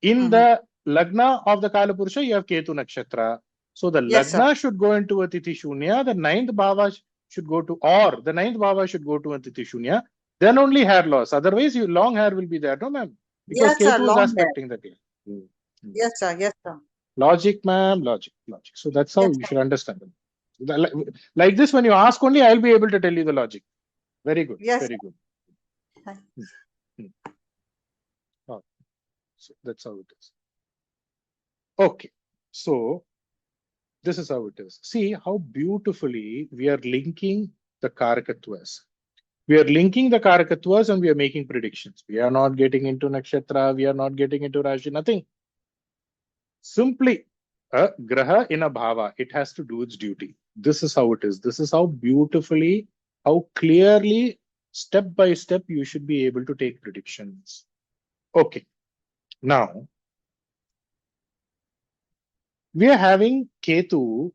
In the Lagna of the Kalapurusha, you have Ketu Nakshatra. So the Lagna should go into a Tithi Shunya. The 9th Bhava should go to, or the 9th Bhava should go to a Tithi Shunya. Then only hair loss. Otherwise, your long hair will be there, no ma'am? Because Ketu is aspecting the tail. Yes, sir. Logic, ma'am, logic. So that's how you should understand it. Like this, when you ask only, I'll be able to tell you the logic. Very good. Very good. So that's how it is. Okay. So this is how it is. See how beautifully we are linking the Karakattvas. We are linking the Karakattvas and we are making predictions. We are not getting into Nakshatra. We are not getting into Rashi. Nothing. Simply a Graha in a Bhava. It has to do its duty. This is how it is. This is how beautifully, how clearly, step by step, you should be able to take predictions. Okay. Now, we are having Ketu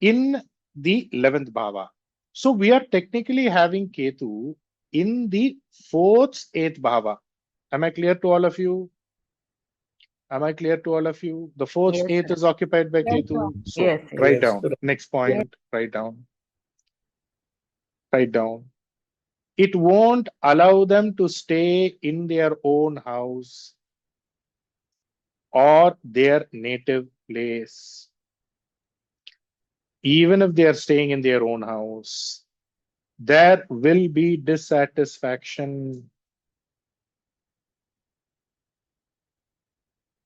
in the 11th Bhava. So we are technically having Ketu in the 4th, 8th Bhava. Am I clear to all of you? Am I clear to all of you? The 4th, 8th is occupied by Ketu. So write down. Next point, write down. Write down. It won't allow them to stay in their own house or their native place. Even if they are staying in their own house, there will be dissatisfaction.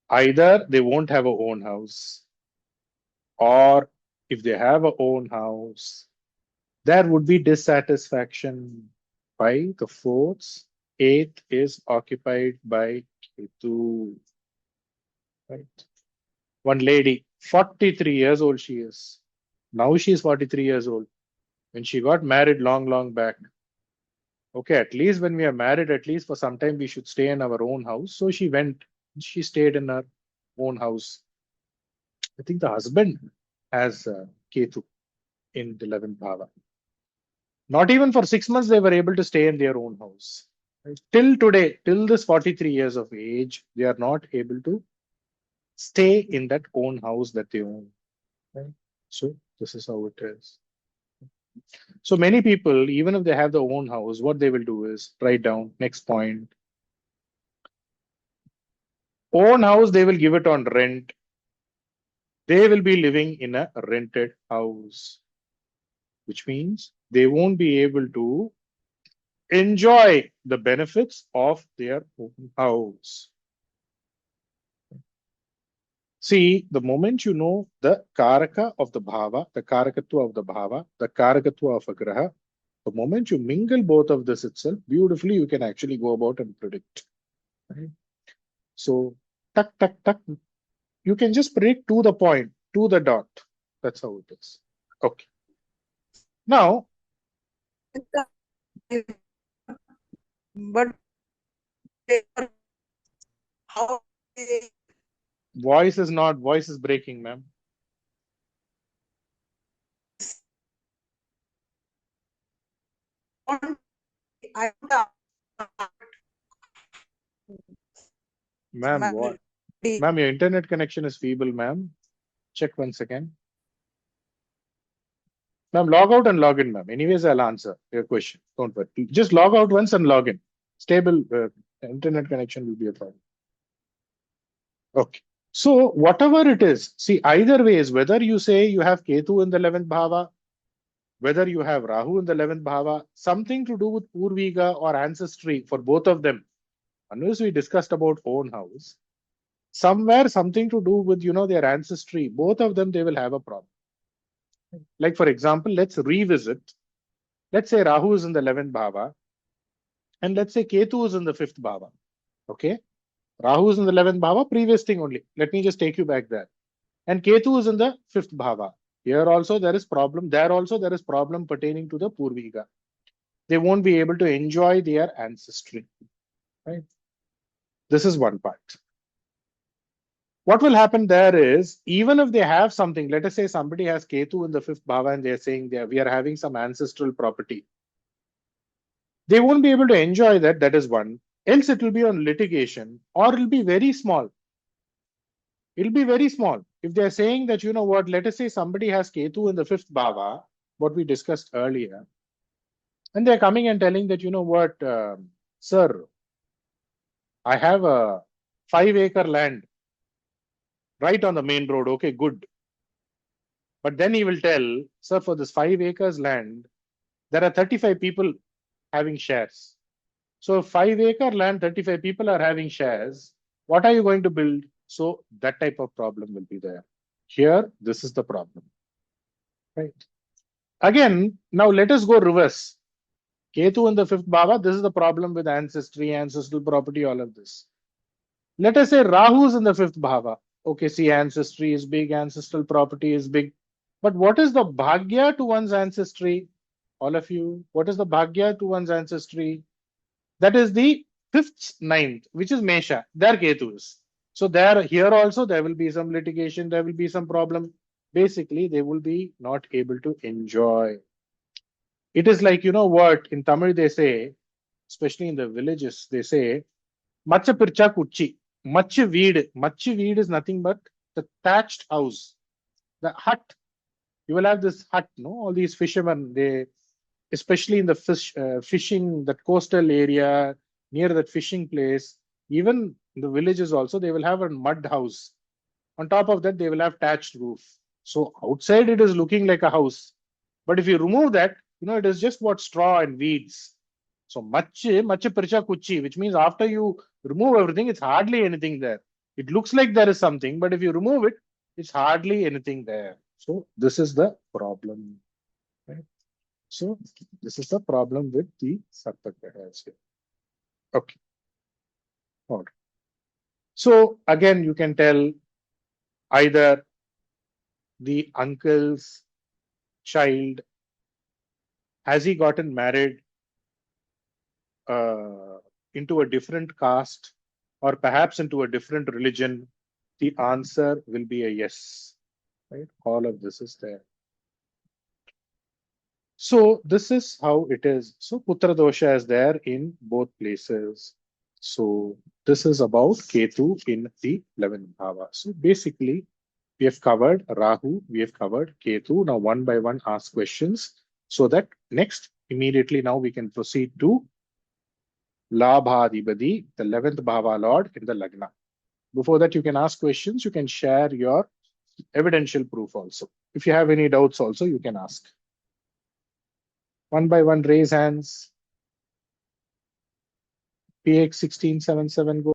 Either they won't have a own house, or if they have a own house, there would be dissatisfaction by the 4th 8th is occupied by Ketu. Right. One lady, 43 years old she is. Now she is 43 years old. When she got married long back. Okay, at least when we are married, at least for some time we should stay in our own house. So she went, she stayed in her own house. I think the husband has Ketu in the 11th Bhava. Not even for 6 months they were able to stay in their own house. Right? Till today, till this 43 years of age, they are not able to stay in that own house that they own. Right? So this is how it is. So many people, even if they have their own house, what they will do is write down next point. Own house, they will give it on rent. They will be living in a rented house, which means they won't be able to enjoy the benefits of their own house. See, the moment you know the karaka of the bhava, the karakatva of the bhava, the karakatva of a graha, the moment you mingle both of this itself, beautifully you can actually go about and predict. Right? So, tuck, tuck, tuck, you can just predict to the point, to the dot. That's how it is. Okay. Now, but how voice is breaking, ma'am. Ma'am, what? Ma'am, your internet connection is feeble, ma'am. Check once again. Ma'am, log out and log in, ma'am. Anyways, I'll answer your question. Don't worry. Just log out once and log in. Stable internet connection will be a problem. Okay. So whatever it is, see, either ways, whether you say you have Ketu in the 11th Bhava, whether you have Rahu in the 11th Bhava, something to do with Purviga or ancestry for both of them. Unless we discussed about own house, somewhere something to do with, their ancestry, both of them, they will have a problem. Like, for example, let's revisit. Let's say Rahu is in the 11th Bhava, and let's say Ketu is in the 5th Bhava. Okay. Rahu is in the 11th Bhava, previous thing only. Let me just take you back there. And Ketu is in the 5th Bhava. Here also there is problem. There also there is problem pertaining to the Purviga. They won't be able to enjoy their ancestry. Right? This is one part. What will happen there is, even if they have something, let us say somebody has Ketu in the 5th Bhava and they're saying we are having some ancestral property. They won't be able to enjoy that. That is one. Else it will be on litigation, or it will be very small. It will be very small. If they're saying that, let us say somebody has Ketu in the 5th Bhava, what we discussed earlier, and they're coming and telling that, sir, I have a 5-acre land right on the main road. Okay, good. But then he will tell, sir, for this 5 acres land, there are 35 people having shares. So 5-acre land, 35 people are having shares. What are you going to build? So that type of problem will be there. Here, this is the problem. Right. Again, now let us go reverse. Ketu in the 5th Bhava, this is the problem with ancestry, ancestral property, all of this. Let us say Rahu is in the 5th Bhava. Okay, see, ancestry is big, ancestral property is big. But what is the bhagya to one's ancestry? All of you, what is the bhagya to one's ancestry? That is the 5th, 9th, which is Mesha. There Ketu is. So here also there will be some litigation, there will be some problem. Basically, they will be not able to enjoy. It is like, what in Tamil they say, especially in the villages, they say, Macha pircha kuchi. Machi weed is nothing but the thatched house, the hut. You will have this hut, no? All these fishermen, they, especially in the fishing, that coastal area, near that fishing place, even in the villages also, they will have a mud house. On top of that, they will have thatched roof. So outside it is looking like a house. But if you remove that, it is just what straw and weeds. So machi pircha kuchi, which means after you remove everything, it's hardly anything there. It looks like there is something, but if you remove it, it's hardly anything there. So this is the problem. Right? So this is the problem with the Sarpagrahas here. Okay. All right. So again, you can tell either the uncle's child, has he gotten married into a different caste or perhaps into a different religion? The answer will be a yes. Right? All of this is there. So this is how it is. So Putra dosha is there in both places. So this is about Ketu in the 11th bhava. So basically, we have covered Rahu, we have covered Ketu. Now one by one ask questions so that next immediately now we can proceed to Labhadibadi, the 11th bhava lord in the Lagna. Before that, you can ask questions, you can share your evidential proof also. If you have any doubts also, you can ask. One by one, raise hands. PX 1677 go.